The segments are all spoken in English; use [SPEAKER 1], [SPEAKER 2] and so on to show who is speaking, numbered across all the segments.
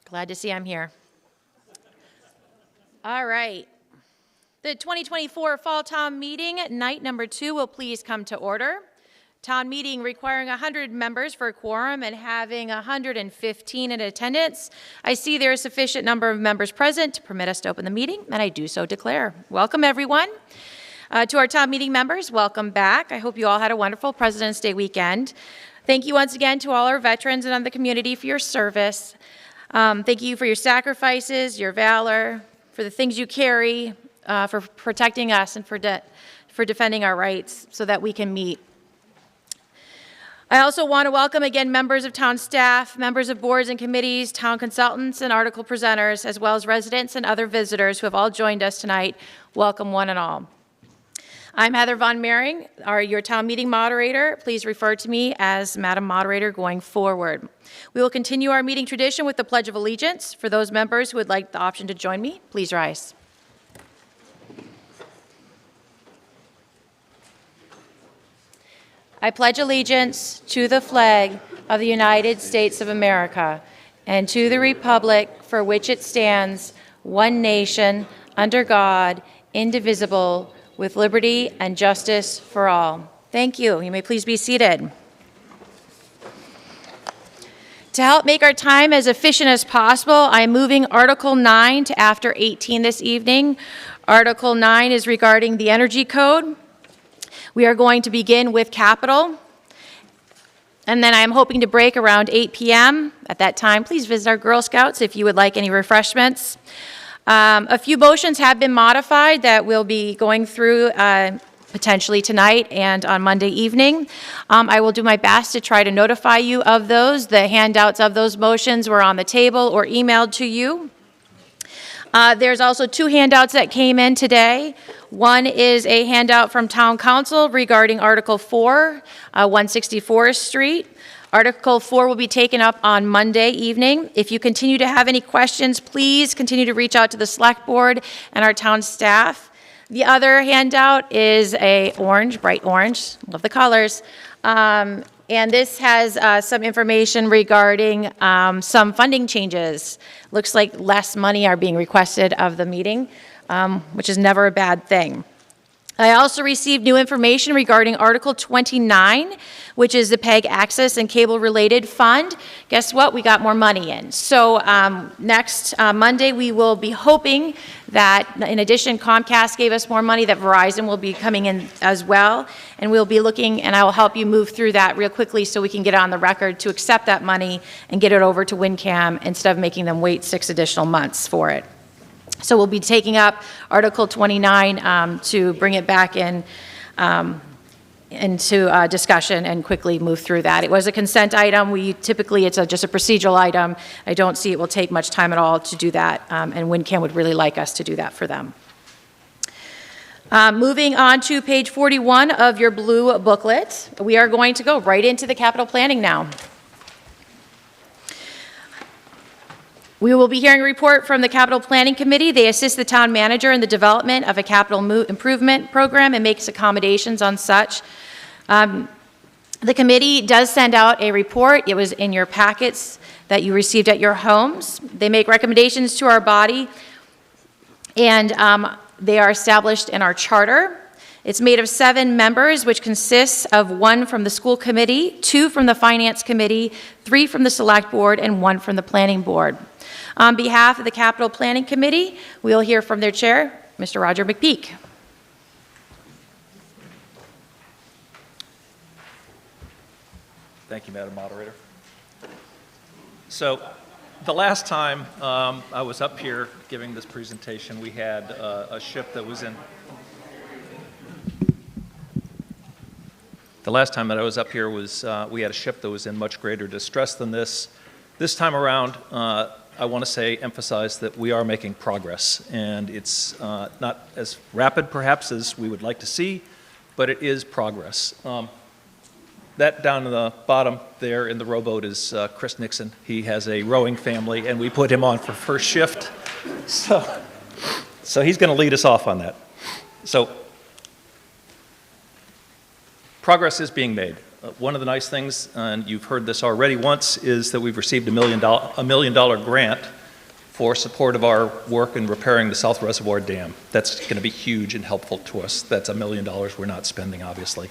[SPEAKER 1] Glad to see I'm here. All right. The 2024 Fall Town Meeting, night number 2, will please come to order. Town meeting requiring 100 members for a quorum and having 115 in attendance. I see there is sufficient number of members present to permit us to open the meeting, and I do so declare. Welcome, everyone. To our town meeting members, welcome back. I hope you all had a wonderful President's Day weekend. Thank you once again to all our veterans and the community for your service. Thank you for your sacrifices, your valor, for the things you carry, for protecting us and for defending our rights so that we can meet. I also want to welcome again members of town staff, members of boards and committees, town consultants and article presenters, as well as residents and other visitors who have all joined us tonight. Welcome one and all. I'm Heather Von Mering, your town meeting moderator. Please refer to me as Madam Moderator going forward. We will continue our meeting tradition with the Pledge of Allegiance. For those members who would like the option to join me, please rise. I pledge allegiance to the flag of the United States of America and to the republic for which it stands, one nation, under God, indivisible, with liberty and justice for all. Thank you. You may please be seated. To help make our time as efficient as possible, I am moving Article 9 to after 18 this evening. Article 9 is regarding the Energy Code. We are going to begin with capital, and then I am hoping to break around 8 p.m. At that time, please visit our Girl Scouts if you would like any refreshments. A few motions have been modified that we'll be going through potentially tonight and on Monday evening. I will do my best to try to notify you of those. The handouts of those motions were on the table or emailed to you. There's also 2 handouts that came in today. One is a handout from Town Council regarding Article 4, 164th Street. Article 4 will be taken up on Monday evening. If you continue to have any questions, please continue to reach out to the Select Board and our town staff. The other handout is a orange, bright orange, love the colors. And this has some information regarding some funding changes. Looks like less money are being requested of the meeting, which is never a bad thing. I also received new information regarding Article 29, which is the PEG Access and Cable Related Fund. Guess what? We got more money in. So next Monday, we will be hoping that, in addition, Comcast gave us more money, that Verizon will be coming in as well. And we'll be looking, and I will help you move through that real quickly so we can get on the record to accept that money and get it over to WinCam instead of making them wait 6 additional months for it. So we'll be taking up Article 29 to bring it back in into discussion and quickly move through that. It was a consent item. Typically it's just a procedural item. I don't see it will take much time at all to do that, and WinCam would really like us to do that for them. Moving on to page 41 of your blue booklet, we are going to go right into the capital planning now. We will be hearing a report from the Capital Planning Committee. They assist the town manager in the development of a capital improvement program and makes accommodations on such. The committee does send out a report. It was in your packets that you received at your homes. They make recommendations to our body, and they are established in our charter. It's made of 7 members, which consists of 1 from the school committee, 2 from the finance committee, 3 from the select board, and 1 from the planning board. On behalf of the Capital Planning Committee, we'll hear from their chair, Mr. Roger McPeak.
[SPEAKER 2] Thank you, Madam Moderator. So the last time I was up here giving this presentation, we had a ship that was in... The last time that I was up here was we had a ship that was in much greater distress than this. This time around, I want to emphasize that we are making progress, and it's not as rapid perhaps as we would like to see, but it is progress. That down in the bottom there in the rowboat is Chris Nixon. He has a rowing family, and we put him on for first shift. So he's going to lead us off on that. So progress is being made. One of the nice things, and you've heard this already once, is that we've received a $1 million grant for support of our work in repairing the South Reservoir Dam. That's going to be huge and helpful to us. That's $1 million we're not spending, obviously.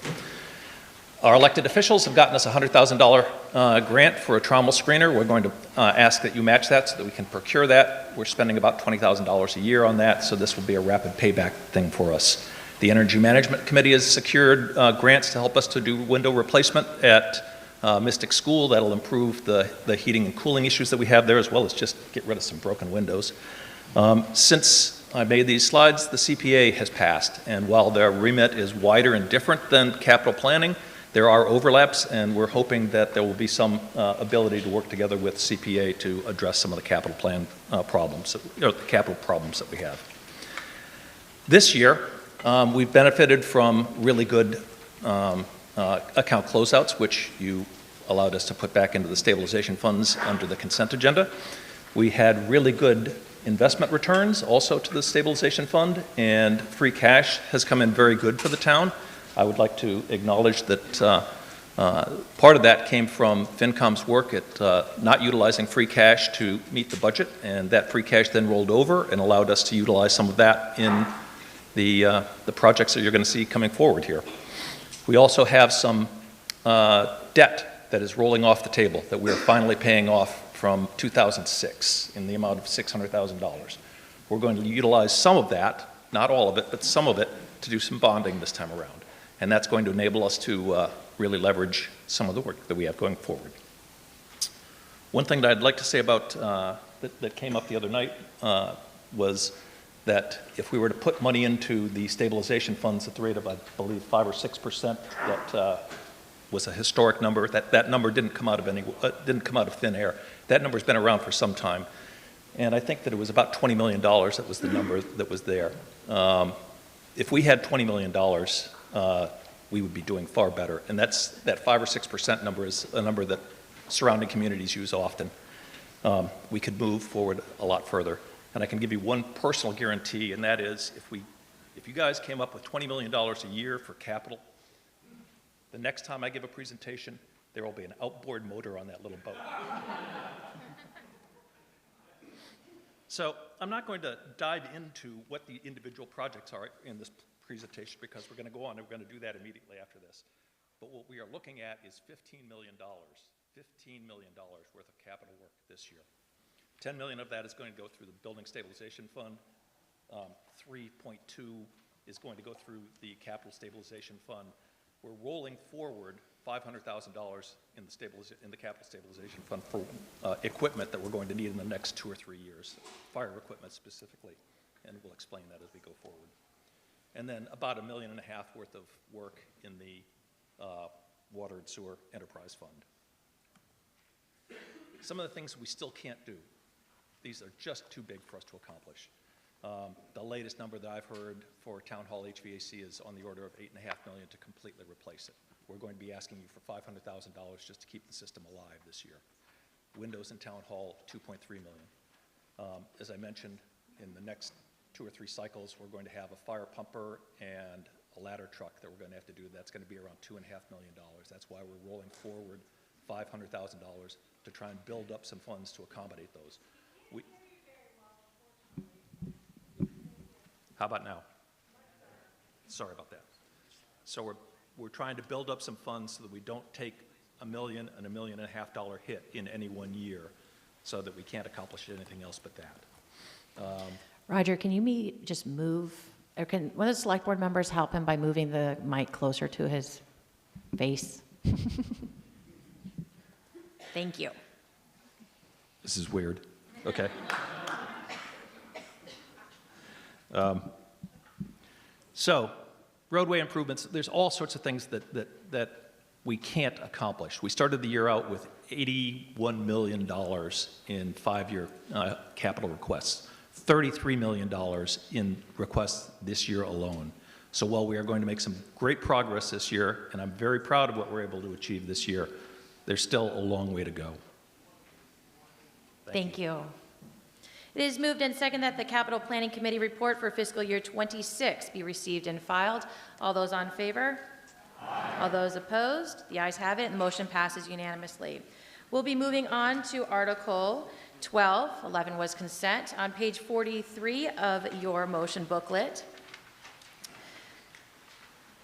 [SPEAKER 2] Our elected officials have gotten us a $100,000 grant for a trauma screener. We're going to ask that you match that so that we can procure that. We're spending about $20,000 a year on that, so this will be a rapid payback thing for us. The Energy Management Committee has secured grants to help us to do window replacement at Mystic School. That'll improve the heating and cooling issues that we have there, as well as just get rid of some broken windows. Since I made these slides, the CPA has passed, and while their remit is wider and different than capital planning, there are overlaps, and we're hoping that there will be some ability to work together with CPA to address some of the capital plan problems, the capital problems that we have. This year, we've benefited from really good account closeouts, which you allowed us to put back into the stabilization funds under the consent agenda. We had really good investment returns also to the stabilization fund, and free cash has come in very good for the town. I would like to acknowledge that part of that came from FinCom's work at not utilizing free cash to meet the budget, and that free cash then rolled over and allowed us to utilize some of that in the projects that you're going to see coming forward here. We also have some debt that is rolling off the table that we are finally paying off from 2006 in the amount of $600,000. We're going to utilize some of that, not all of it, but some of it, to do some bonding this time around. And that's going to enable us to really leverage some of the work that we have going forward. One thing that I'd like to say about that came up the other night was that if we were to put money into the stabilization funds at the rate of, I believe, 5 or 6%, that was a historic number. That number didn't come out of thin air. That number's been around for some time, and I think that it was about $20 million. That was the number that was there. If we had $20 million, we would be doing far better. And that 5 or 6% number is a number that surrounding communities use often. We could move forward a lot further. And I can give you one personal guarantee, and that is if you guys came up with $20 million a year for capital, the next time I give a presentation, there will be an outboard motor on that little boat. So I'm not going to dive into what the individual projects are in this presentation because we're going to go on and we're going to do that immediately after this. But what we are looking at is $15 million worth of capital work this year. $10 million of that is going to go through the Building Stabilization Fund. 3.2 is going to go through the Capital Stabilization Fund. We're rolling forward $500,000 in the Capital Stabilization Fund for equipment that we're going to need in the next 2 or 3 years, fire equipment specifically, and we'll explain that as we go forward. And then about $1.5 million worth of work in the Water and Sewer Enterprise Fund. Some of the things we still can't do. These are just too big for us to accomplish. The latest number that I've heard for Town Hall HVAC is on the order of $8.5 million to completely replace it. We're going to be asking you for $500,000 just to keep the system alive this year. Windows in Town Hall, $2.3 million. As I mentioned, in the next 2 or 3 cycles, we're going to have a fire pumper and a ladder truck that we're going to have to do. That's going to be around $2.5 million. That's why we're rolling forward $500,000 to try and build up some funds to accommodate those. How about now? Sorry about that. So we're trying to build up some funds so that we don't take $1 million and $1.5 million hit in any one year so that we can't accomplish anything else but that.
[SPEAKER 1] Roger, can you just move, or can one of the select board members help him by moving the mic closer to his face? Thank you.
[SPEAKER 2] This is weird. Okay. So, roadway improvements, there's all sorts of things that we can't accomplish. We started the year out with $81 million in 5-year capital requests, $33 million in requests this year alone. So while we are going to make some great progress this year, and I'm very proud of what we're able to achieve this year, there's still a long way to go.
[SPEAKER 1] Thank you. It is moved and seconded that the Capital Planning Committee report for fiscal year 26 be received and filed. All those in favor? Aye. All those opposed? The ayes have it, and the motion passes unanimously. We'll be moving on to Article 12. 11 was consent. On page 43 of your motion booklet,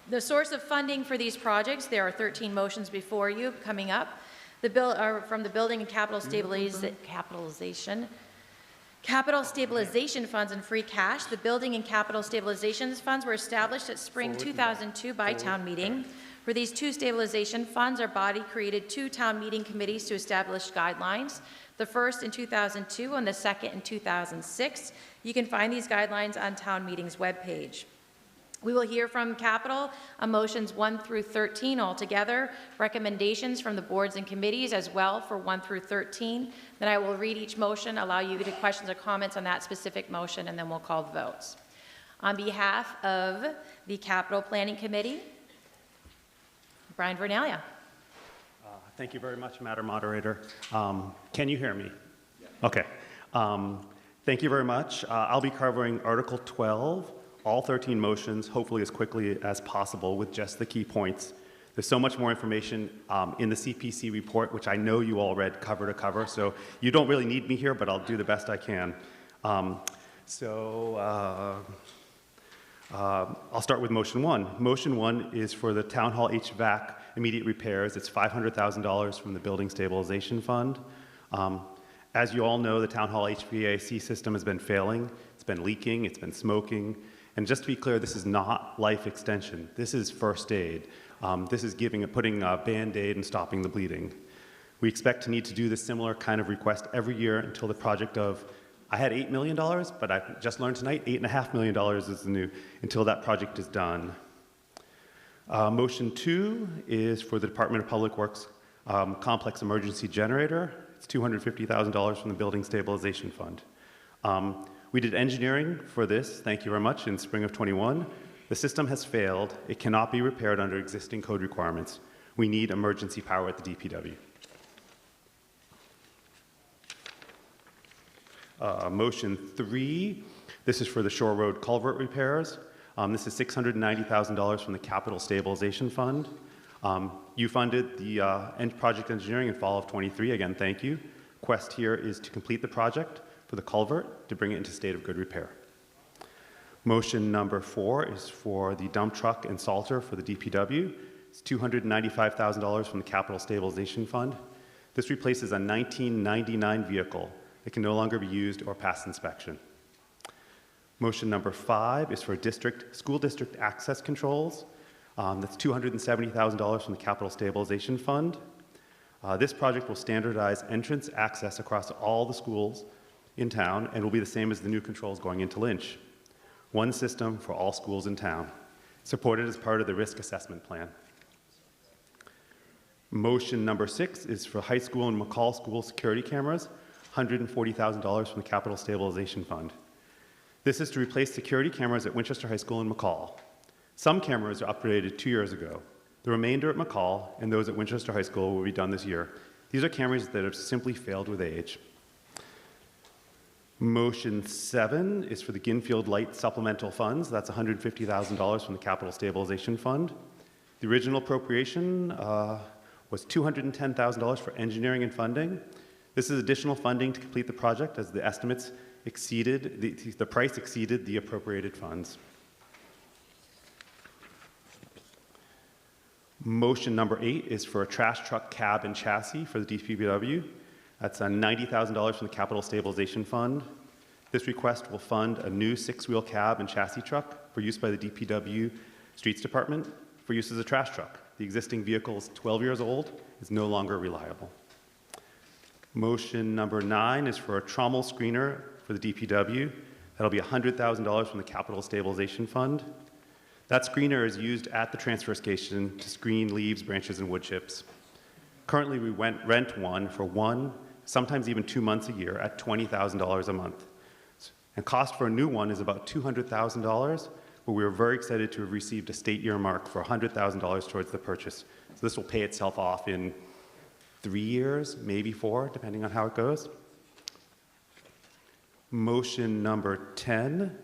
[SPEAKER 1] the source of funding for these projects, there are 13 motions before you coming up. The bill are from the Building and Capital Stabilization Funds and free cash. The Building and Capital Stabilization Funds were established at spring 2002 by town meeting. For these two stabilization funds, our body created two town meeting committees to establish guidelines. The first in 2002 and the second in 2006. You can find these guidelines on town meeting's webpage. We will hear from Capital on motions 1 through 13 altogether, recommendations from the boards and committees as well for 1 through 13. Then I will read each motion, allow you to questions or comments on that specific motion, and then we'll call the votes. On behalf of the Capital Planning Committee, Brian Vernalia.
[SPEAKER 3] Thank you very much, Madam Moderator. Can you hear me? Yeah. Okay. Thank you very much. I'll be covering Article 12, all 13 motions, hopefully as quickly as possible with just the key points. There's so much more information in the CPC report, which I know you all read cover to cover, so you don't really need me here, but I'll do the best I can. I'll start with motion 1. Motion 1 is for the Town Hall HVAC immediate repairs. It's $500,000 from the Building Stabilization Fund. As you all know, the Town Hall HVAC system has been failing. It's been leaking, it's been smoking. And just to be clear, this is not life extension. This is first aid. This is putting a Band-Aid and stopping the bleeding. We expect to need to do this similar kind of request every year until the project of, I had $8 million, but I just learned tonight, $8.5 million is the new, until that project is done. Motion 2 is for the Department of Public Works complex emergency generator. It's $250,000 from the Building Stabilization Fund. We did engineering for this, thank you very much, in spring of 21. The system has failed. It cannot be repaired under existing code requirements. We need emergency power at the DPW. Motion 3, this is for the Shore Road culvert repairs. This is $690,000 from the Capital Stabilization Fund. You funded the project engineering in fall of 23. Again, thank you. Quest here is to complete the project for the culvert to bring it into state of good repair. Motion number 4 is for the dump truck and salter for the DPW. It's $295,000 from the Capital Stabilization Fund. This replaces a 1999 vehicle that can no longer be used or pass inspection. Motion number 5 is for school district access controls. That's $270,000 from the Capital Stabilization Fund. This project will standardize entrance access across all the schools in town and will be the same as the new controls going into Lynch. One system for all schools in town, supported as part of the risk assessment plan. Motion number 6 is for high school and McCall School security cameras, $140,000 from the Capital Stabilization Fund. This is to replace security cameras at Winchester High School and McCall. Some cameras are upgraded 2 years ago. The remainder at McCall and those at Winchester High School will be done this year. These are cameras that have simply failed with age. Motion 7 is for the Ginfield Light supplemental funds. That's $150,000 from the Capital Stabilization Fund. The original appropriation was $210,000 for engineering and funding. This is additional funding to complete the project as the estimates exceeded, the price exceeded the appropriated funds. Motion number 8 is for a trash truck cab and chassis for the DPW. That's $90,000 from the Capital Stabilization Fund. This request will fund a new 6-wheel cab and chassis truck for use by the DPW Streets Department for use as a trash truck. The existing vehicle is 12 years old, is no longer reliable. Motion number 9 is for a trommel screener for the DPW. That'll be $100,000 from the Capital Stabilization Fund. That screener is used at the transfer station to screen leaves, branches, and wood chips. Currently, we rent one for 1, sometimes even 2 months a year at $20,000 a month. And cost for a new one is about $200,000, but we are very excited to have received a state earmark for $100,000 towards the purchase. So this will pay itself off in 3 years, maybe 4, depending on how it goes. Motion number 10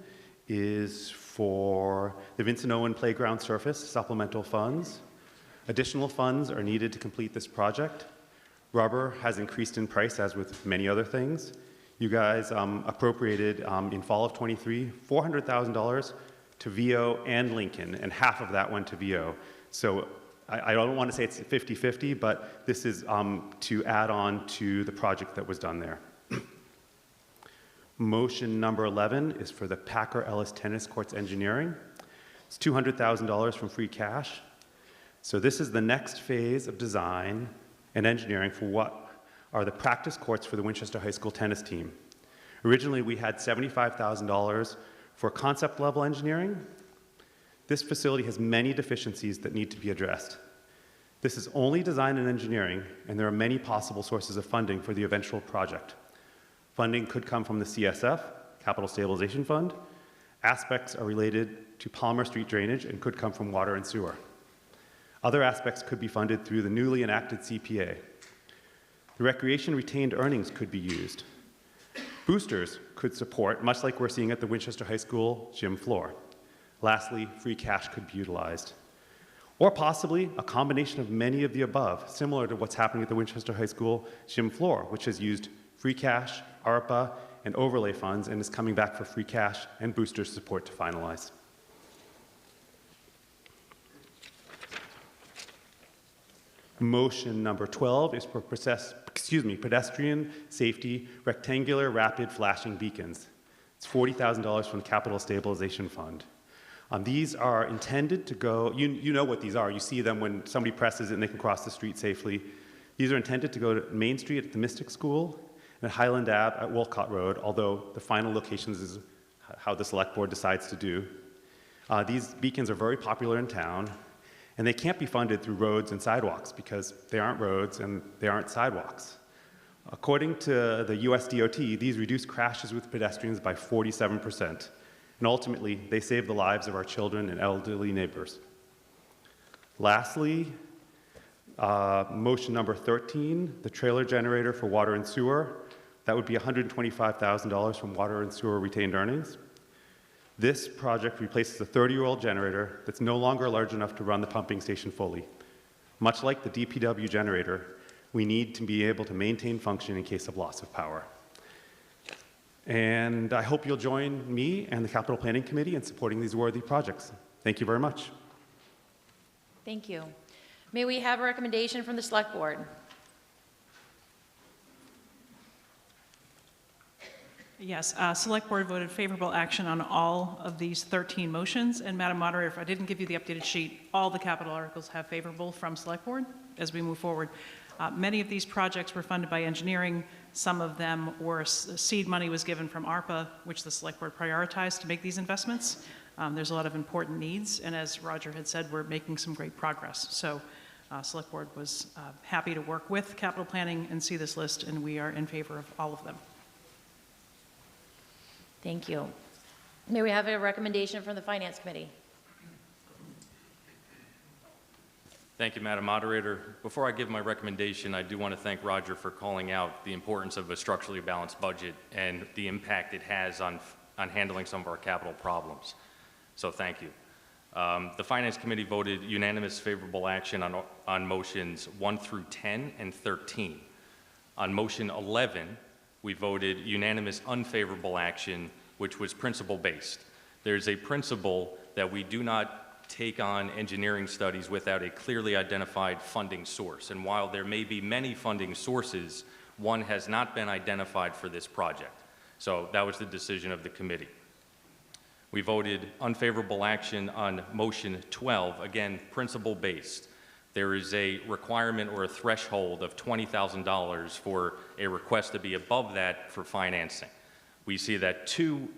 [SPEAKER 3] is for the Vincent Owen Playground Surface supplemental funds. Additional funds are needed to complete this project. Rubber has increased in price, as with many other things. You guys appropriated in fall of '23 $400,000 to VO and Lincoln, and half of that went to VO. So I don't want to say it's 50-50, but this is to add on to the project that was done there. Motion number 11 is for the Packer Ellis Tennis Courts Engineering. It's $200,000 from free cash. So this is the next phase of design and engineering for what are the practice courts for the Winchester High School tennis team. Originally, we had $75,000 for concept level engineering. This facility has many deficiencies that need to be addressed. This is only design and engineering, and there are many possible sources of funding for the eventual project. Funding could come from the CSF, Capital Stabilization Fund. Aspects are related to Palmer Street drainage and could come from water and sewer. Other aspects could be funded through the newly enacted CPA. The recreation retained earnings could be used. Boosters could support, much like we're seeing at the Winchester High School gym floor. Lastly, free cash could be utilized. Or possibly a combination of many of the above, similar to what's happening at the Winchester High School gym floor, which has used free cash, ARPA, and overlay funds, and is coming back for free cash and booster support to finalize. Motion number 12 is for pedestrian safety rectangular rapid flashing beacons. It's $40,000 from the Capital Stabilization Fund. These are intended to go, you know what these are. You see them when somebody presses it and they can cross the street safely. These are intended to go to Main Street at the Mystic School and Highland Ave at Wolcott Road, although the final locations is how the select board decides to do. These beacons are very popular in town, and they can't be funded through roads and sidewalks because they aren't roads and they aren't sidewalks. According to the US DOT, these reduce crashes with pedestrians by 47%, and ultimately, they save the lives of our children and elderly neighbors. Lastly, motion number 13, the trailer generator for water and sewer. That would be $125,000 from water and sewer retained earnings. This project replaces a 30-year-old generator that's no longer large enough to run the pumping station fully. Much like the DPW generator, we need to be able to maintain function in case of loss of power. And I hope you'll join me and the Capital Planning Committee in supporting these worthy projects. Thank you very much.
[SPEAKER 1] Thank you. May we have a recommendation from the Select Board?
[SPEAKER 4] Yes, Select Board voted favorable action on all of these 13 motions. And Madam Moderator, if I didn't give you the updated sheet, all the capital articles have favorable from Select Board as we move forward. Many of these projects were funded by engineering. Some of them were seed money was given from ARPA, which the Select Board prioritized to make these investments. There's a lot of important needs, and as Roger had said, we're making some great progress. So Select Board was happy to work with Capital Planning and see this list, and we are in favor of all of them.
[SPEAKER 1] Thank you. May we have a recommendation from the Finance Committee?
[SPEAKER 5] Thank you, Madam Moderator. Before I give my recommendation, I do want to thank Roger for calling out the importance of a structurally balanced budget and the impact it has on handling some of our capital problems. So thank you. The Finance Committee voted unanimous favorable action on motions 1 through 10 and 13. On motion 11, we voted unanimous unfavorable action, which was principle-based. There's a principle that we do not take on engineering studies without a clearly identified funding source. And while there may be many funding sources, one has not been identified for this project. So that was the decision of the committee. We voted unfavorable action on motion 12, again, principle-based. There is a requirement or a threshold of $20,000 for a request to be above that for financing. We see that two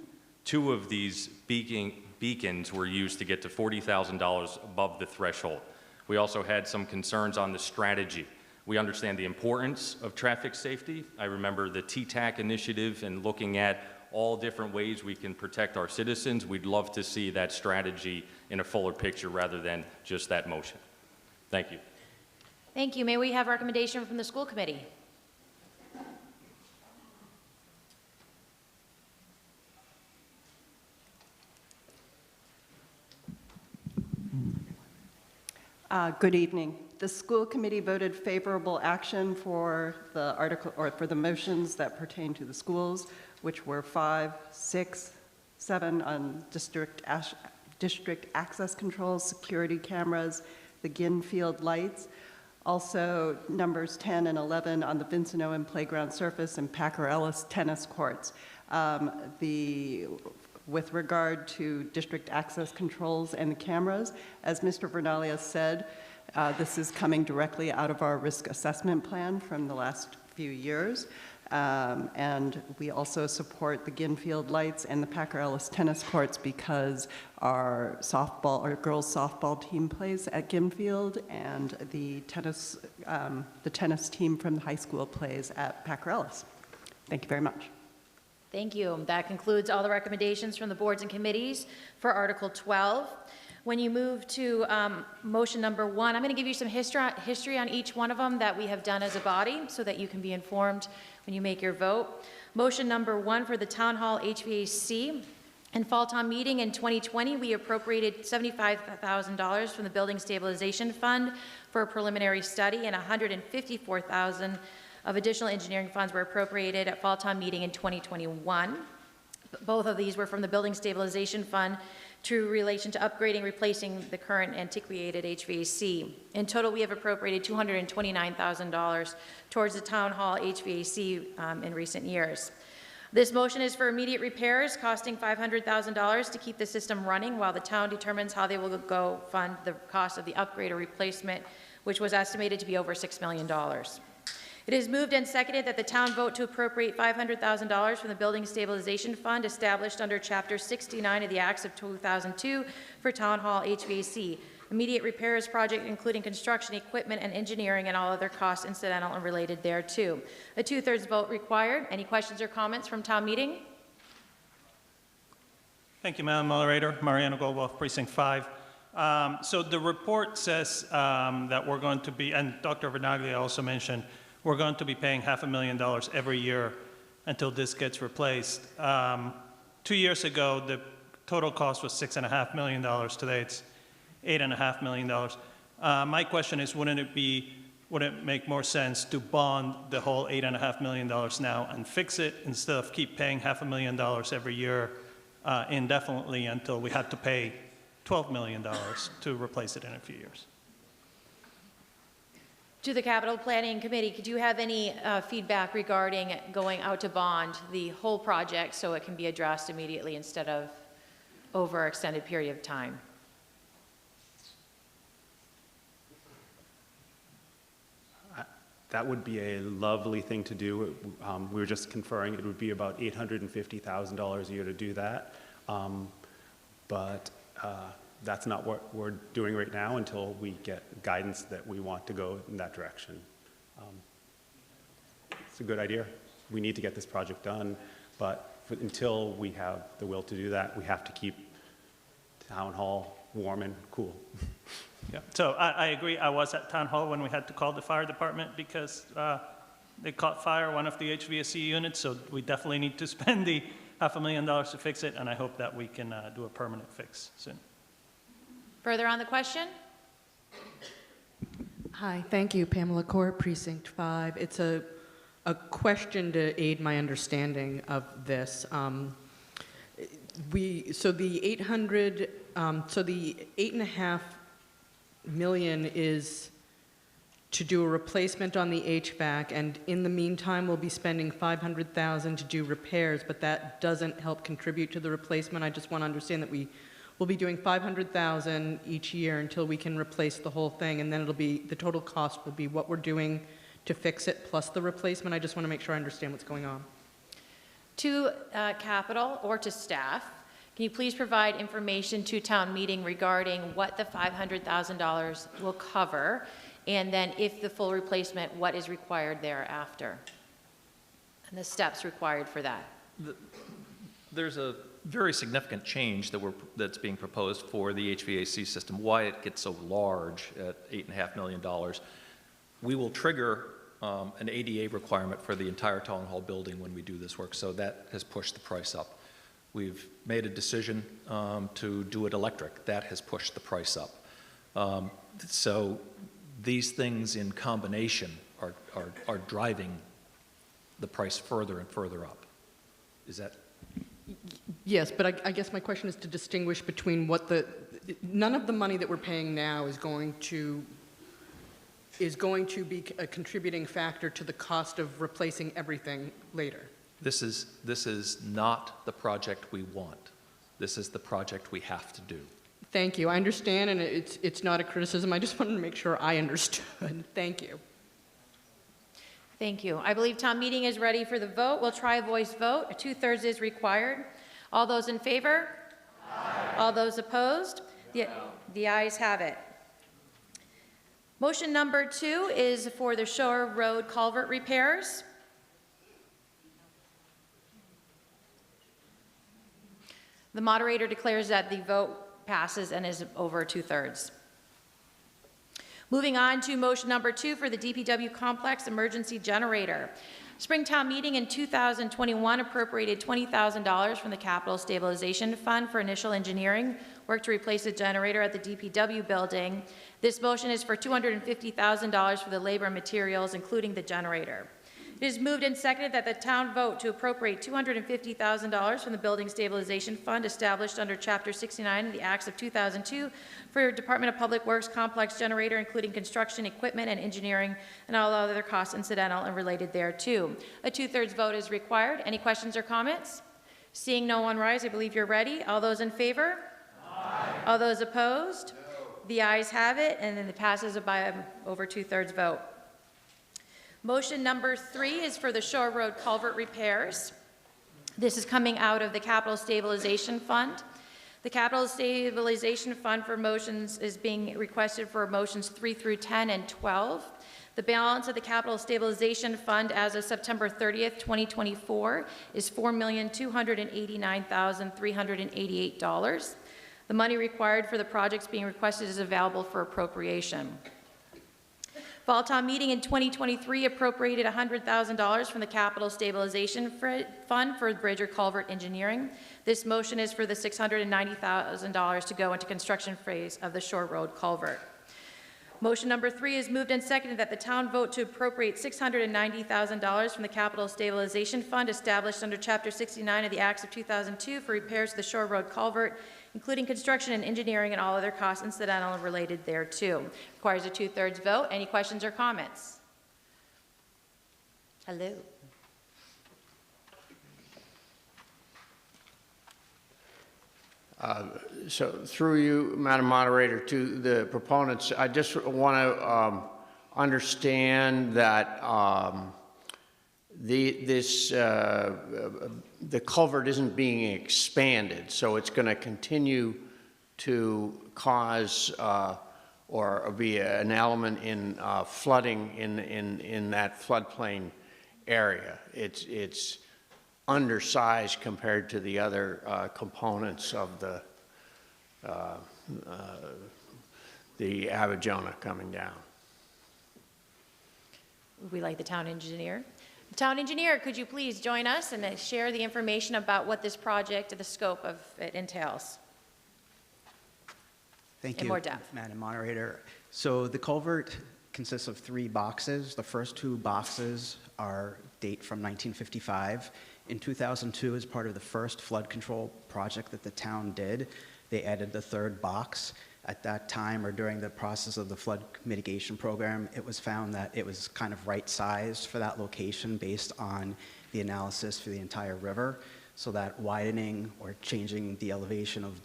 [SPEAKER 5] of these beacons were used to get to $40,000 above the threshold. We also had some concerns on the strategy. We understand the importance of traffic safety. I remember the TTAC initiative and looking at all different ways we can protect our citizens. We'd love to see that strategy in a fuller picture rather than just that motion. Thank you.
[SPEAKER 1] Thank you. May we have a recommendation from the School Committee?
[SPEAKER 6] Good evening. The school committee voted favorable action for the article, or for the motions that pertain to the schools, which were 5, 6, 7 on district access controls, security cameras, the Ginfield lights. Also, numbers 10 and 11 on the Vincent Owen playground surface and Packer Ellis tennis courts. With regard to district access controls and the cameras, as Mr. Vernaglia said, this is coming directly out of our risk assessment plan from the last few years. And we also support the Ginfield lights and the Packer Ellis tennis courts because our girls softball team plays at Ginfield, and the tennis team from the high school plays at Packer Ellis. Thank you very much.
[SPEAKER 1] Thank you. That concludes all the recommendations from the boards and committees for Article 12. When you move to motion number 1, I'm going to give you some history on each one of them that we have done as a body so that you can be informed when you make your vote. Motion number 1 for the Town Hall HVAC. In fall town meeting in 2020, we appropriated $75,000 from the Building Stabilization Fund for a preliminary study, and $154,000 of additional engineering funds were appropriated at fall town meeting in 2021. Both of these were from the Building Stabilization Fund to relation to upgrading, replacing the current antiquated HVAC. In total, we have appropriated $229,000 towards the Town Hall HVAC in recent years. This motion is for immediate repairs costing $500,000 to keep the system running while the town determines how they will go fund the cost of the upgrade or replacement, which was estimated to be over $6 million. It is moved and seconded that the town vote to appropriate $500,000 from the Building Stabilization Fund established under Chapter 69 of the Acts of 2002 for Town Hall HVAC. Immediate repairs project including construction, equipment, and engineering and all other costs incidental and related thereto. A 2/3 vote required. Any questions or comments from town meeting?
[SPEAKER 7] Thank you, Madam Moderator. Mariano Goldwolf, Precinct 5. So the report says that we're going to be, and Dr. Vernaglia also mentioned, we're going to be paying $500,000 every year until this gets replaced. 2 years ago, the total cost was $6.5 million. Today, it's $8.5 million. My question is, wouldn't it make more sense to bond the whole $8.5 million now and fix it instead of keep paying $500,000 every year indefinitely until we had to pay $12 million to replace it in a few years?
[SPEAKER 1] To the Capital Planning Committee, could you have any feedback regarding going out to bond the whole project so it can be addressed immediately instead of over an extended period of time?
[SPEAKER 3] That would be a lovely thing to do. We were just conferring it would be about $850,000 a year to do that. But that's not what we're doing right now until we get guidance that we want to go in that direction. It's a good idea. We need to get this project done, but until we have the will to do that, we have to keep Town Hall warm and cool.
[SPEAKER 7] Yeah. So I agree. I was at Town Hall when we had to call the fire department because they caught fire, one of the HVAC units, so we definitely need to spend the $500,000 to fix it, and I hope that we can do a permanent fix soon.
[SPEAKER 1] Further on the question?
[SPEAKER 8] Hi, thank you, Pamela Court, Precinct 5. It's a question to aid my understanding of this. So the $8.5 million is to do a replacement on the HVAC, and in the meantime, we'll be spending $500,000 to do repairs, but that doesn't help contribute to the replacement. I just want to understand that we will be doing $500,000 each year until we can replace the whole thing, and then it'll be, the total cost will be what we're doing to fix it plus the replacement. I just want to make sure I understand what's going on.
[SPEAKER 1] To Capital or to staff, can you please provide information to town meeting regarding what the $500,000 will cover, and then if the full replacement, what is required thereafter, and the steps required for that?
[SPEAKER 2] There's a very significant change that's being proposed for the HVAC system. Why it gets so large at $8.5 million. We will trigger an ADA requirement for the entire Town Hall building when we do this work, so that has pushed the price up. We've made a decision to do it electric. That has pushed the price up. So these things in combination are driving the price further and further up. Is that?
[SPEAKER 8] Yes, but I guess my question is to distinguish between what none of the money that we're paying now is going to be a contributing factor to the cost of replacing everything later.
[SPEAKER 2] This is not the project we want. This is the project we have to do.
[SPEAKER 8] Thank you. I understand, and it's not a criticism. I just wanted to make sure I understood. Thank you.
[SPEAKER 1] Thank you. I believe town meeting is ready for the vote. We'll try a voice vote. A 2/3 is required. All those in favor? Aye. All those opposed? The ayes have it. Motion number 2 is for the Shore Road culvert repairs. The moderator declares that the vote passes and is over 2/3. Moving on to motion number 2 for the DPW complex emergency generator. Springtown meeting in 2021 appropriated $20,000 from the Capital Stabilization Fund for initial engineering work to replace the generator at the DPW building. This motion is for $250,000 for the labor and materials, including the generator. It is moved and seconded that the town vote to appropriate $250,000 from the Building Stabilization Fund established under Chapter 69 of the Acts of 2002 for Department of Public Works complex generator, including construction, equipment, and engineering, and all other costs incidental and related thereto. A 2/3 vote is required. Any questions or comments? Seeing no one rise, I believe you're ready. All those in favor? Aye. All those opposed? No. The ayes have it, and then it passes by over 2/3 vote. Motion number 3 is for the Shore Road culvert repairs. This is coming out of the Capital Stabilization Fund. The Capital Stabilization Fund for motions is being requested for motions 3 through 10 and 12. The balance of the Capital Stabilization Fund as of September 30th, 2024 is $4,289,388. The money required for the projects being requested is available for appropriation. Fall town meeting in 2023 appropriated $100,000 from the Capital Stabilization Fund for bridge or culvert engineering. This motion is for the $690,000 to go into construction phase of the Shore Road culvert. Motion number 3 is moved and seconded that the town vote to appropriate $690,000 from the Capital Stabilization Fund established under Chapter 69 of the Acts of 2002 for repairs to the Shore Road culvert, including construction and engineering and all other costs incidental and related thereto. Requires a 2/3 vote. Any questions or comments? Hello.
[SPEAKER 9] So through you, Madam Moderator, to the proponents, I just want to understand that the culvert isn't being expanded, so it's going to continue to cause or be an element in flooding in that floodplain area. It's undersized compared to the other components of the Abidjona coming down.
[SPEAKER 1] Would we like the town engineer? The town engineer, could you please join us and share the information about what this project, the scope of it entails?
[SPEAKER 10] Thank
[SPEAKER 1] in
[SPEAKER 10] you,
[SPEAKER 1] more depth.
[SPEAKER 10] Madam Moderator. So the culvert consists of 3 boxes. The first 2 boxes date from 1955. In 2002, as part of the first flood control project that the town did, they added the 3rd box. At that time, or during the process of the flood mitigation program, it was found that it was kind of right-sized for that location based on the analysis for the entire river, so that widening or changing the elevation of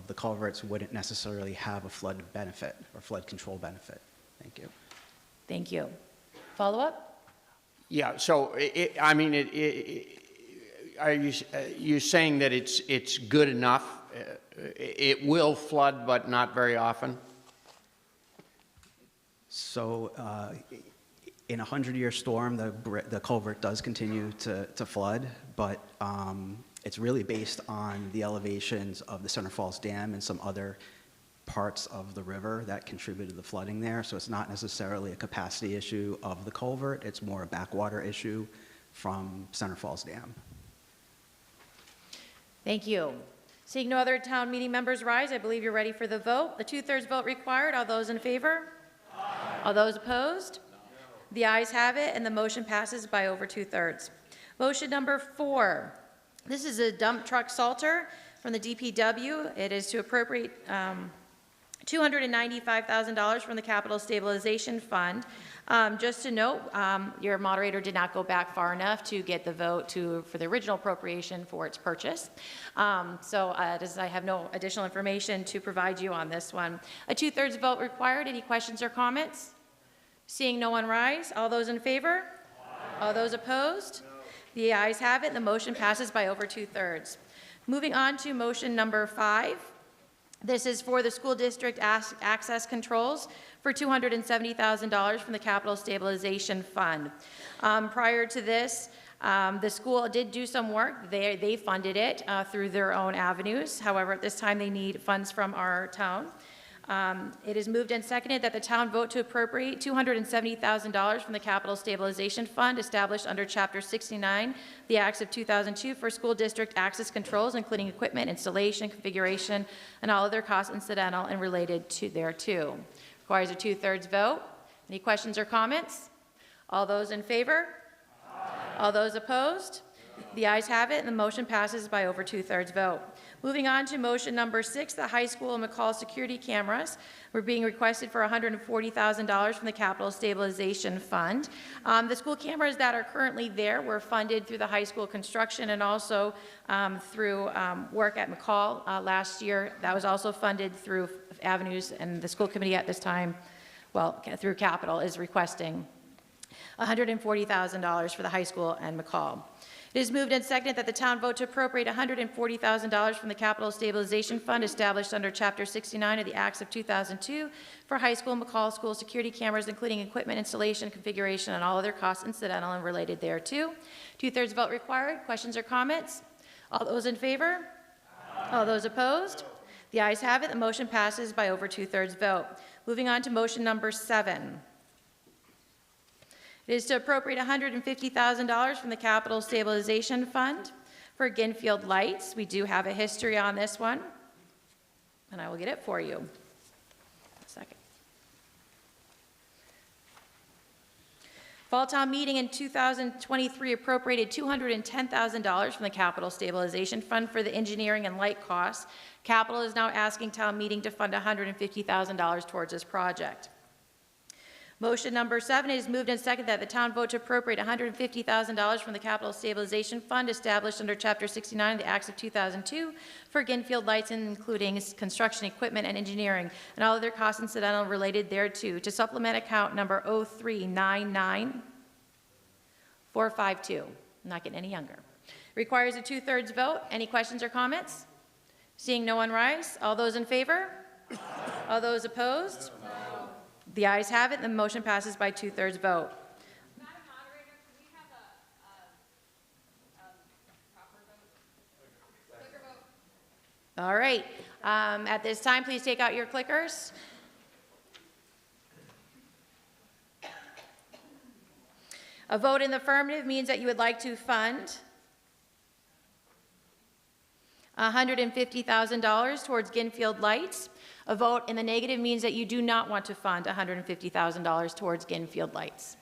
[SPEAKER 10] the culverts wouldn't necessarily have a flood benefit or flood control benefit. Thank you.
[SPEAKER 1] Thank you. Follow up?
[SPEAKER 9] Yeah, so are you saying that it's good enough? It will flood, but not very often?
[SPEAKER 10] So in a 100-year storm, the culvert does continue to flood, but it's really based on the elevations of the Center Falls Dam and some other parts of the river that contributed to the flooding there. So it's not necessarily a capacity issue of the culvert, it's more a backwater issue from Center Falls Dam.
[SPEAKER 1] Thank you. Seeing no other town meeting members rise, I believe you're ready for the vote. The two-thirds vote required. All those in favor? Aye. All those opposed? No. The ayes have it, and the motion passes by over two-thirds. Motion number 4. This is a dump truck salter from the DPW. It is to appropriate $295,000 from the Capital Stabilization Fund. Just to note, your moderator did not go back far enough to get the vote for the original appropriation for its purchase. I have no additional information to provide you on this one. A two-thirds vote required. Any questions or comments? Seeing no one rise, all those in favor? Aye. All those opposed? No. The ayes have it, and the motion passes by over two-thirds. Moving on to motion number 5. This is for the school district access controls for $270,000 from the Capital Stabilization Fund. Prior to this, the school did do some work. They funded it through their own avenues. However, at this time, they need funds from our town. It is moved and seconded that the town vote to appropriate $270,000 from the Capital Stabilization Fund established under Chapter 69, the Acts of 2002 for school district access controls, including equipment, installation, configuration, and all other costs incidental and related to thereto. Requires a two-thirds vote. Any questions or comments? All those in favor? Aye. All those opposed? The ayes have it, and the motion passes by over two-thirds vote. Moving on to motion number 6, the high school and McCall security cameras were being requested for $140,000 from the Capital Stabilization Fund. The school cameras that are currently there were funded through the high school construction and also through work at McCall last year. That was also funded through avenues, and the school committee at this time, well, through Capital, is requesting $140,000 for the high school and McCall. It is moved and seconded that the town vote to appropriate $140,000 from the Capital Stabilization Fund established under Chapter 69 of the Acts of 2002 for high school and McCall school security cameras, including equipment, installation, configuration, and all other costs incidental and related thereto. Two-thirds vote required. Questions or comments? All those in favor? Aye. All those opposed? The ayes have it. The motion passes by over two-thirds vote. Moving on to motion number 7. It is to appropriate $150,000 from the Capital Stabilization Fund for Ginfield Lights. We do have a history on this one, and I will get it for you. A second. Fall town meeting in 2023 appropriated $210,000 from the Capital Stabilization Fund for the engineering and light costs. Capital is now asking town meeting to fund $150,000 towards this project. Motion number 7 is moved and seconded that the town vote to appropriate $150,000 from the Capital Stabilization Fund established under Chapter 69 of the Acts of 2002 for Ginfield Lights, including construction equipment and engineering, and all other costs incidental related thereto, to supplement account number 0399452. I'm not getting any younger. Requires a two-thirds vote. Any questions or comments? Seeing no one rise. All those in favor? All those opposed? The ayes have it, and the motion passes by two-thirds vote.
[SPEAKER 11] Madam Moderator, can we have a proper vote? Clicker vote.
[SPEAKER 1] All right. At this time, please take out your clickers. A vote in the affirmative means that you would like to fund $150,000 towards Ginfield Lights. A vote in the negative means that you do not want to fund $150,000 towards Ginfield Lights.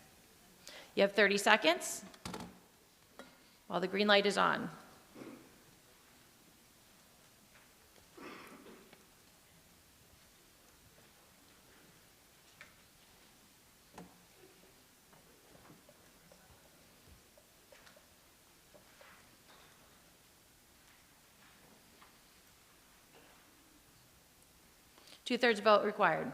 [SPEAKER 1] You have 30 seconds while the green light is on. Two-thirds vote required.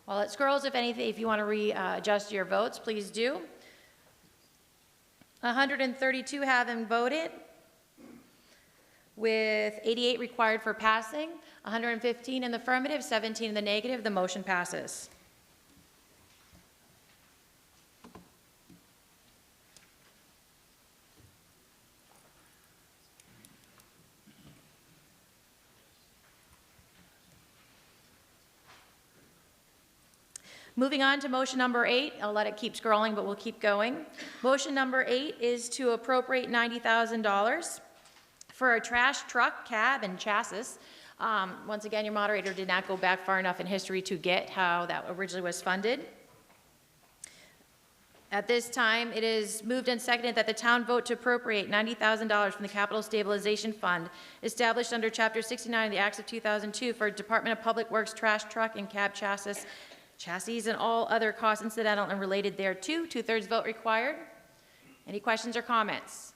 [SPEAKER 1] While it scrolls, if anything, if you want to readjust your votes, please do. 132 having voted, with 88 required for passing, 115 in the affirmative, 17 in the negative. The motion passes. Moving on to motion number 8, I'll let it keep scrolling, but we'll keep going. Motion number 8 is to appropriate $90,000 for a trash truck, cab, and chassis. Once again, your moderator did not go back far enough in history to get how that originally was funded. At this time, it is moved and seconded that the town vote to appropriate $90,000 from the Capital Stabilization Fund established under Chapter 69 of the Acts of 2002 for Department of Public Works trash truck and cab chassis and all other costs incidental and related thereto. 2/3 vote required. Any questions or comments?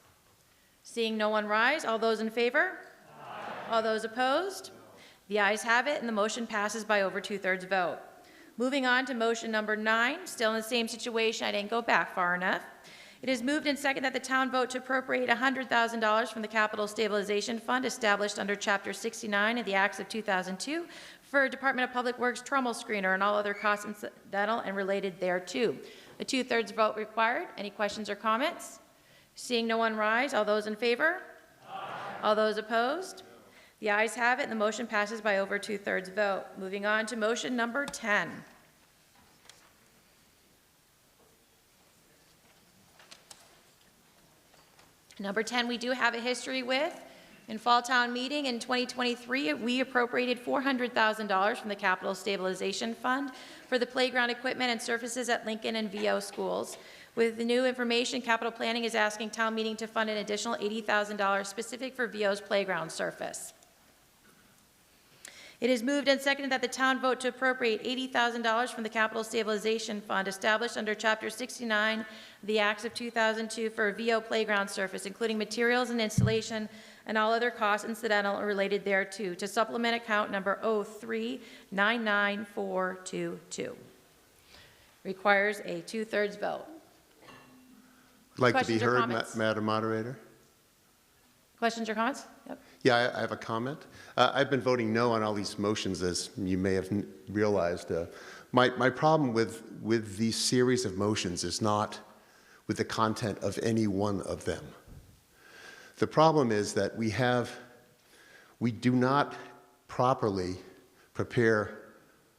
[SPEAKER 1] Seeing no one rise, all those in favor? Aye. All those opposed? The ayes have it, and the motion passes by over 2/3 vote. Moving on to motion number 9, still in the same situation, I didn't go back far enough. It is moved and seconded that the town vote to appropriate $100,000 from the Capital Stabilization Fund established under Chapter 69 of the Acts of 2002 for Department of Public Works trommel screener and all other costs incidental and related thereto. A 2/3 vote required. Any questions or comments? Seeing no one rise, all those in favor? Aye. All those opposed? The ayes have it, and the motion passes by over 2/3 vote. Moving on to motion number 10. Number 10, we do have a history with. In Fall Town Meeting in 2023, we appropriated $400,000 from the Capital Stabilization Fund for the playground equipment and surfaces at Lincoln and VO schools. With the new information, Capital Planning is asking Town Meeting to fund an additional $80,000 specific for VO's playground surface. It is moved and seconded that the town vote to appropriate $80,000 from the Capital Stabilization Fund established under Chapter 69 of the Acts of 2002 for a VO playground surface, including materials and installation and all other costs incidental or related thereto, to supplement account number 0399422. Requires a 2/3 vote.
[SPEAKER 12] I'd like to be
[SPEAKER 1] Questions or
[SPEAKER 12] heard,
[SPEAKER 1] comments?
[SPEAKER 12] Madam Moderator.
[SPEAKER 1] Questions or comments? Yep.
[SPEAKER 12] Yeah, I have a comment. I've been voting no on all these motions, as you may have realized. My problem with these series of motions is not with the content of any one of them. The problem is that we do not properly prepare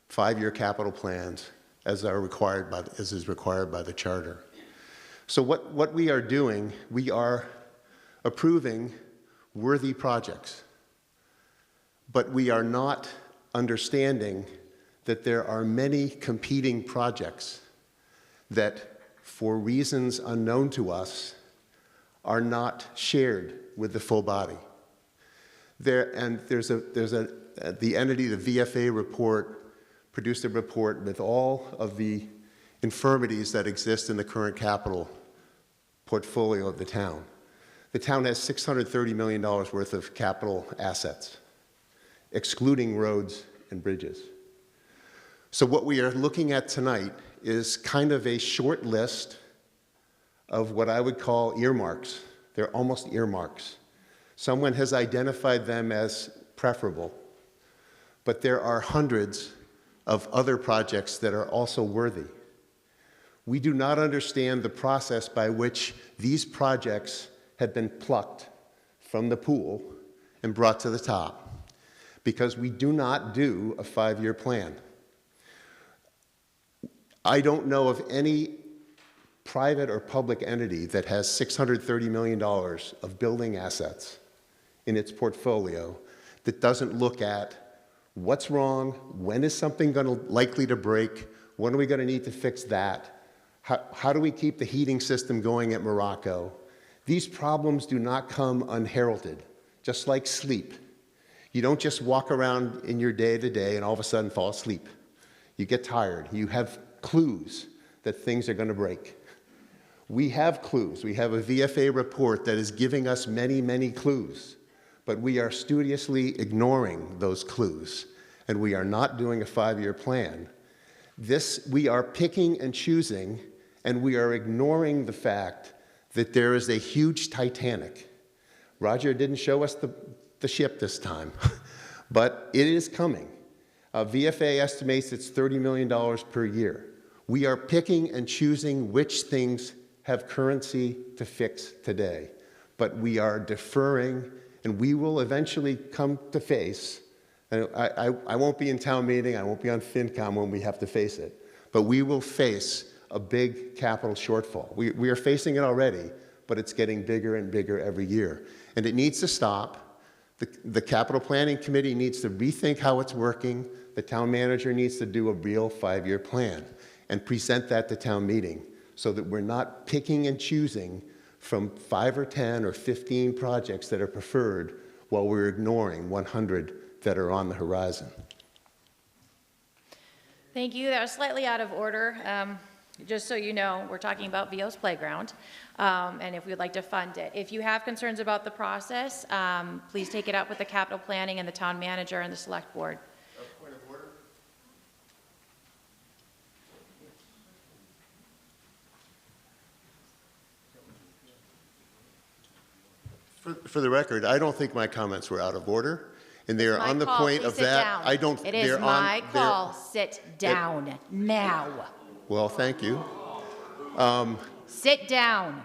[SPEAKER 12] 5-year capital plans as is required by the charter. So what we are doing, we are approving worthy projects, but we are not understanding that there are many competing projects that, for reasons unknown to us, are not shared with the full body. The entity, the VFA report, produced a report with all of the infirmities that exist in the current capital portfolio of the town. The town has $630 million worth of capital assets, excluding roads and bridges. So what we are looking at tonight is kind of a short list of what I would call earmarks. They're almost earmarks. Someone has identified them as preferable, but there are hundreds of other projects that are also worthy. We do not understand the process by which these projects had been plucked from the pool and brought to the top, because we do not do a 5-year plan. I don't know of any private or public entity that has $630 million of building assets in its portfolio that doesn't look at what's wrong, when is something likely to break, when are we going to need to fix that, how do we keep the heating system going at Morocco. These problems do not come unheralded, just like sleep. You don't just walk around in your day-to-day and all of a sudden fall asleep. You get tired. You have clues that things are going to break. We have clues. We have a VFA report that is giving us many, many clues, but we are studiously ignoring those clues, and we are not doing a 5-year plan. We are picking and choosing, and we are ignoring the fact that there is a huge Titanic. Roger didn't show us the ship this time, but it is coming. VFA estimates it's $30 million per year. We are picking and choosing which things have currency to fix today, but we are deferring, and we will eventually come to face, and I won't be in town meeting, I won't be on FinCom when we have to face it, but we will face a big capital shortfall. We are facing it already, but it's getting bigger and bigger every year. And it needs to stop. The capital planning committee needs to rethink how it's working. The town manager needs to do a real 5-year plan and present that to town meeting so that we're not picking and choosing from 5 or 10 or 15 projects that are preferred while we're ignoring 100 that are on the horizon.
[SPEAKER 1] Thank you. That was slightly out of order. Just so you know, we're talking about VO's playground, and if we'd like to fund it. If you have concerns about the process, please take it up with the capital planning and the town manager and the select board.
[SPEAKER 12] Point of order. For the record, I don't think my comments were out of order, and they are on the point of that. I don't.
[SPEAKER 1] It is my call. Sit down now.
[SPEAKER 12] Well, thank you.
[SPEAKER 1] Sit down.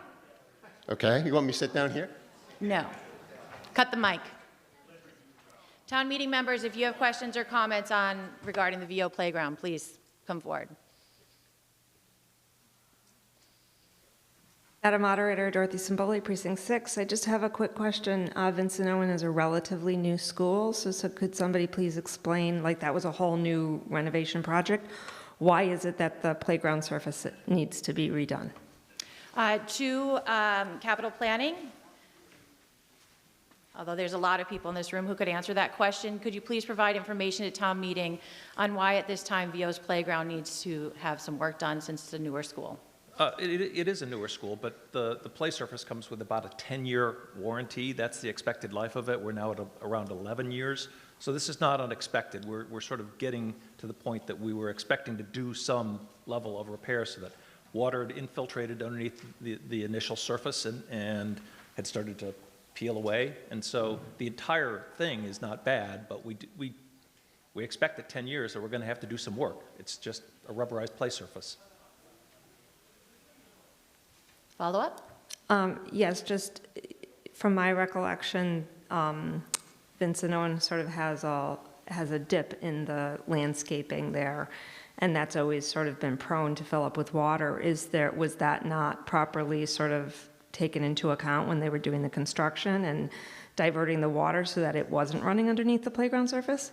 [SPEAKER 12] Okay, you want me to sit down here?
[SPEAKER 1] No. Cut the mic. Town meeting members, if you have questions or comments regarding the VO playground, please come forward.
[SPEAKER 13] Madam Moderator, Dorothy Simboli, Precinct 6. I just have a quick question. Vincent Owen is a relatively new school, so could somebody please explain, like that was a whole new renovation project. Why is it that the playground surface needs to be redone?
[SPEAKER 1] To capital planning, although there's a lot of people in this room who could answer that question, could you please provide information at town meeting on why at this time VO's playground needs to have some work done since it's a newer school?
[SPEAKER 2] It is a newer school, but the play surface comes with about a 10-year warranty. That's the expected life of it. We're now at around 11 years. So this is not unexpected. We're sort of getting to the point that we were expecting to do some level of repair so that water had infiltrated underneath the initial surface and had started to peel away. And so the entire thing is not bad, but we expect at 10 years that we're going to have to do some work. It's just a rubberized play surface.
[SPEAKER 1] Follow up?
[SPEAKER 13] Yes, just from my recollection, Vincent Owen sort of has a dip in the landscaping there, and that's always sort of been prone to fill up with water. Was that not properly sort of taken into account when they were doing the construction and diverting the water so that it wasn't running underneath the playground surface?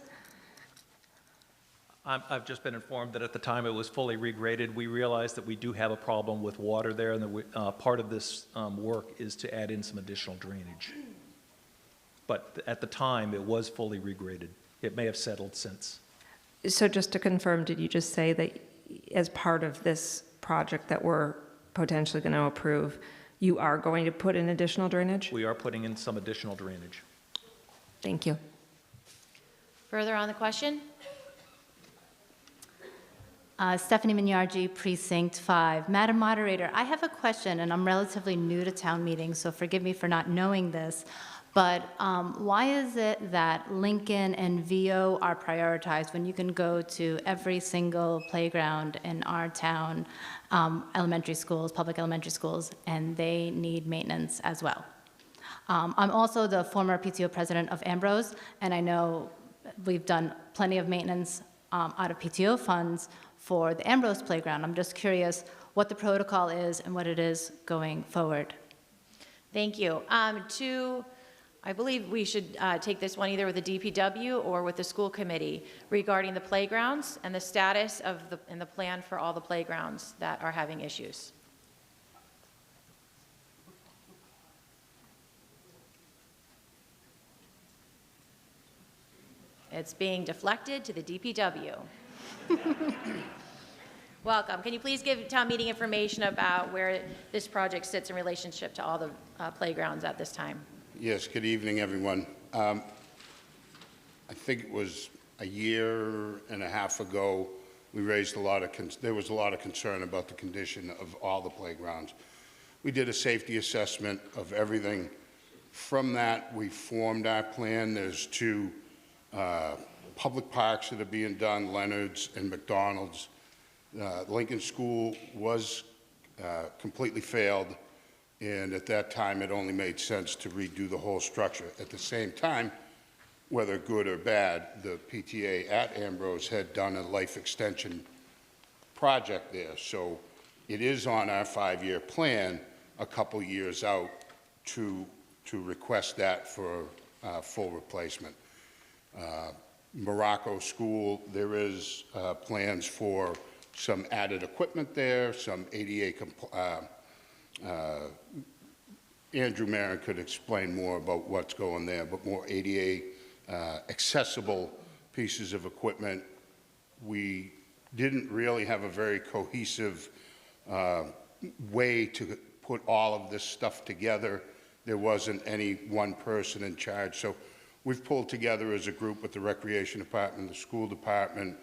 [SPEAKER 2] I've just been informed that at the time it was fully regraded. We realized that we do have a problem with water there, and that part of this work is to add in some additional drainage. But at the time, it was fully regraded. It may have settled since.
[SPEAKER 13] So just to confirm, did you just say that as part of this project that we're potentially going to approve, you are going to put in additional drainage?
[SPEAKER 2] We are putting in some additional drainage.
[SPEAKER 13] Thank you.
[SPEAKER 1] Further on the question?
[SPEAKER 14] Stephanie Mignardi, Precinct 5. Madam Moderator, I have a question, and I'm relatively new to town meetings, so forgive me for not knowing this, but why is it that Lincoln and VO are prioritized when you can go to every single playground in our town, elementary schools, public elementary schools, and they need maintenance as well? I'm also the former PTO president of Ambrose, and I know we've done plenty of maintenance out of PTO funds for the Ambrose playground. I'm just curious what the protocol is and what it is going forward.
[SPEAKER 1] Thank you. I believe we should take this one either with the DPW or with the school committee regarding the playgrounds and the status of the plan for all the playgrounds that are having issues. It's being deflected to the DPW. Welcome. Can you please give town meeting information about where this project sits in relationship to all the playgrounds at this time?
[SPEAKER 15] Yes, good evening, everyone. I think it was a year and a half ago, we raised there was a lot of concern about the condition of all the playgrounds. We did a safety assessment of everything. From that, we formed our plan. There's two public parks that are being done, Leonard's and McDonald's. Lincoln School was completely failed, and at that time it only made sense to redo the whole structure. At the same time, whether good or bad, the PTA at Ambrose had done a life extension project there. So it is on our 5-year plan, a couple years out, to request that for full replacement. Morocco School, there is plans for some added equipment there, some ADA, Andrew Marin could explain more about what's going there, but more ADA accessible pieces of equipment. We didn't really have a very cohesive way to put all of this stuff together. There wasn't any one person in charge. So we've pulled together as a group with the Recreation Department, the School Department,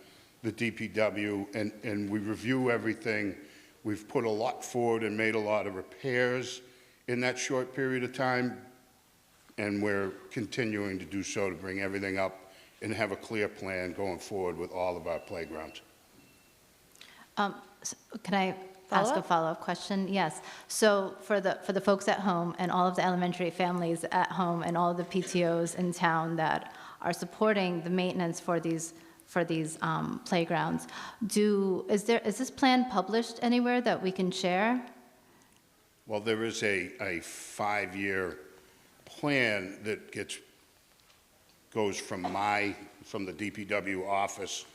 [SPEAKER 15] the DPW, and we review everything. We've put a lot forward and made a lot of repairs in that short period of time, and we're continuing to do so to bring everything up and have a clear plan going forward with all of our playgrounds.
[SPEAKER 14] Can I ask a follow-up question? Yes. So for the folks at home and all of the elementary families at home and all of the PTOs in town that are supporting the maintenance for these playgrounds, is this plan published anywhere that we can share?
[SPEAKER 15] Well, there is a 5-year plan that goes from the DPW office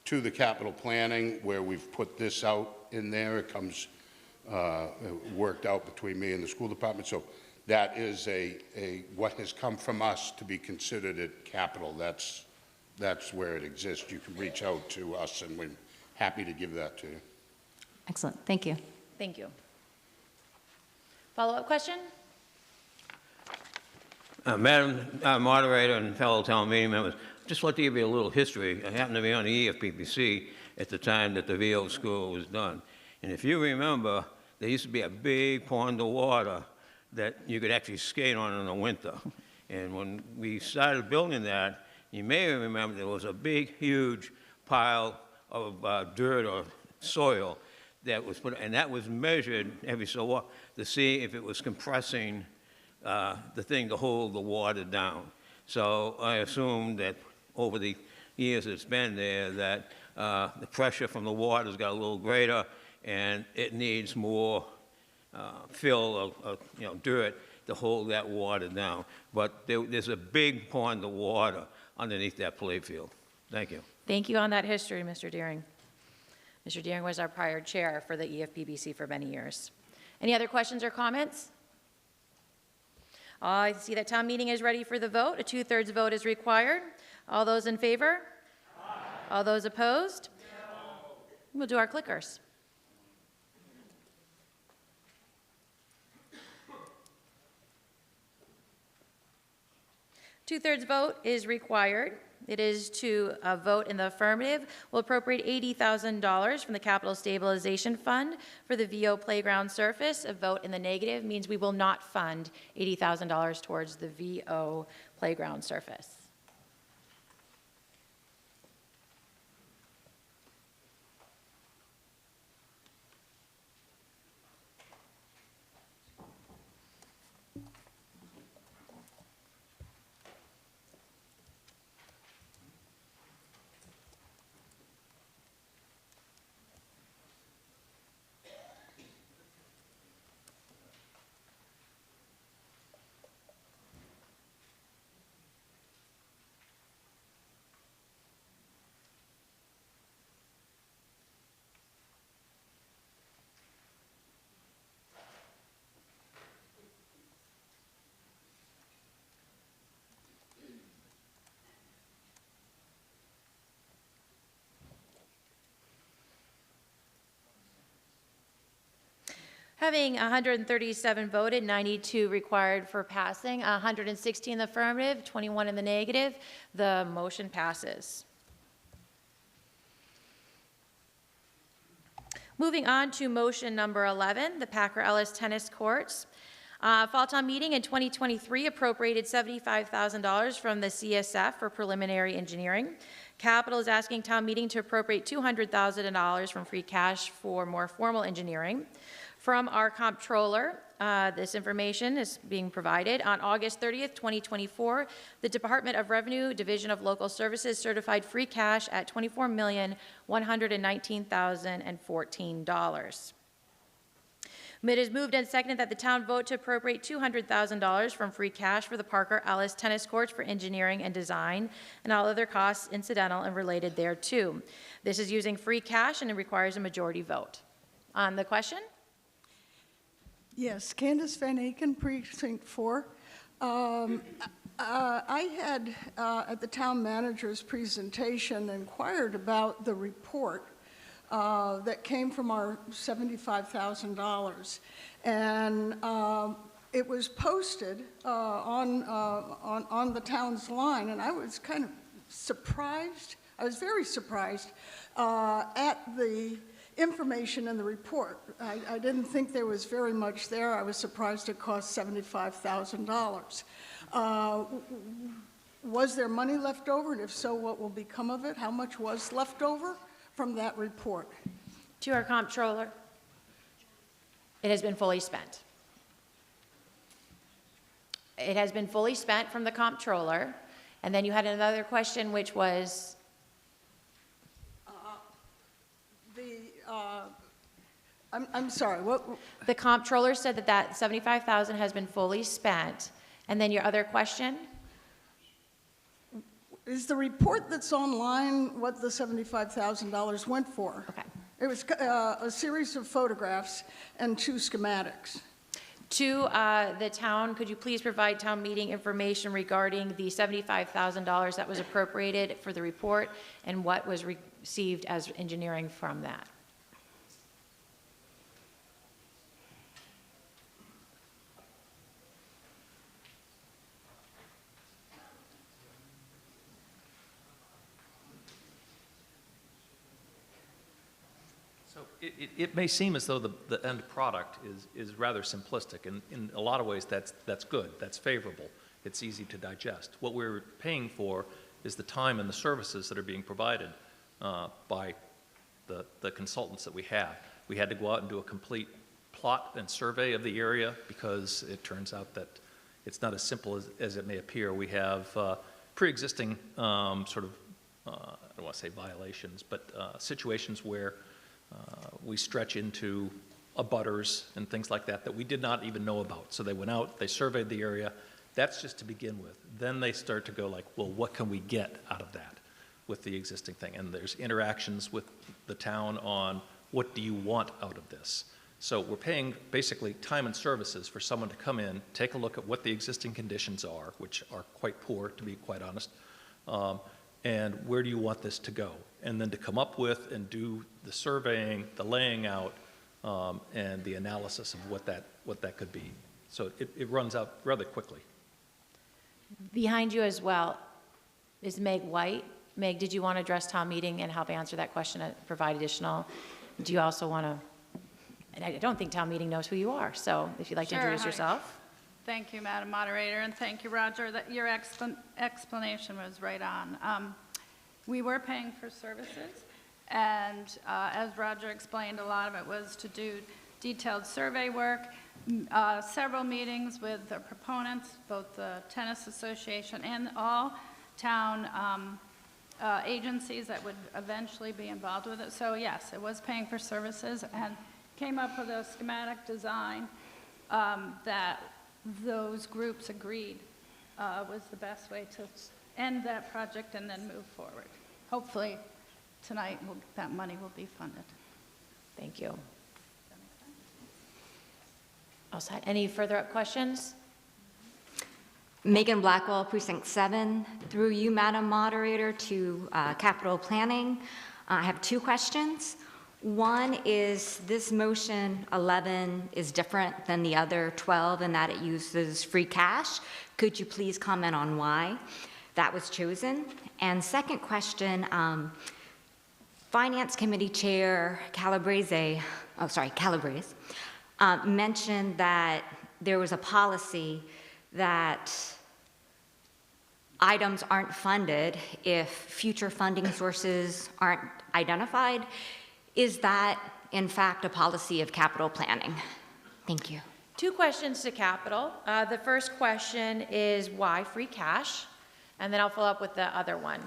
[SPEAKER 15] to the capital planning, where we've put this out in there. It comes worked out between me and the school department. So that is what has come from us to be considered at capital. That's where it exists. You can reach out to us, and we're happy to give that to you.
[SPEAKER 14] Excellent. Thank you.
[SPEAKER 1] Thank you. Follow-up question?
[SPEAKER 16] Madam Moderator and fellow town meeting members, just like to give you a little history. I happened to be on the EFPBC at the time that the VO school was done. And if you remember, there used to be a big pond of water that you could actually skate on in the winter. And when we started building that, you may remember there was a big, huge pile of dirt or soil that was put, and that was measured every so often to see if it was compressing the thing to hold the water down. So I assume that over the years it's been there that the pressure from the water's got a little greater, and it needs more fill of dirt to hold that water down. But there's a big pond of water underneath that playfield. Thank you.
[SPEAKER 1] Thank you on that history, Mr. Deering. Mr. Deering was our prior chair for the EFPBC for many years. Any other questions or comments? I see that town meeting is ready for the vote. A 2/3 vote is required. All those in favor? Aye. All those opposed? No. We'll do our clickers. Two-thirds vote is required. It is to vote in the affirmative. We'll appropriate $80,000 from the Capital Stabilization Fund for the VO playground surface. A vote in the negative means we will not fund $80,000 towards the VO playground surface. Having 137 voted, 92 required for passing, 160 in the affirmative, 21 in the negative, the motion passes. Moving on to motion number 11, the Packer Ellis Tennis Courts. Fall town meeting in 2023 appropriated $75,000 from the CSF for preliminary engineering. Capital is asking town meeting to appropriate $200,000 from free cash for more formal engineering. From our comptroller, this information is being provided. On August 30th, 2024, the Department of Revenue, Division of Local Services certified free cash at $24,119,014. It is moved and seconded that the town vote to appropriate $200,000 from free cash for the Parker Ellis Tennis Courts for engineering and design and all other costs incidental and related thereto. This is using free cash and it requires a majority vote. On the question?
[SPEAKER 17] Yes, Candace Van Aken, Precinct 4. I had, at the town manager's presentation, inquired about the report that came from our $75,000. And it was posted on the town's line, and I was kind of surprised. I was very surprised at the information in the report. I didn't think there was very much there. I was surprised it cost $75,000. Was there money left over, and if so, what will become of it? How much was left over from that report?
[SPEAKER 1] To our comptroller. It has been fully spent. It has been fully spent from the comptroller. And then you had another question, which was?
[SPEAKER 17] I'm sorry, what?
[SPEAKER 1] The comptroller said that that $75,000 has been fully spent. And then your other question?
[SPEAKER 17] Is the report that's online what the $75,000 went for?
[SPEAKER 1] Okay.
[SPEAKER 17] It was a series of photographs and 2 schematics.
[SPEAKER 1] To the town, could you please provide town meeting information regarding the $75,000 that was appropriated for the report and what was received as engineering from that?
[SPEAKER 2] So it may seem as though the end product is rather simplistic, and in a lot of ways that's good, that's favorable, it's easy to digest. What we're paying for is the time and the services that are being provided by the consultants that we have. We had to go out and do a complete plot and survey of the area because it turns out that it's not as simple as it may appear. We have pre-existing sort of, I don't want to say violations, but situations where we stretch into abutters and things like that we did not even know about. So they went out, they surveyed the area. That's just to begin with. Then they start to go like, well, what can we get out of that with the existing thing? And there's interactions with the town on what do you want out of this? So we're paying basically time and services for someone to come in, take a look at what the existing conditions are, which are quite poor, to be quite honest, and where do you want this to go? And then to come up with and do the surveying, the laying out, and the analysis of what that could be. So it runs out rather quickly.
[SPEAKER 1] Behind you as well is Meg White. Meg, did you want to address town meeting and help answer that question and provide additional? Do you also want to, and I don't think town meeting knows who you are, so if you'd like to introduce
[SPEAKER 18] Hi.
[SPEAKER 1] yourself.
[SPEAKER 18] Thank you, Madam Moderator, and thank you, Roger, that your explanation was right on. We were paying for services, and as Roger explained, a lot of it was to do detailed survey work, several meetings with the proponents, both the Tennis Association and all town agencies that would eventually be involved with it. So yes, it was paying for services, and came up with a schematic design that those groups agreed was the best way to end that project and then move forward. Hopefully, tonight that money will be funded.
[SPEAKER 1] Thank you. All set. Any further questions?
[SPEAKER 19] Megan Blackwell, Precinct 7. Through you, Madam Moderator, to Capital Planning. I have 2 questions. One is this motion 11 is different than the other 12 in that it uses free cash. Could you please comment on why that was chosen? And second question, Finance Committee Chair Calabrese mentioned that there was a policy that items aren't funded if future funding sources aren't identified. Is that in fact, a policy of capital planning? Thank you.
[SPEAKER 1] Two questions to capital. The first question is why free cash? And then I'll follow up with the other one.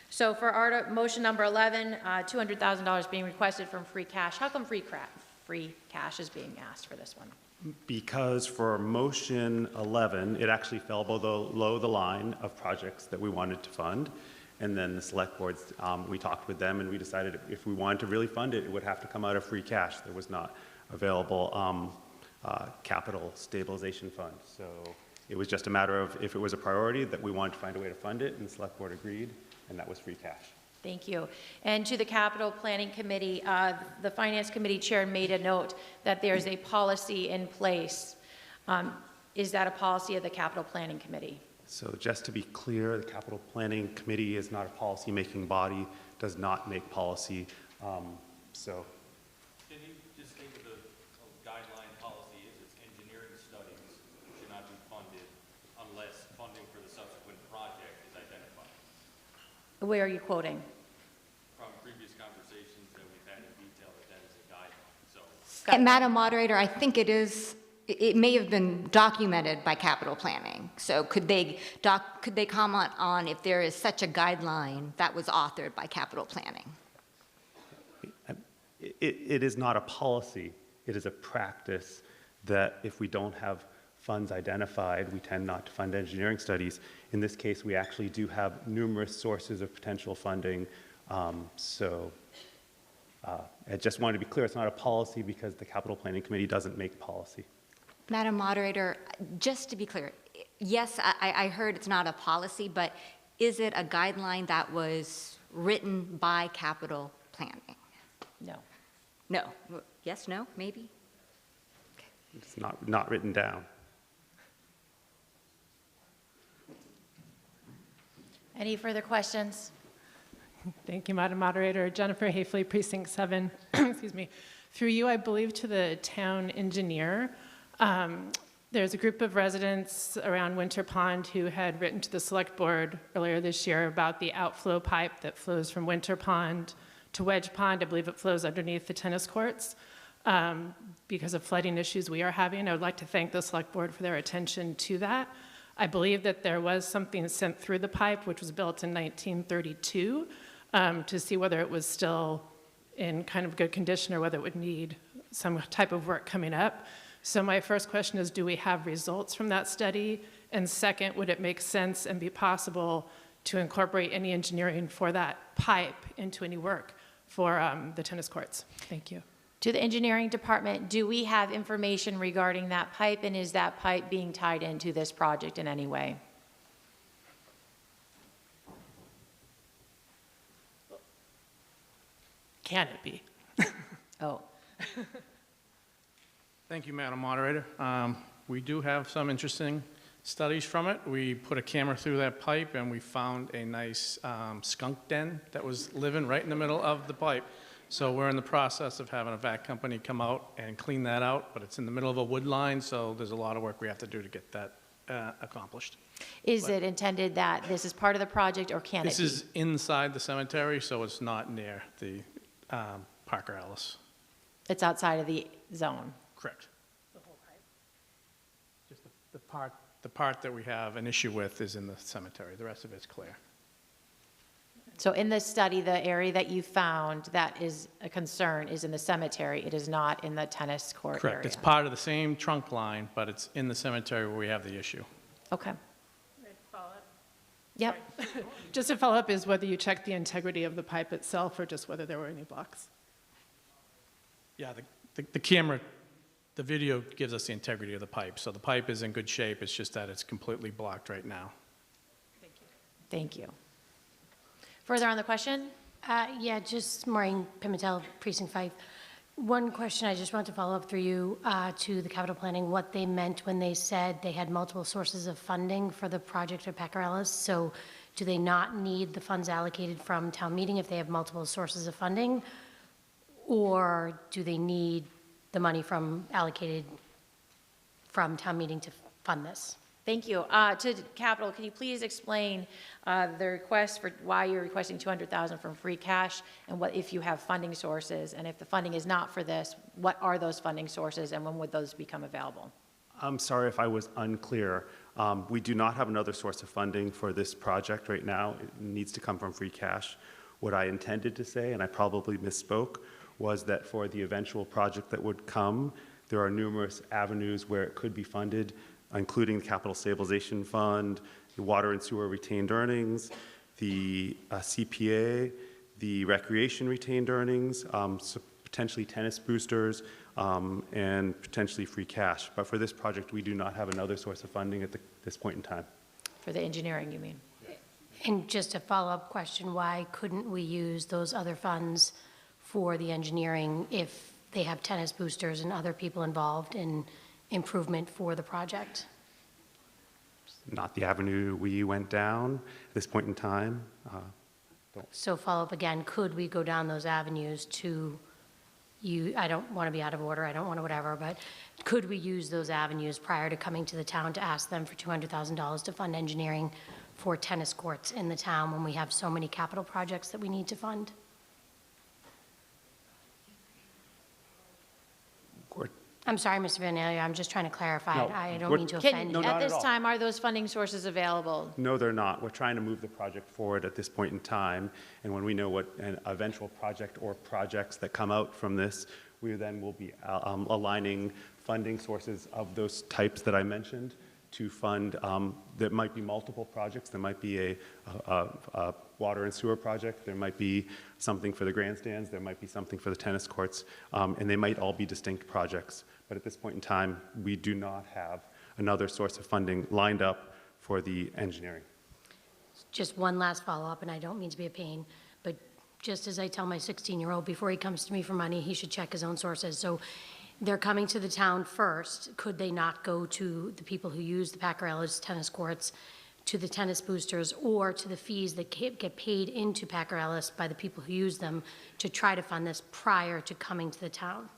[SPEAKER 1] So for motion number 11, $200,000 being requested from free cash. How come free cash is being asked for this one?
[SPEAKER 3] Because for motion 11, it actually fell below the line of projects that we wanted to fund. And then the select boards, we talked with them and we decided if we wanted to really fund it, it would have to come out of free cash. There was not available capital stabilization fund. So it was just a matter of if it was a priority that we wanted to find a way to fund it, and the select board agreed, and that was free cash.
[SPEAKER 1] Thank you. And to the Capital Planning Committee, the Finance Committee Chair made a note that there's a policy in place. Is that a policy of the Capital Planning Committee?
[SPEAKER 3] So just to be clear, the Capital Planning Committee is not a policy-making body, does not make policy. So.
[SPEAKER 5] Can you just think of the guideline policy is it's engineering studies should not be funded unless funding for the subsequent project is identified?
[SPEAKER 1] Where are you quoting?
[SPEAKER 5] From previous conversations that we've had in detail, that is a guideline. So,
[SPEAKER 19] And Madam Moderator, I think it may have been documented by capital planning. So could they comment on if there is such a guideline that was authored by capital planning?
[SPEAKER 3] It is not a policy, it is a practice that if we don't have funds identified, we tend not to fund engineering studies. In this case, we actually do have numerous sources of potential funding. I just wanted to be clear, it's not a policy because the Capital Planning Committee doesn't make policy.
[SPEAKER 19] Madam Moderator, just to be clear, yes, I heard it's not a policy, but is it a guideline that was written by capital planning?
[SPEAKER 1] No.
[SPEAKER 19] No. Yes, no, maybe?
[SPEAKER 3] It's not written down.
[SPEAKER 1] Any further questions?
[SPEAKER 20] Thank you, Madam Moderator. Jennifer Hafley, Precinct 7. Excuse me. Through you, I believe, to the town engineer. There's a group of residents around Winter Pond who had written to the select board earlier this year about the outflow pipe that flows from Winter Pond to Wedge Pond. I believe it flows underneath the tennis courts. Because of flooding issues we are having, I would like to thank the select board for their attention to that. I believe that there was something sent through the pipe, which was built in 1932, to see whether it was still in kind of good condition or whether it would need some type of work coming up. So my first question is, do we have results from that study? And second, would it make sense and be possible to incorporate any engineering for that pipe into any work for the tennis courts? Thank you.
[SPEAKER 1] To the engineering department, do we have information regarding that pipe, and is that pipe being tied into this project in any way?
[SPEAKER 20] Can it be?
[SPEAKER 1] Oh.
[SPEAKER 21] Thank you, Madam Moderator. We do have some interesting studies from it. We put a camera through that pipe and we found a nice skunk den that was living right in the middle of the pipe. So we're in the process of having a vac company come out and clean that out, but it's in the middle of a wood line, so there's a lot of work we have to do to get that accomplished.
[SPEAKER 1] Is it intended that this is part of the project, or can it be?
[SPEAKER 21] This is inside the cemetery, so it's not near the Parker Ellis.
[SPEAKER 1] It's outside of the zone.
[SPEAKER 21] Correct. The whole pipe? Just the part that we have an issue with is in the cemetery. The rest of it's clear.
[SPEAKER 1] So in this study, the area that you found that is a concern is in the cemetery. It is not in the tennis court
[SPEAKER 21] Correct.
[SPEAKER 1] area.
[SPEAKER 21] It's part of the same trunk line, but it's in the cemetery where we have the issue.
[SPEAKER 1] Okay.
[SPEAKER 20] Yep. Just to follow up is whether you checked the integrity of the pipe itself or just whether there were any blocks.
[SPEAKER 21] Yeah, the camera, the video gives us the integrity of the pipe. So the pipe is in good shape. It's just that it's completely blocked right now.
[SPEAKER 1] Thank you. Further on the question?
[SPEAKER 22] Yeah, just Maureen Pimentel, Precinct 5. One question I just want to follow up through you to the capital planning, what they meant when they said they had multiple sources of funding for the project at Parker Ellis. So do they not need the funds allocated from town meeting if they have multiple sources of funding? Or do they need the money allocated from town meeting to fund this?
[SPEAKER 1] Thank you. To Capital, can you please explain the request for why you're requesting $200,000 from free cash, and what if you have funding sources, and if the funding is not for this, what are those funding sources, and when would those become available?
[SPEAKER 3] I'm sorry if I was unclear. We do not have another source of funding for this project right now. It needs to come from free cash. What I intended to say, and I probably misspoke, was that for the eventual project that would come, there are numerous avenues where it could be funded, including the Capital Stabilization Fund, the Water and Sewer Retained Earnings, the CPA, the Recreation Retained Earnings, so potentially tennis boosters, and potentially free cash. But for this project, we do not have another source of funding at this point in time.
[SPEAKER 1] For the engineering, you mean?
[SPEAKER 22] And just a follow-up question, why couldn't we use those other funds for the engineering if they have tennis boosters and other people involved in improvement for the project?
[SPEAKER 3] Not the avenue we went down at this point in time.
[SPEAKER 22] So follow-up again, could we go down those avenues to you? I don't want to be out of order, I don't want to whatever, but could we use those avenues prior to coming to the town to ask them for $200,000 to fund engineering for tennis courts in the town when we have so many capital projects that we need to fund? I'm sorry, Mr. Van Alia, I'm just trying to clarify.
[SPEAKER 3] No,
[SPEAKER 22] I don't
[SPEAKER 3] we're-
[SPEAKER 22] mean to
[SPEAKER 3] Can-
[SPEAKER 22] offend
[SPEAKER 3] no,
[SPEAKER 22] you.
[SPEAKER 3] not
[SPEAKER 1] At this
[SPEAKER 3] all.
[SPEAKER 1] time, are those funding sources available?
[SPEAKER 3] No, they're not. We're trying to move the project forward at this point in time, and when we know what an eventual project or projects that come out from this, we then will be aligning funding sources of those types that I mentioned to fund. There might be multiple projects. There might be a water and sewer project. There might be something for the grandstands. There might be something for the tennis courts, and they might all be distinct projects. But at this point in time, we do not have another source of funding lined up for the engineering.
[SPEAKER 22] Just one last follow-up, and I don't mean to be a pain, but just as I tell my 16-year-old, before he comes to me for money, he should check his own sources. So they're coming to the town first. Could they not go to the people who use the Paccarellas tennis courts, to the tennis boosters, or to the fees that get paid into Paccarellas by the people who use them to try to fund this prior to coming to the town?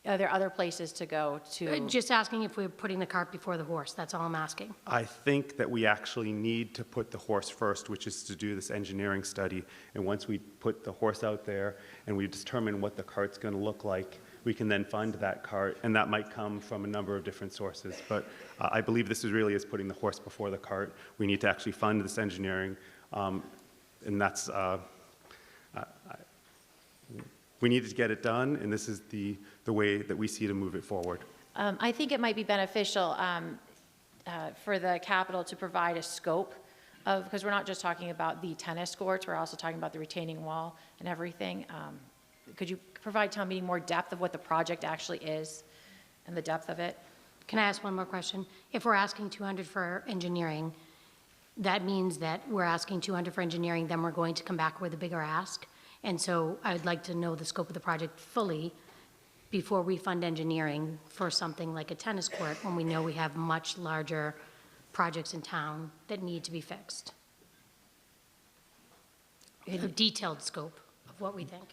[SPEAKER 1] Are there other places to go to?
[SPEAKER 22] Just asking if we're putting the cart before the horse, that's all I'm asking.
[SPEAKER 3] I think that we actually need to put the horse first, which is to do this engineering study. And once we put the horse out there and we determine what the cart's going to look like, we can then fund that cart, and that might come from a number of different sources. But I believe this is really is putting the horse before the cart. We need to actually fund this engineering, and that's we needed to get it done, and this is the way that we see to move it forward.
[SPEAKER 1] I think it might be beneficial for the Capitol to provide a scope of, because we're not just talking about the tennis courts, we're also talking about the retaining wall and everything. Could you provide town meeting more depth of what the project actually is and the depth of it?
[SPEAKER 22] Can I ask one more question? If we're asking 200 for engineering, that means that we're asking 200 for engineering, then we're going to come back with a bigger ask. And so I'd like to know the scope of the project fully before we fund engineering for something like a tennis court when we know we have much larger projects in town that need to be fixed. A detailed scope of what we think.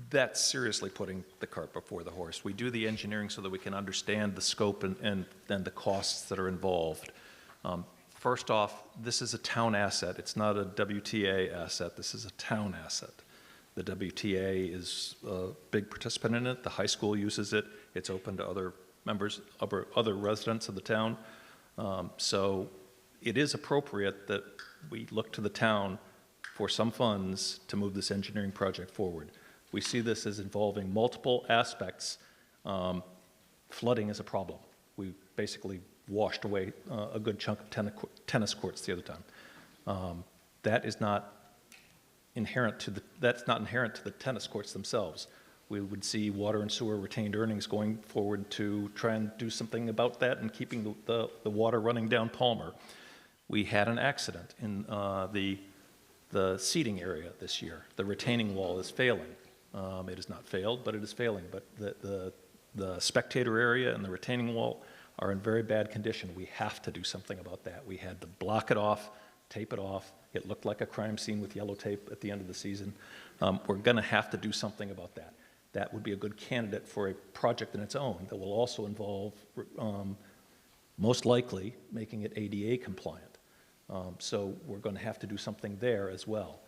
[SPEAKER 2] That's seriously putting the cart before the horse. We do the engineering so that we can understand the scope and the costs that are involved. First off, this is a town asset. It's not a WTA asset. This is a town asset. The WTA is a big participant in it. The high school uses it. It's open to other members, other residents of the town. So it is appropriate that we look to the town for some funds to move this engineering project forward. We see this as involving multiple aspects. Flooding is a problem. We basically washed away a good chunk of tennis courts the other time. That is not inherent to the tennis courts themselves. We would see water and sewer retained earnings going forward to try and do something about that and keeping the water running down Palmer. We had an accident in the seating area this year. The retaining wall is failing. It has not failed, but it is failing. But the spectator area and the retaining wall are in very bad condition. We have to do something about that. We had to block it off, tape it off. It looked like a crime scene with yellow tape at the end of the season. We're going to have to do something about that. that would be a good candidate for a project in its own that will also involve, most likely, making it ADA compliant. So we're going to have to do something there as well.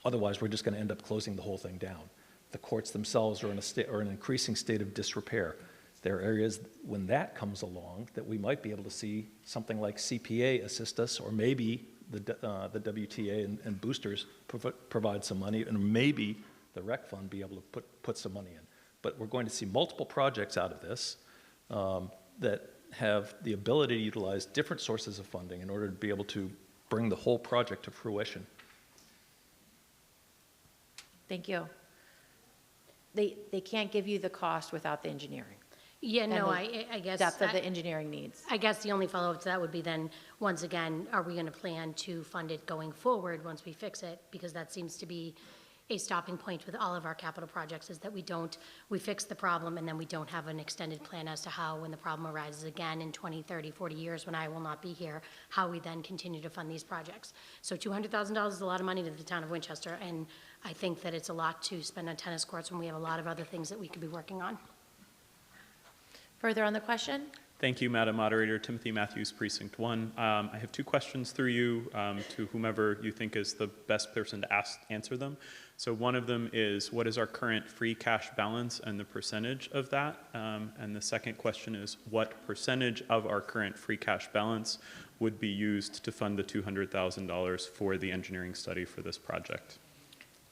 [SPEAKER 2] Otherwise, we're just going to end up closing the whole thing down. The courts themselves are in an increasing state of disrepair. There are areas, when that comes along, that we might be able to see something like CPA assist us, or maybe the WTA and boosters provide some money, and maybe the rec fund be able to put some money in. But we're going to see multiple projects out of this that have the ability to utilize different sources of funding in order to be able to bring the whole project to fruition.
[SPEAKER 1] Thank you. They can't give you the cost without the engineering.
[SPEAKER 22] Yeah,
[SPEAKER 1] and
[SPEAKER 22] no,
[SPEAKER 1] the
[SPEAKER 22] I guess.
[SPEAKER 1] depth of the engineering needs.
[SPEAKER 22] I guess the only follow-up to that would be then, once again, are we going to plan to fund it going forward once we fix it? Because that seems to be a stopping point with all of our capital projects, is that we fix the problem and then we don't have an extended plan as to how, when the problem arises again in 20, 30, 40 years when I will not be here, how we then continue to fund these projects. So $200,000 is a lot of money to the town of Winchester, and I think that it's a lot to spend on tennis courts when we have a lot of other things that we could be working on.
[SPEAKER 1] Further on the question?
[SPEAKER 4] Thank you, Madam Moderator. Timothy Matthews, Precinct 1. I have two questions through you to whomever you think is the best person to answer them. So one of them is, what is our current free cash balance and the percentage of that? And the second question is, what percentage of our current free cash balance would be used to fund the $200,000 for the engineering study for this project?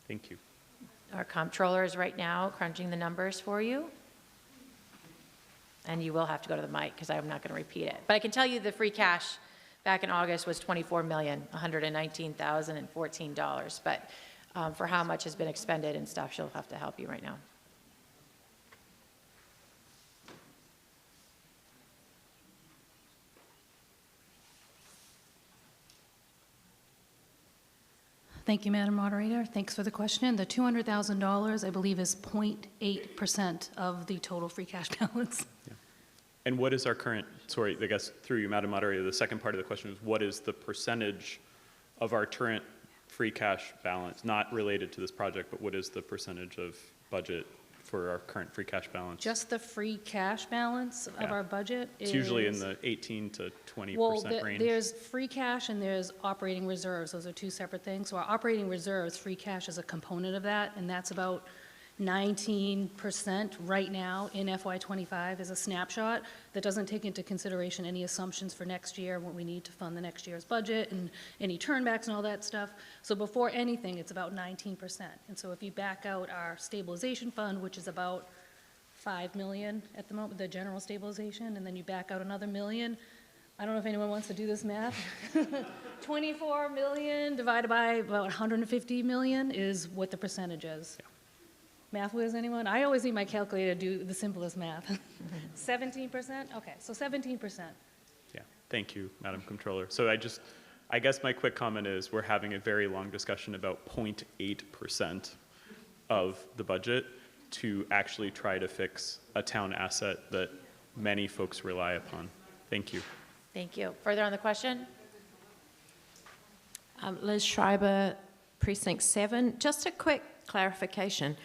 [SPEAKER 4] Thank you.
[SPEAKER 1] Our comptroller is right now crunching the numbers for you. And you will have to go to the mic because I'm not going to repeat it. But I can tell you the free cash back in August was $24,119,014. But for how much has been expended and stuff, she'll have to help you right now.
[SPEAKER 6] Thank you, Madam Moderator. Thanks for the question. The $200,000, I believe, is 0.8% of the total free cash balance.
[SPEAKER 4] Yeah. And what is our current, sorry, I guess through you, Madam Moderator, the second part of the question is, what is the percentage of our current free cash balance, not related to this project, but what is the percentage of budget for our current free cash balance?
[SPEAKER 6] Just the free cash balance of our budget is...
[SPEAKER 4] It's usually in the 18 to 20% range.
[SPEAKER 6] There's free cash and there's operating reserves. Those are two separate things. So our operating reserves, free cash is a component of that, and that's about 19% right now in FY25 as a snapshot that doesn't take into consideration any assumptions for next year, what we need to fund the next year's budget and any turnbacks and all that stuff. So before anything, it's about 19%. And so if you back out our stabilization fund, which is about $5 million at the moment, the general stabilization, and then you back out another $1 million, I don't know if anyone wants to do this math. 24 million divided by about 150 million is what the percentage is.
[SPEAKER 4] Yeah.
[SPEAKER 6] Math whiz, anyone? I always need my calculator to do the simplest math. 17%? Okay, so 17%.
[SPEAKER 4] Yeah, thank you, Madam Comptroller. So I guess my quick comment is we're having a very long discussion about 0.8% of the budget to actually try to fix a town asset that many folks rely upon. Thank you.
[SPEAKER 1] Thank you. Further on the question?
[SPEAKER 23] Liz Schreiber, Precinct 7. Just a quick clarification.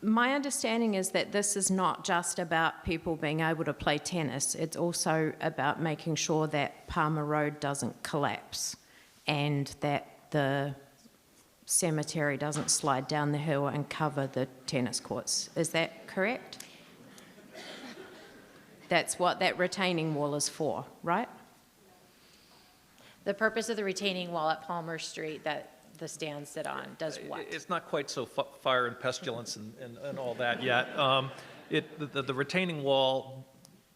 [SPEAKER 23] My understanding is that this is not just about people being able to play tennis. It's also about making sure that Palmer Road doesn't collapse and that the cemetery doesn't slide down the hill and cover the tennis courts. Is that correct? That's what that retaining wall is for, right?
[SPEAKER 1] The purpose of the retaining wall at Palmer Street that the stands sit on does what?
[SPEAKER 2] It's not quite so fire and pestilence and all that yet. The retaining wall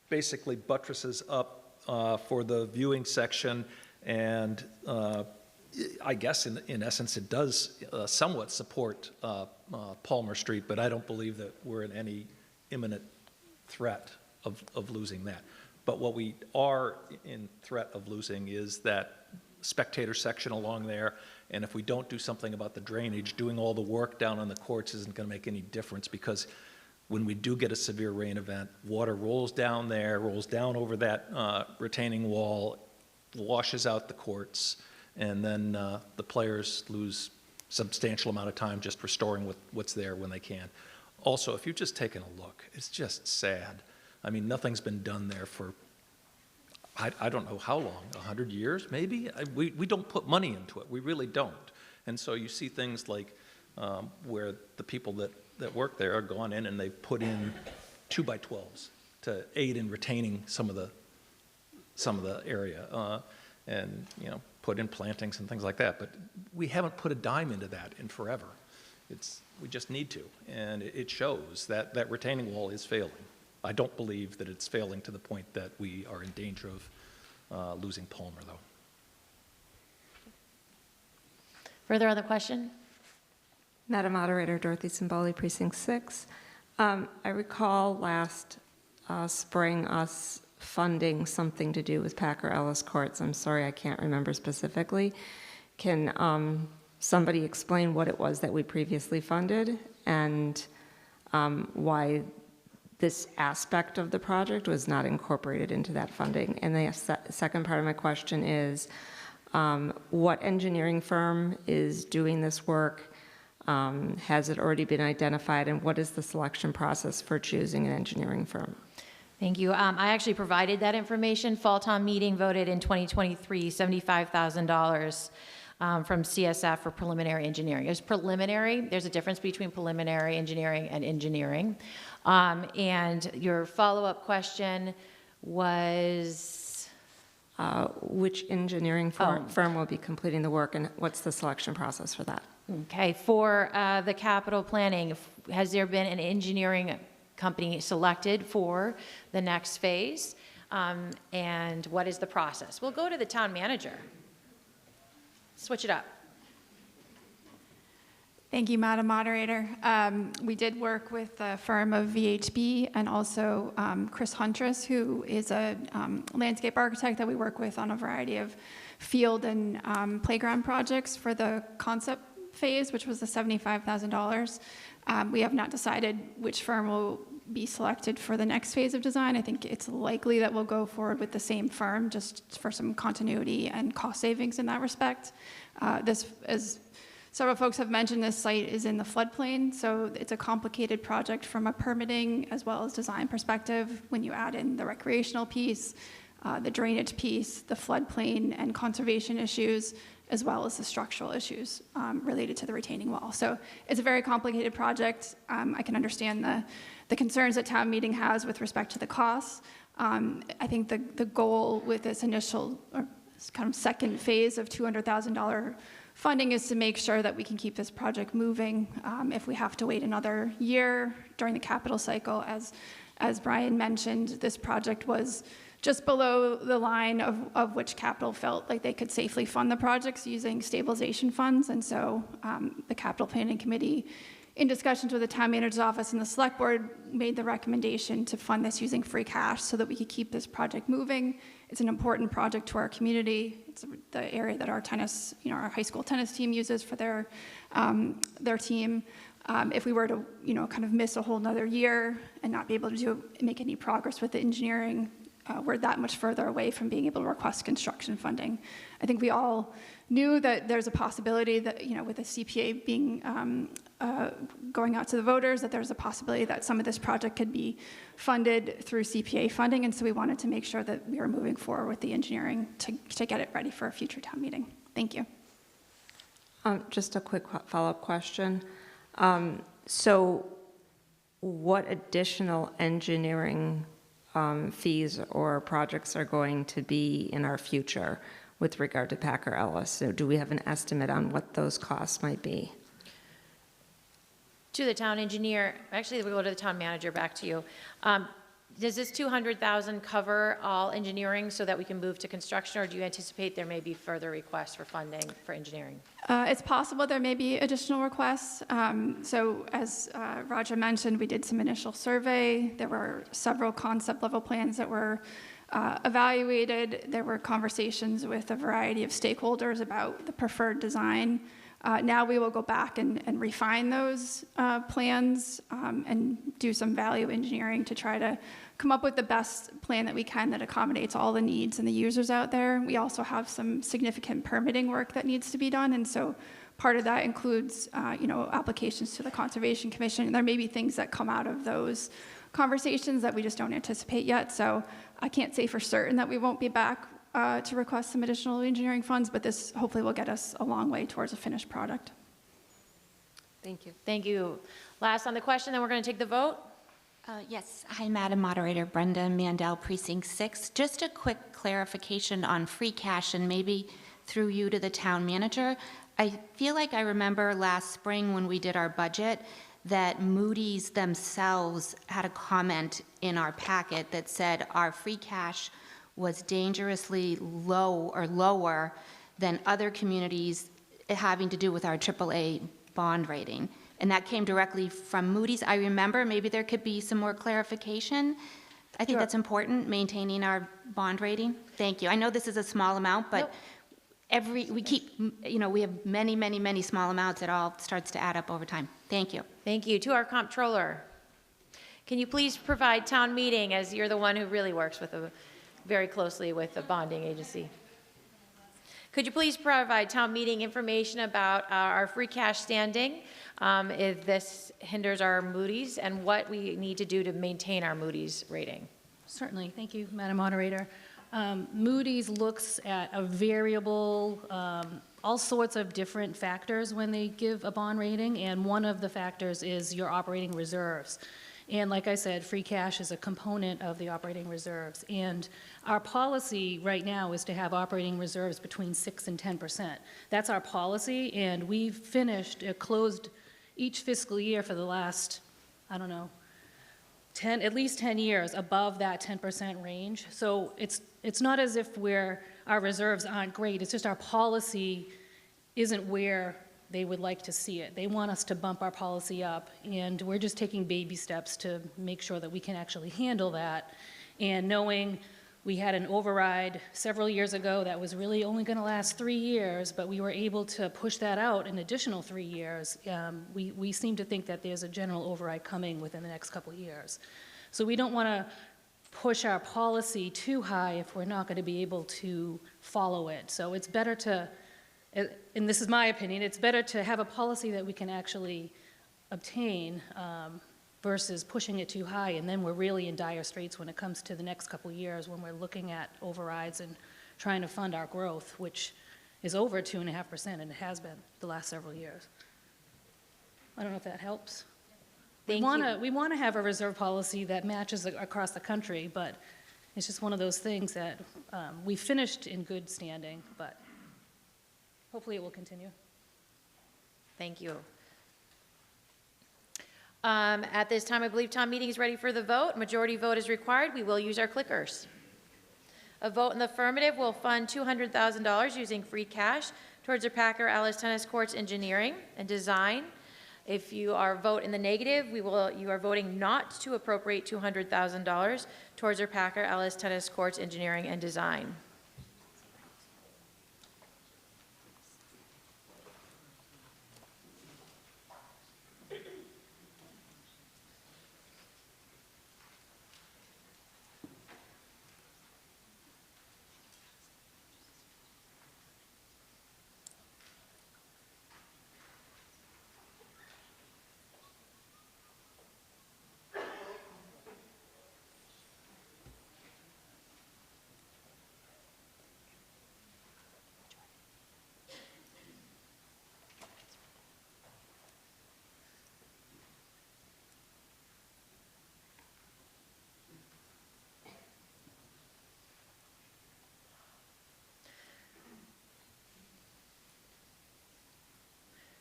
[SPEAKER 2] basically buttresses up for the viewing section, and I guess in essence it does somewhat support Palmer Street, but I don't believe that we're in any imminent threat of losing that. But what we are in threat of losing is that spectator section along there, and if we don't do something about the drainage, doing all the work down on the courts isn't going to make any difference, because when we do get a severe rain event, water rolls down there, rolls down over that retaining wall, washes out the courts, and then the players lose substantial amount of time just restoring what's there when they can. Also, if you've just taken a look, it's just sad. I mean, nothing's been done there for, I don't know how long, 100 years maybe? We don't put money into it, we really don't. And so you see things like where the people that work there are gone in and they've put in 2x12s to aid in retaining some of the area, and put in plantings and things like that. But we haven't put a dime into that in forever. We just need to, and it shows that that retaining wall is failing. I don't believe that it's failing to the point that we are in danger of losing Palmer, though.
[SPEAKER 1] Further other question?
[SPEAKER 13] Madam Moderator, Dorothy Simbali, Precinct 6. I recall last spring us funding something to do with Packer Ellis Courts. I'm sorry, I can't remember specifically. Can somebody explain what it was that we previously funded and why this aspect of the project was not incorporated into that funding? And the second part of my question is, what engineering firm is doing this work? Has it already been identified, and what is the selection process for choosing an engineering firm?
[SPEAKER 1] Thank you. I actually provided that information. Fall town meeting voted in 2023 $75,000 from CSF for preliminary engineering. It was preliminary. There's a difference between preliminary engineering and engineering. And your follow-up question was?
[SPEAKER 13] Which engineering firm will be completing the work, and what's the selection process for that?
[SPEAKER 1] Okay, for the capital planning, has there been an engineering company selected for the next phase? And what is the process? We'll go to the town manager. Switch it up.
[SPEAKER 7] Thank you, Madam Moderator. We did work with a firm of VHB and also Chris Huntress, who is a landscape architect that we work with on a variety of field and playground projects for the concept phase, which was the $75,000. We have not decided which firm will be selected for the next phase of design. I think it's likely that we'll go forward with the same firm just for some continuity and cost savings in that respect. This, as several folks have mentioned, this site is in the floodplain, so it's a complicated project from a permitting as well as design perspective. When you add in the recreational piece, the drainage piece, the floodplain and conservation issues, as well as the structural issues related to the retaining wall. So it's a very complicated project. I can understand the concerns that town meeting has with respect to the costs. I think the goal with this initial or kind of second phase of $200,000 funding is to make sure that we can keep this project moving. If we have to wait another year during the capital cycle, as Brian mentioned, this project was just below the line of which capital felt like they could safely fund the projects using stabilization funds. And so the capital planning committee, in discussions with the town manager's office and the select board, made the recommendation to fund this using free cash so that we could keep this project moving. It's an important project to our community. It's the area that our tennis, our high school tennis team uses for their team. If we were to, kind of miss a whole nother year and not be able to make any progress with the engineering, we're that much further away from being able to request construction funding. I think we all knew that there's a possibility that, with the CPA being going out to the voters, that there's a possibility that some of this project could be funded through CPA funding, and so we wanted to make sure that we were moving forward with the engineering to get it ready for a future town meeting. Thank you.
[SPEAKER 13] Just a quick follow-up question. So what additional engineering fees or projects are going to be in our future with regard to Packer Ellis? So do we have an estimate on what those costs might be?
[SPEAKER 1] To the town engineer, actually we'll go to the town manager, back to you. Does this $200,000 cover all engineering so that we can move to construction, or do you anticipate there may be further requests for funding for engineering?
[SPEAKER 7] It's possible there may be additional requests. So as Roger mentioned, we did some initial survey. There were several concept level plans that were evaluated. There were conversations with a variety of stakeholders about the preferred design. Now we will go back and refine those plans and do some value engineering to try to come up with the best plan that we can that accommodates all the needs and the users out there. We also have some significant permitting work that needs to be done, and so part of that includes, applications to the Conservation Commission. There may be things that come out of those conversations that we just don't anticipate yet. So I can't say for certain that we won't be back to request some additional engineering funds, but this hopefully will get us a long way towards a finished product.
[SPEAKER 19] Thank you.
[SPEAKER 1] Thank you. Last on the question, then we're going to take the vote.
[SPEAKER 8] Yes. Hi, Madam Moderator. Brenda Mandel, Precinct 6. Just a quick clarification on free cash, and maybe through you to the town manager. I feel like I remember last spring when we did our budget that Moody's themselves had a comment in our packet that said our free cash was dangerously low or lower than other communities having to do with our AAA bond rating. And that came directly from Moody's. I remember, maybe there could be some more clarification. I think that's important, maintaining our bond rating. Thank you. I know this is a small amount, but we have many, many, many small amounts. It all starts to add up over time. Thank you.
[SPEAKER 1] Thank you. To our comptroller, can you please provide town meeting, as you're the one who really works with very closely with the bonding agency? Could you please provide town meeting information about our free cash standing, if this hinders our Moody's, and what we need to do to maintain our Moody's rating?
[SPEAKER 6] Certainly. Thank you, Madam Moderator. Moody's looks at a variable, all sorts of different factors when they give a bond rating, and one of the factors is your operating reserves. And like I said, free cash is a component of the operating reserves. And our policy right now is to have operating reserves between 6 and 10%. That's our policy, and we've closed each fiscal year for the last, I don't know, at least 10 years above that 10% range. So it's not as if our reserves aren't great, it's just our policy isn't where they would like to see it. They want us to bump our policy up, and we're just taking baby steps to make sure that we can actually handle that. And knowing we had an override several years ago that was really only going to last 3 years, but we were able to push that out an additional 3 years, we seem to think that there's a general override coming within the next couple of years. So we don't want to push our policy too high if we're not going to be able to follow it. So it's better to, and this is my opinion, it's better to have a policy that we can actually obtain versus pushing it too high, and then we're really in dire straits when it comes to the next couple of years when we're looking at overrides and trying to fund our growth, which is over 2.5%, and it has been the last several years. I don't know if that helps. We want to have a reserve policy that matches across the country, but it's just one of those things that we finished in good standing, but hopefully it will continue.
[SPEAKER 1] Thank you. At this time, I believe town meeting is ready for the vote. Majority vote is required. We will use our clickers. A vote in the affirmative will fund $200,000 using free cash towards the Packer Alice Tennis Courts engineering and design. If you vote in the negative, you are voting not to appropriate $200,000 towards our Packer Alice Tennis Courts engineering and design.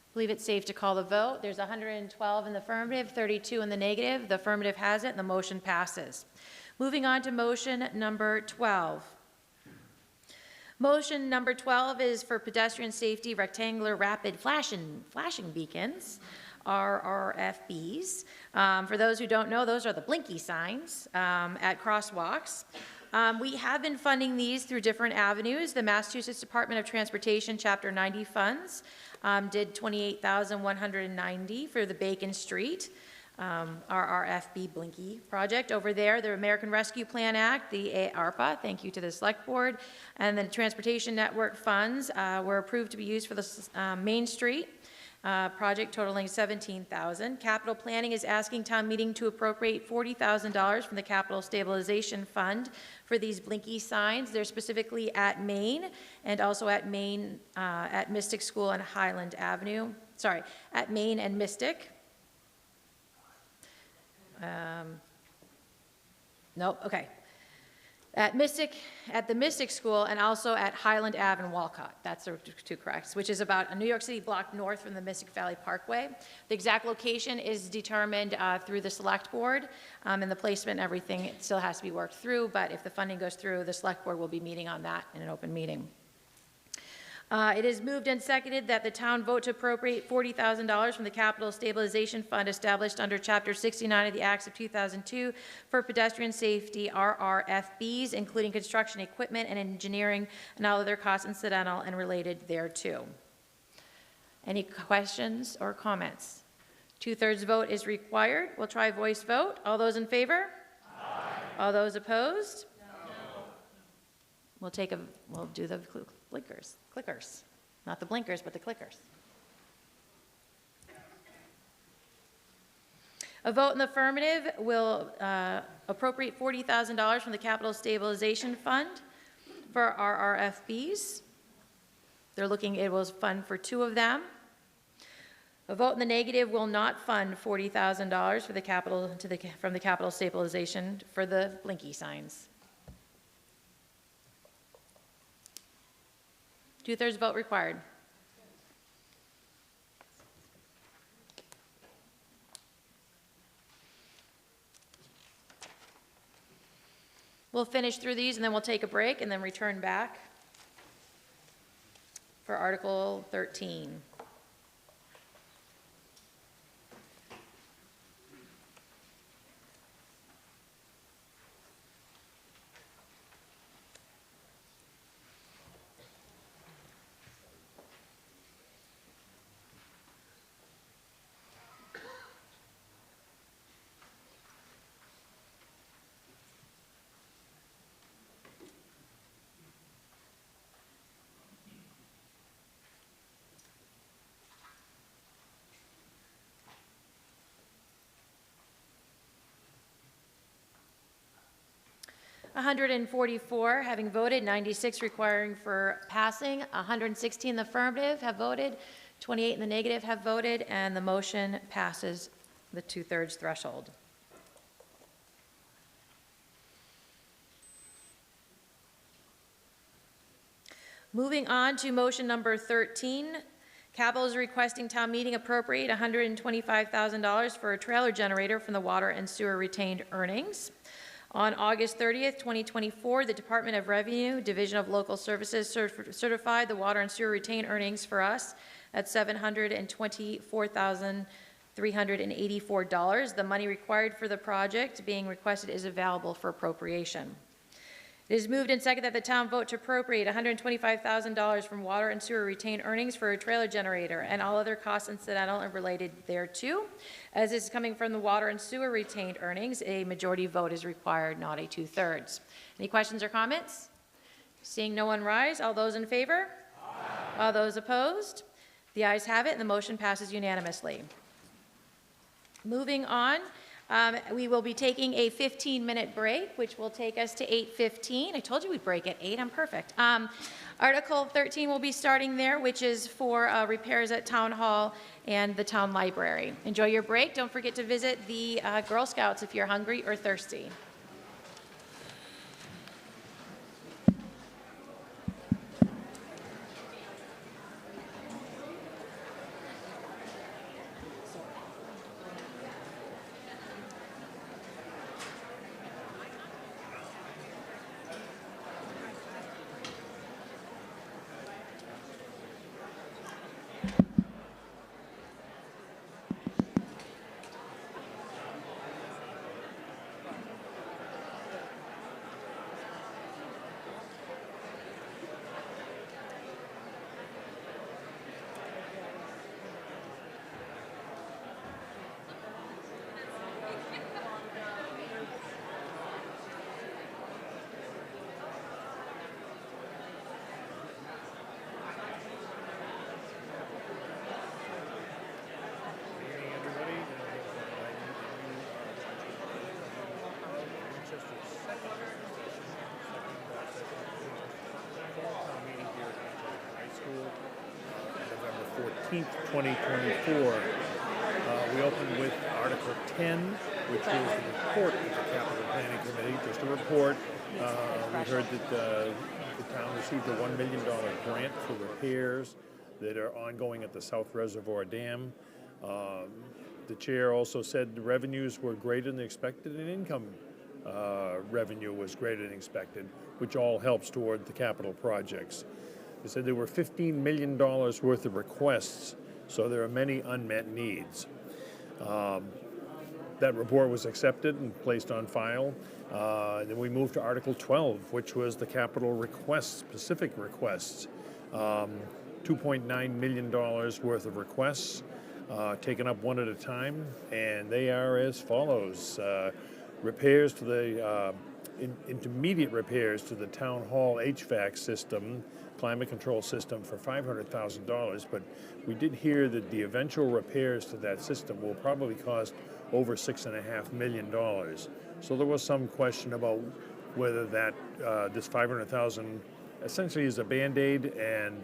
[SPEAKER 1] I believe it's safe to call the vote. There's 112 in the affirmative, 32 in the negative. The affirmative has it, and the motion passes. Moving on to motion number 12. Motion number 12 is for pedestrian safety rectangular rapid flashing beacons, RRFBs. For those who don't know, those are the blinky signs at crosswalks. We have been funding these through different avenues. The Massachusetts Department of Transportation Chapter 90 funds did $28,190 for the Bacon Street. RRFB Blinky project. Over there, the American Rescue Plan Act, the ARPA, thank you to the Select Board, and the Transportation Network funds were approved to be used for the Main Street project totaling $17,000. Capital Planning is asking town meeting to appropriate $40,000 from the Capital Stabilization Fund for these Blinky signs. They're specifically at Main and also at Main, at Mystic School and Highland Avenue. Sorry, at Main and Mystic. Nope, okay. At the Mystic School and also at Highland Ave and Walcott. That's the two correct, which is about a New York City block north from the Mystic Valley Parkway. The exact location is determined through the Select Board, and the placement and everything it still has to be worked through, but if the funding goes through, the Select Board will be meeting on that in an open meeting. It is moved and seconded that the town vote to appropriate $40,000 from the Capital Stabilization Fund established under Chapter 69 of the Acts of 2002 for pedestrian safety RRFBs, including construction equipment and engineering and all other costs incidental and related thereto. Any questions or comments? 2/3 vote is required. We'll try voice vote. All those in favor? Aye. All those opposed? No. We'll do the clickers, not the blinkers, but the clickers. A vote in the affirmative will appropriate $40,000 from the Capital Stabilization Fund for RRFBs. It will fund for 2 of them. A vote in the negative will not fund $40,000 for from the Capital Stabilization for the Blinky signs. 2/3 vote required. We'll finish through these and then we'll take a break and then return back for Article 13. $144 having voted, 96 requiring for passing, 116 in the affirmative have voted, 28 in the negative have voted, and the motion passes the 2/3 threshold. Moving on to motion number 13, Capital is requesting town meeting appropriate $125,000 for a trailer generator from the water and sewer retained earnings. On August 30th, 2024, the Department of Revenue, Division of Local Services certified the water and sewer retained earnings for us at $724,384. The money required for the project being requested is available for appropriation. It is moved and seconded that the town vote to appropriate $125,000 from water and sewer retained earnings for a trailer generator and all other costs incidental and related thereto. As this is coming from the water and sewer retained earnings, a majority vote is required, not a 2/3. Any questions or comments? Seeing no one rise, all those in favor? Aye. All those opposed? The ayes have it and the motion passes unanimously. Moving on. We will be taking a 15-minute break, which will take us to 8:15. I told you we'd break at 8. I'm perfect. Article 13 will be starting there, which is for repairs at Town Hall and the Town Library. Enjoy your break. Don't forget to visit the Girl Scouts if you're hungry or thirsty.
[SPEAKER 9] 14th, 2024. We opened with Article 10, which was the report of the Capital Planning Committee, just a report. We heard that the town received a $1 million grant for repairs that are ongoing at the South Reservoir Dam. The chair also said the revenues were greater than expected and income revenue was greater than expected, which all helps toward the capital projects. They said there were $15 million worth of requests, so there are many unmet needs. That report was accepted and placed on file. Then we moved to Article 12, which was the capital requests, specific requests. $2.9 million worth of requests, taken up one at a time, and they are as follows. Repairs to the, intermediate repairs to the town hall HVAC system, climate control system for $500,000, but we did hear that the eventual repairs to that system will probably cost over $6.5 million. So there was some question about whether that, this $500,000 essentially is a Band-Aid, and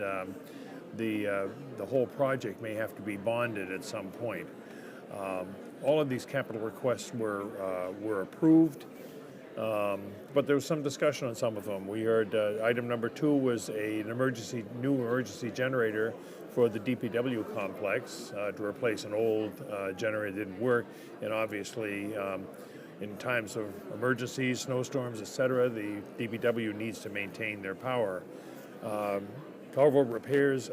[SPEAKER 9] the whole project may have to be bonded at some point. All of these capital requests were approved, but there was some discussion on some of them. We heard item number 2 was new emergency generator for the DPW complex to replace an old generator that didn't work, and obviously in times of emergencies, snowstorms, etc., the DPW needs to maintain their power. Culvert repairs,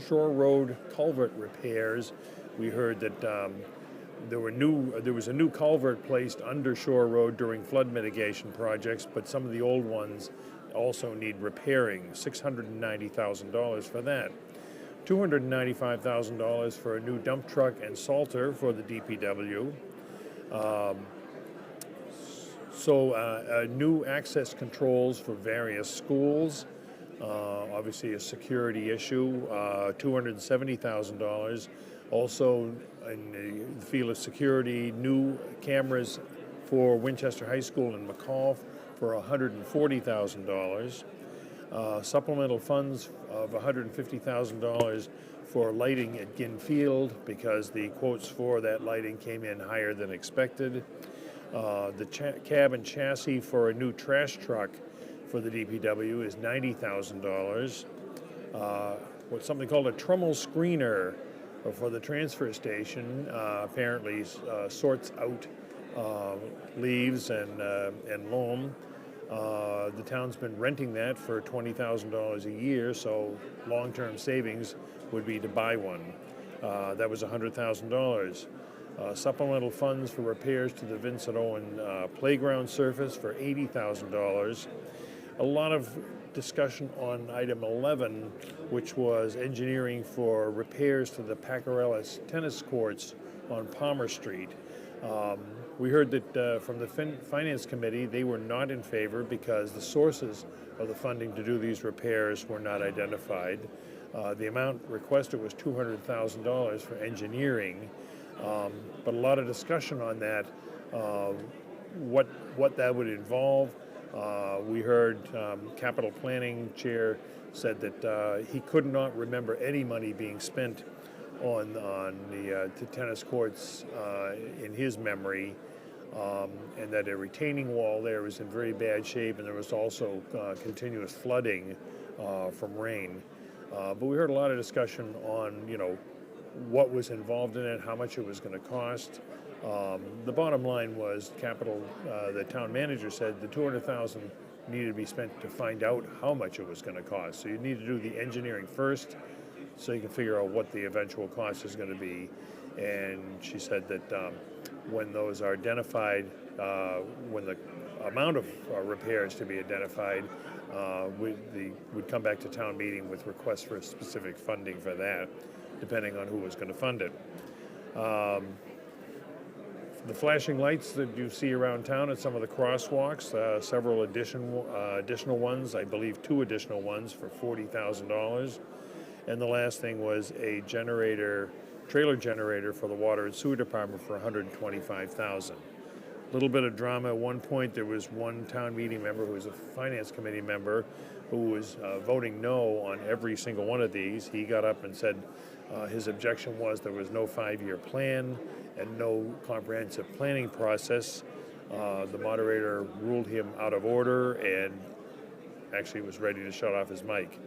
[SPEAKER 9] Shore Road culvert repairs. We heard that there was a new culvert placed under Shore Road during flood mitigation projects, but some of the old ones also need repairing. $690,000 for that. $295,000 for a new dump truck and salter for the DPW. New access controls for various schools. Obviously a security issue, $270,000. Also in the field of security, new cameras for Winchester High School in McCall for $140,000. Supplemental funds of $150,000 for lighting at Ginn Field because the quotes for that lighting came in higher than expected. The cab and chassis for a new trash truck for the DPW is $90,000. What's something called a Trummel screener for the transfer station apparently sorts out leaves and loam. The town's been renting that for $20,000 a year, so long-term savings would be to buy one. That was $100,000. Supplemental funds for repairs to the Vincent Owen playground surface for $80,000. A lot of discussion on item 11, which was engineering for repairs to the Pacarellas tennis courts on Palmer Street. We heard that from the Finance Committee, they were not in favor because the sources of the funding to do these repairs were not identified. The amount requested was $200,000 for engineering, but a lot of discussion on that, what that would involve. We heard Capital Planning Chair said that he could not remember any money being spent on the tennis courts in his memory, and that a retaining wall there was in very bad shape, and there was also continuous flooding from rain. But we heard a lot of discussion on, what was involved in it, how much it was going to cost. The bottom line was the town manager said the $200,000 needed to be spent to find out how much it was going to cost. So you need to do the engineering first so you can figure out what the eventual cost is going to be. And she said that when those are identified, when the amount of repairs to be identified, we'd come back to town meeting with requests for specific funding for that, depending on who was going to fund it. The flashing lights that you see around town at some of the crosswalks, several additional ones, I believe 2 additional ones for $40,000. And the last thing was a trailer generator for the water and sewer department for $125,000. A little bit of drama at one point. There was one town meeting member who was a finance committee member who was voting no on every single one of these. He got up and said, His objection was there was no 5-year plan and no comprehensive planning process. The moderator ruled him out of order and actually was ready to shut off his mic.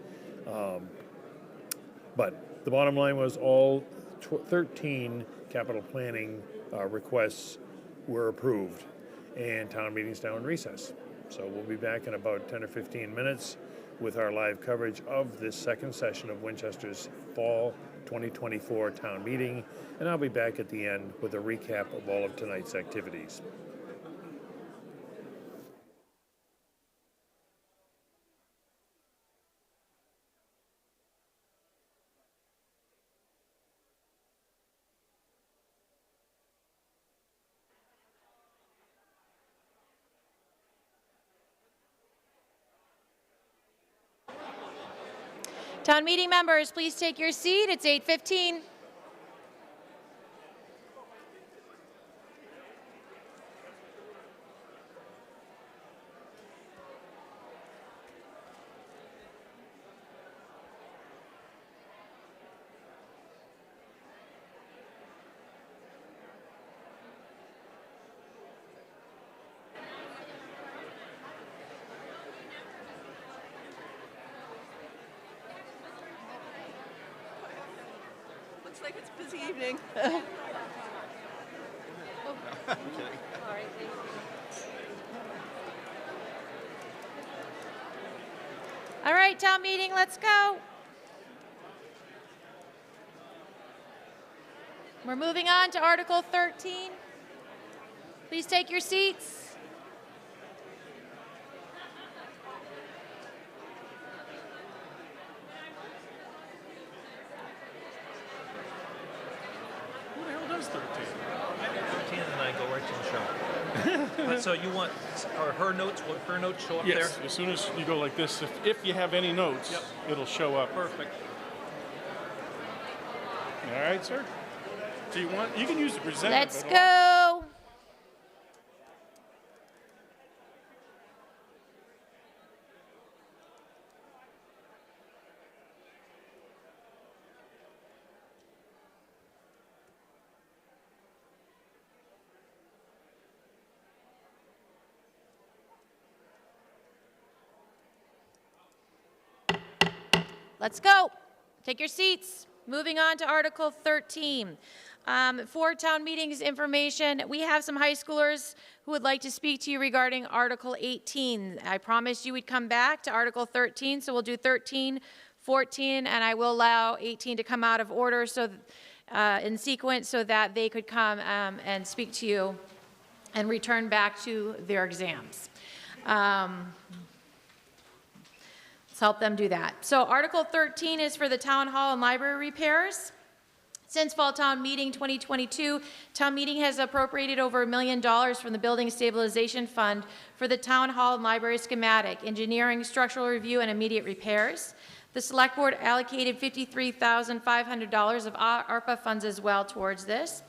[SPEAKER 9] But the bottom line was all 13 capital planning requests were approved, and town meeting's now in recess. So we'll be back in about 10 or 15 minutes with our live coverage of this second session of Winchester's Fall 2024 town meeting, and I'll be back at the end with a recap of all of tonight's activities.
[SPEAKER 1] Town meeting members, please take your seat. It's 8:15.
[SPEAKER 10] Looks like it's a busy evening.
[SPEAKER 1] All right, town meeting, let's go. We're moving on to Article 13. Please take your seats.
[SPEAKER 21] Who the hell does 13?
[SPEAKER 2] I did 13 and then I go right to the show. But so you want, are her notes, will her notes show up
[SPEAKER 21] Yes,
[SPEAKER 2] there?
[SPEAKER 21] as soon as you go like this, if you have any notes,
[SPEAKER 2] Yep.
[SPEAKER 21] it'll show up.
[SPEAKER 2] Perfect.
[SPEAKER 21] All right, sir. Do you want, you can use the presenter.
[SPEAKER 1] Let's
[SPEAKER 21] but
[SPEAKER 1] go. Let's go. Take your seats. Moving on to Article 13. For town meetings information, we have some high schoolers who would like to speak to you regarding Article 18. I promised you we'd come back to Article 13, so we'll do 13, 14, and I will allow 18 to come out of order so in sequence so that they could come and speak to you and return back to their exams. Let's help them do that. So Article 13 is for the town hall and library repairs. Since Fall Town Meeting 2022, Town Meeting has appropriated over $1 million from the Building Stabilization Fund for the town hall and library schematic, engineering, structural review, and immediate repairs. The Select Board allocated $53,500 of ARPA funds as well towards this.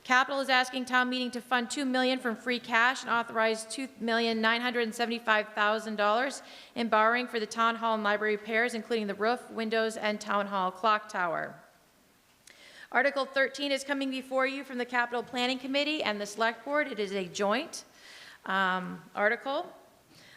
[SPEAKER 1] Capital is asking Town Meeting to fund $2 million from free cash and authorize $2,975,000 in borrowing for the town hall and library repairs, including the roof, windows, and town hall clock tower. Article 13 is coming before you from the Capital Planning Committee and the Select Board. It is a joint article.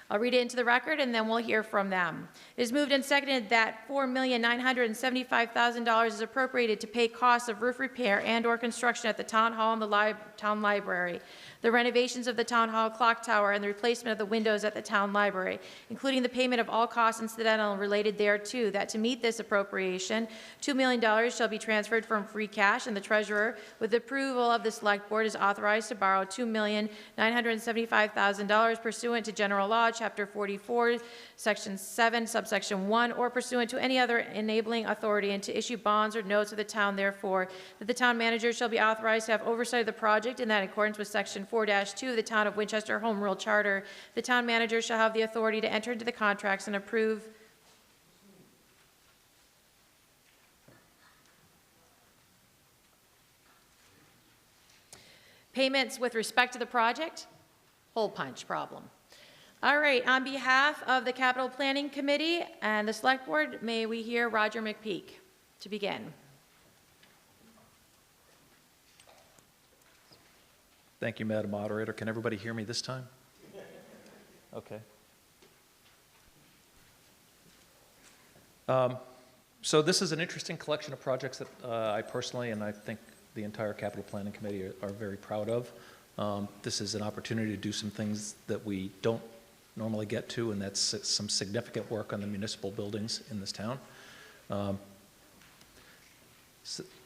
[SPEAKER 1] I'll read it into the record and then we'll hear from them. It is moved and seconded that $4,975,000 is appropriated to pay costs of roof repair and/or construction at the Town Hall and the Town Library, the renovations of the Town Hall clock tower, and the replacement of the windows at the Town Library, including the payment of all costs incidental and related thereto, that to meet this appropriation, $2 million shall be transferred from free cash, and the treasurer, with approval of the Select Board, is authorized to borrow $2,975,000 pursuant to General Law, Chapter 44, Section 7, Subsection 1, or pursuant to any other enabling authority, and to issue bonds or notes of the town, therefore, that the town manager shall be authorized to have oversight of the project, and that in accordance with Section 4-2 of the Town of Winchester Home Rule Charter, the town manager shall have the authority to enter into the contracts and approve payments with respect to the project. Hole punch problem. All right, on behalf of the Capital Planning Committee and the Select Board, may we hear Roger McPeak to begin.
[SPEAKER 2] Thank you, Madam Moderator. Can everybody hear me this time? Okay. So this is an interesting collection of projects that I personally, and I think the entire Capital Planning Committee are very proud of. This is an opportunity to do some things that we don't normally get to, and that's some significant work on the municipal buildings in this town.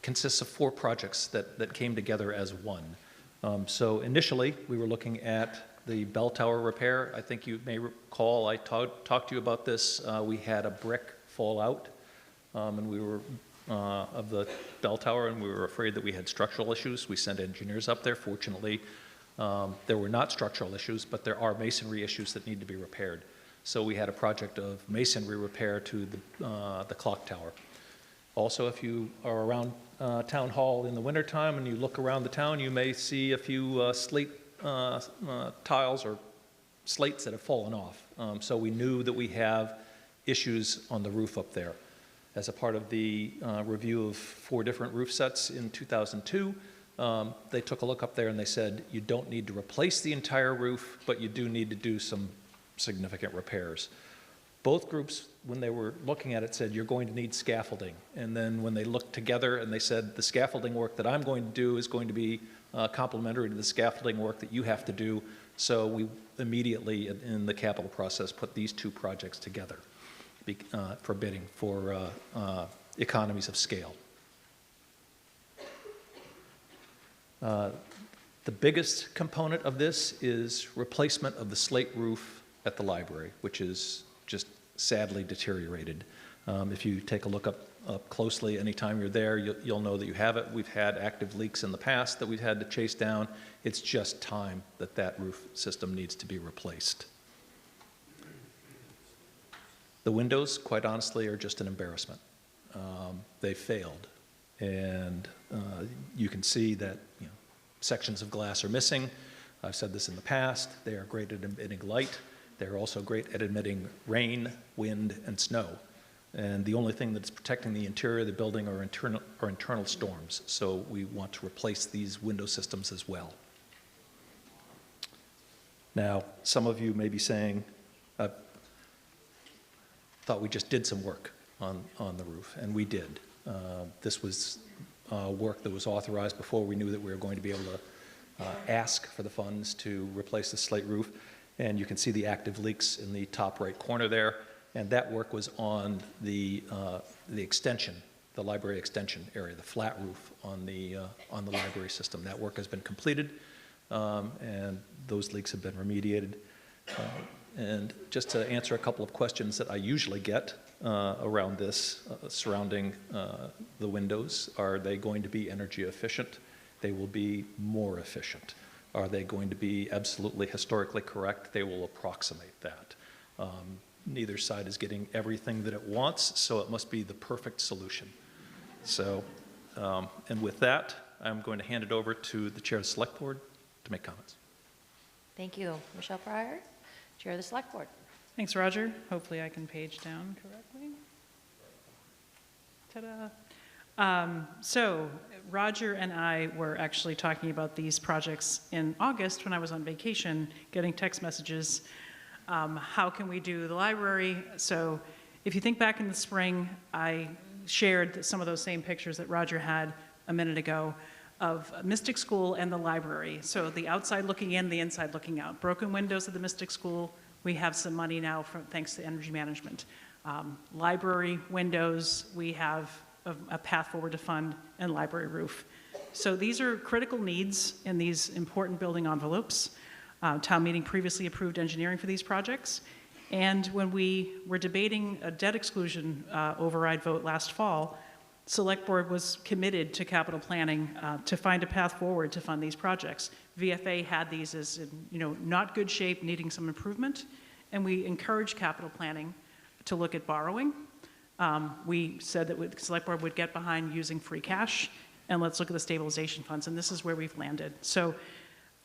[SPEAKER 2] Consists of 4 projects that came together as one. So initially, we were looking at the bell tower repair. I think you may recall I talked to you about this. We had a brick fall out, and we were of the bell tower, and we were afraid that we had structural issues. We sent engineers up there. Fortunately, there were not structural issues, but there are masonry issues that need to be repaired. So we had a project of masonry repair to the clock tower. Also, if you are around Town Hall in the wintertime and you look around the town, you may see a few slate tiles or slates that have fallen off. So we knew that we have issues on the roof up there. As a part of the review of 4 different roof sets in 2002, they took a look up there and they said, you don't need to replace the entire roof, but you do need to do some significant repairs. Both groups, when they were looking at it, said, you're going to need scaffolding. And then when they looked together and they said, the scaffolding work that I'm going to do is going to be complementary to the scaffolding work that you have to do. So we immediately, in the capital process, put these 2 projects together for bidding for economies of scale. The biggest component of this is replacement of the slate roof at the library, which is just sadly deteriorated. If you take a look up closely, anytime you're there, you'll know that you have it. We've had active leaks in the past that we've had to chase down. It's just time that that roof system needs to be replaced. The windows, quite honestly, are just an embarrassment. They failed. And you can see that sections of glass are missing. I've said this in the past. They are great at emitting light. They're also great at emitting rain, wind, and snow. And the only thing that's protecting the interior of the building are internal storms. So we want to replace these window systems as well. Now, some of you may be saying, I thought we just did some work on the roof, and we did. This was work that was authorized before we knew that we were going to be able to ask for the funds to replace the slate roof. And you can see the active leaks in the top right corner there. And that work was on the extension, the library extension area, the flat roof on the library system. That work has been completed, and those leaks have been remediated. And just to answer a couple of questions that I usually get around this, surrounding the windows, are they going to be energy efficient? They will be more efficient. Are they going to be absolutely historically correct? They will approximate that. Neither side is getting everything that it wants, so it must be the perfect solution. So, and with that, I'm going to hand it over to the Chair of the Select Board to make comments.
[SPEAKER 10] Thank you. Michelle Pryor, Chair of the Select Board.
[SPEAKER 11] Thanks, Roger. Hopefully I can page down correctly. Ta-da. So Roger and I were actually talking about these projects in August when I was on vacation, getting text messages. How can we do the library? So if you think back in the spring, I shared some of those same pictures that Roger had a minute ago of Mystic School and the library. So the outside looking in, the inside looking out. Broken windows at the Mystic School. We have some money now thanks to energy management. Library windows, we have a path forward to fund, and library roof. So these are critical needs in these important building envelopes. Town meeting previously approved engineering for these projects. And when we were debating a debt exclusion override vote last fall, Select Board was committed to capital planning to find a path forward to fund these projects. VFA had these as in, not good shape, needing some improvement, and we encouraged capital planning to look at borrowing. We said that the Select Board would get behind using free cash, and let's look at the stabilization funds, and this is where we've landed. So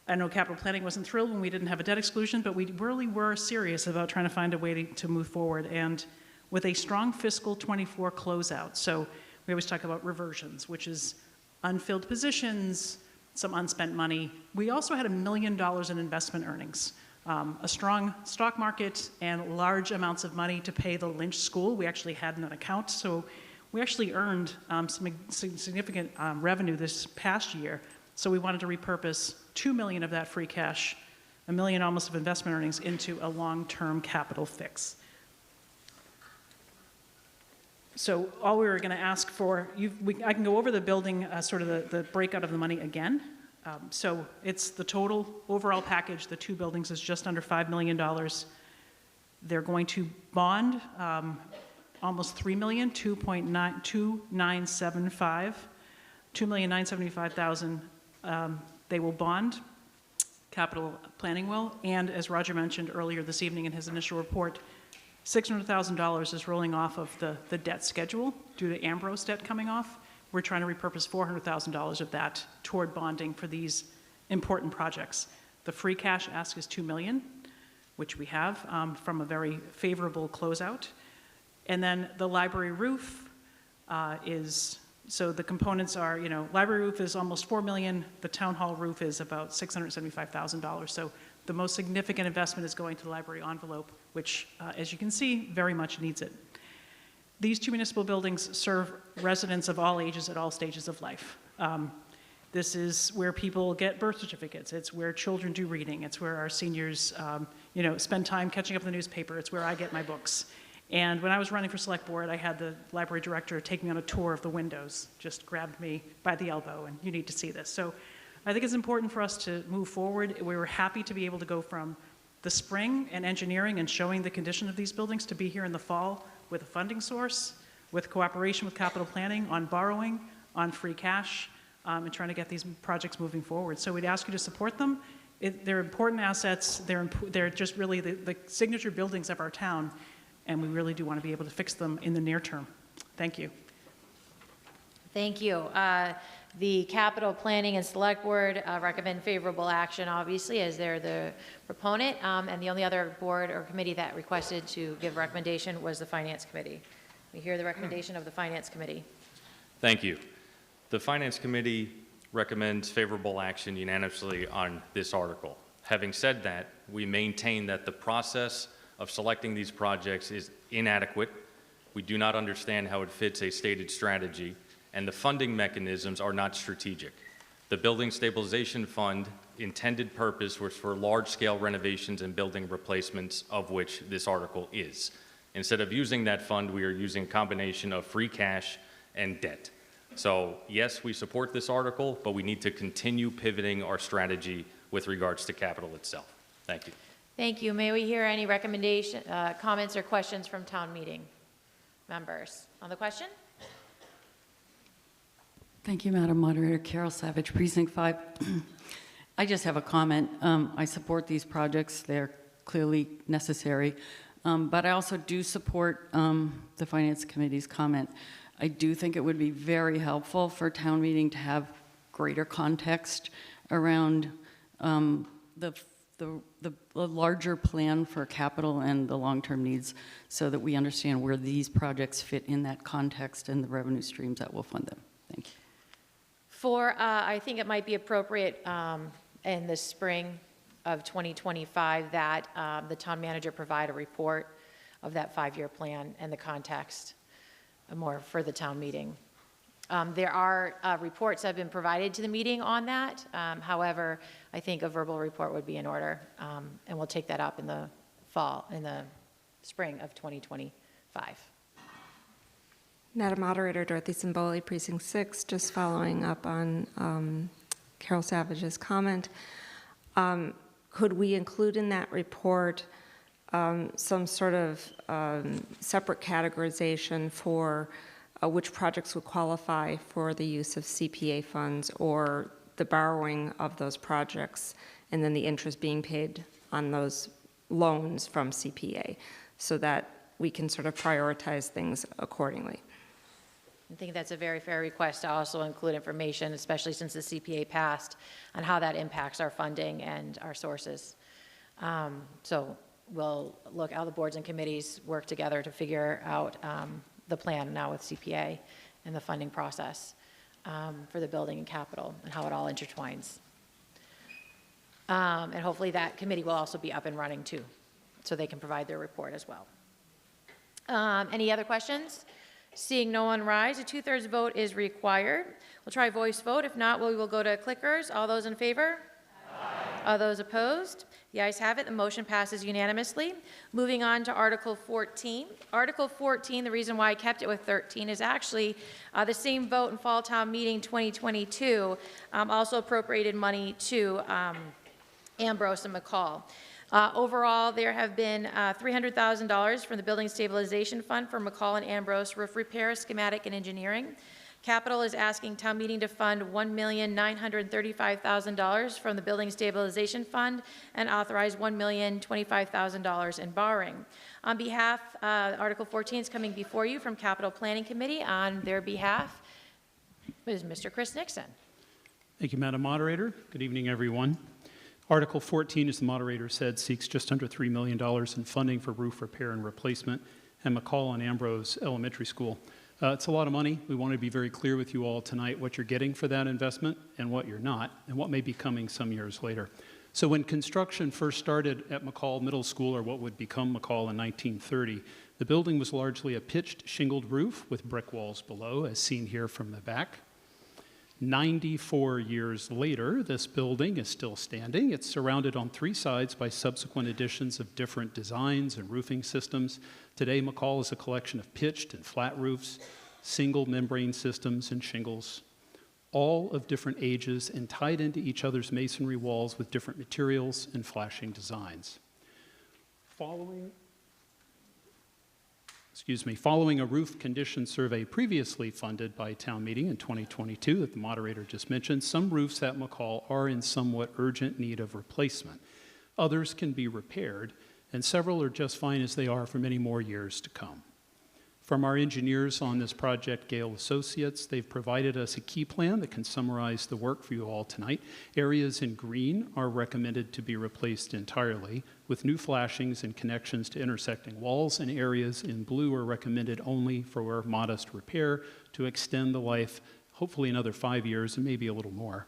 [SPEAKER 11] I know capital planning wasn't thrilled when we didn't have a debt exclusion, but we really were serious about trying to find a way to move forward, and with a strong fiscal 24 closeout. So we always talk about reversions, which is unfilled positions, some unspent money. We also had $1 million in investment earnings. A strong stock market and large amounts of money to pay the Lynch School. We actually had in an account, so we actually earned some significant revenue this past year. So we wanted to repurpose $2 million of that free cash, $1 million almost of investment earnings, into a long-term capital fix. So all we were going to ask for, I can go over the building, sort of the breakout of the money again. So it's the total overall package, the two buildings, is just under $5 million. They're going to bond almost $3 million, $2,975,000. They will bond, capital planning will, and as Roger mentioned earlier this evening in his initial report, $600,000 is rolling off of the debt schedule due to Ambrose debt coming off. We're trying to repurpose $400,000 of that toward bonding for these important projects. The free cash ask is $2 million, which we have from a very favorable closeout. And then the library roof so the components are, library roof is almost $4 million. The town hall roof is about $675,000. So the most significant investment is going to the library envelope, which, as you can see, very much needs it. These two municipal buildings serve residents of all ages at all stages of life. This is where people get birth certificates. It's where children do reading. It's where our seniors, spend time catching up with the newspaper. It's where I get my books. And when I was running for select board, I had the library director take me on a tour of the windows, just grabbed me by the elbow, and you need to see this. So I think it's important for us to move forward. We were happy to be able to go from the spring and engineering and showing the condition of these buildings to be here in the fall with a funding source, with cooperation with capital planning on borrowing, on free cash, and trying to get these projects moving forward. So we'd ask you to support them. They're important assets. They're just really the signature buildings of our town, and we really do want to be able to fix them in the near term. Thank you.
[SPEAKER 1] Thank you. The capital planning and select board recommend favorable action, obviously, as they're the proponent. And the only other board or committee that requested to give recommendation was the finance committee. We hear the recommendation of the finance committee.
[SPEAKER 5] Thank you. The finance committee recommends favorable action unanimously on this article. Having said that, we maintain that the process of selecting these projects is inadequate. We do not understand how it fits a stated strategy, and the funding mechanisms are not strategic. The Building Stabilization Fund intended purpose was for large-scale renovations and building replacements, of which this article is. Instead of using that fund, we are using a combination of free cash and debt. So yes, we support this article, but we need to continue pivoting our strategy with regards to capital itself. Thank you.
[SPEAKER 1] Thank you. May we hear any recommendation, comments or questions from town meeting members on the question?
[SPEAKER 12] Thank you, Madam Moderator. Carol Savage, Precinct 5. I just have a comment. I support these projects. They're clearly necessary. But I also do support the Finance Committee's comment. I do think it would be very helpful for town meeting to have greater context around the larger plan for capital and the long-term needs so that we understand where these projects fit in that context and the revenue streams that will fund them. Thank you.
[SPEAKER 1] I think it might be appropriate in the spring of 2025 that the town manager provide a report of that 5-year plan and the context more for the town meeting. There are reports that have been provided to the meeting on that. However, I think a verbal report would be in order, and we'll take that up in the spring of 2025.
[SPEAKER 13] Madam Moderator, Dorothy Simboli, Precinct 6, just following up on Carol Savage's comment. Could we include in that report some sort of separate categorization for which projects would qualify for the use of CPA funds or the borrowing of those projects, and then the interest being paid on those loans from CPA, so that we can sort of prioritize things accordingly?
[SPEAKER 1] I think that's a very fair request to also include information, especially since the CPA passed, on how that impacts our funding and our sources. So we'll look how the boards and committees work together to figure out the plan now with CPA and the funding process. for the building and capital and how it all intertwines. And hopefully that committee will also be up and running too, so they can provide their report as well. Any other questions? Seeing no one rise, a 2/3 vote is required. We'll try voice vote. If not, we will go to clickers. All those in favor? Aye. All those opposed? The ayes have it. The motion passes unanimously. Moving on to Article 14. Article 14, the reason why I kept it with 13 is actually the same vote in Fall Town Meeting 2022 also appropriated money to Ambrose and McCall. Overall, there have been $300,000 from the Building Stabilization Fund for McCall and Ambrose roof repair, schematic, and engineering. Capital is asking town meeting to fund $1,935,000 from the Building Stabilization Fund and authorize $1,025,000 in borrowing. On behalf, Article 14 is coming before you from Capital Planning Committee. On their behalf is Mr. Chris Nixon.
[SPEAKER 14] Thank you, Madam Moderator. Good evening, everyone. Article 14, as the moderator said, seeks just under $3 million in funding for roof repair and replacement at McCall and Ambrose Elementary School. It's a lot of money. We want to be very clear with you all tonight what you're getting for that investment and what you're not, and what may be coming some years later. So when construction first started at McCall Middle School, or what would become McCall in 1930, the building was largely a pitched shingled roof with brick walls below, as seen here from the back. 94 years later, this building is still standing. It's surrounded on 3 sides by subsequent additions of different designs and roofing systems. Today, McCall is a collection of pitched and flat roofs, single membrane systems, and shingles, all of different ages and tied into each other's masonry walls with different materials and flashing designs. Following a roof condition survey previously funded by town meeting in 2022 that the moderator just mentioned, some roofs at McCall are in somewhat urgent need of replacement. Others can be repaired, and several are just fine as they are for many more years to come. From our engineers on this project, Gale Associates, they've provided us a key plan that can summarize the work for you all tonight. Areas in green are recommended to be replaced entirely, with new flashings and connections to intersecting walls, and areas in blue are recommended only for modest repair to extend the life, hopefully another 5 years and maybe a little more.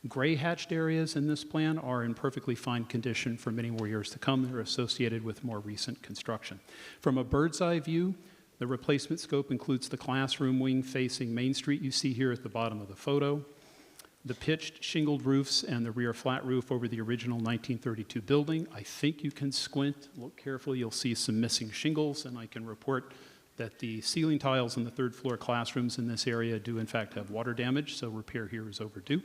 [SPEAKER 14] Gray hatched areas in this plan are in perfectly fine condition for many more years to come. They're associated with more recent construction. From a bird's eye view, the replacement scope includes the classroom wing facing Main Street you see here at the bottom of the photo, the pitched shingled roofs and the rear flat roof over the original 1932 building. I think you can squint, look carefully, you'll see some missing shingles, and I can report that the ceiling tiles in the 3rd floor classrooms in this area do in fact have water damage, so repair here is overdue.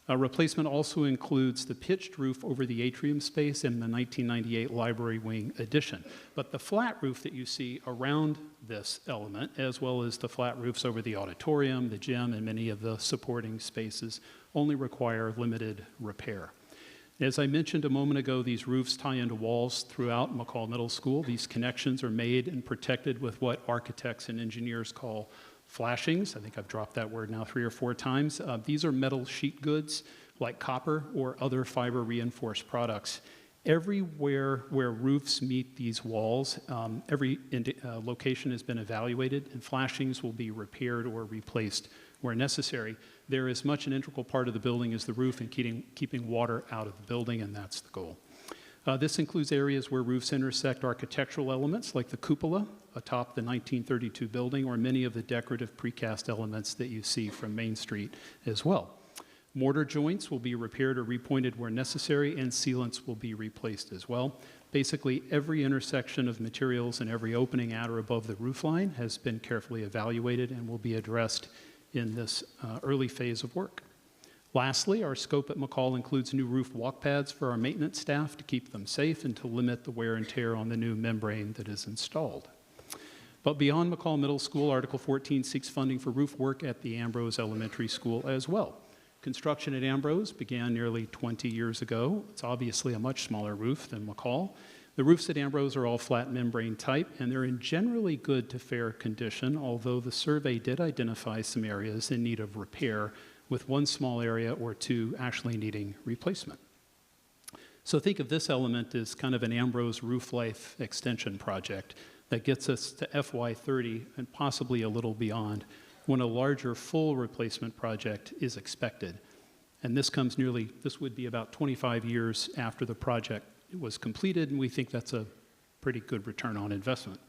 [SPEAKER 14] Replacement also includes the pitched roof over the atrium space in the 1998 library wing addition. But the flat roof that you see around this element, as well as the flat roofs over the auditorium, the gym, and many of the supporting spaces, only require limited repair. As I mentioned a moment ago, these roofs tie into walls throughout McCall Middle School. These connections are made and protected with what architects and engineers call flashings. I think I've dropped that word now 3 or 4 times. These are metal sheet goods like copper or other fiber reinforced products. Everywhere where roofs meet these walls, every location has been evaluated, and flashings will be repaired or replaced where necessary. They're as much an integral part of the building as the roof and keeping water out of the building, and that's the goal. This includes areas where roofs intersect architectural elements like the cupola atop the 1932 building, or many of the decorative precast elements that you see from Main Street as well. Mortar joints will be repaired or repointed where necessary, and sealants will be replaced as well. Basically, every intersection of materials and every opening at or above the roof line has been carefully evaluated and will be addressed in this early phase of work. Lastly, our scope at McCall includes new roof walk pads for our maintenance staff to keep them safe and to limit the wear and tear on the new membrane that is installed. But beyond McCall Middle School, Article 14 seeks funding for roof work at the Ambrose Elementary School as well. Construction at Ambrose began nearly 20 years ago. It's obviously a much smaller roof than McCall. The roofs at Ambrose are all flat membrane type, and they're in generally good to fair condition, although the survey did identify some areas in need of repair, with 1 small area or 2 actually needing replacement. So think of this element as kind of an Ambrose roof life extension project that gets us to FY30 and possibly a little beyond when a larger full replacement project is expected. And this would be about 25 years after the project was completed, and we think that's a pretty good return on investment.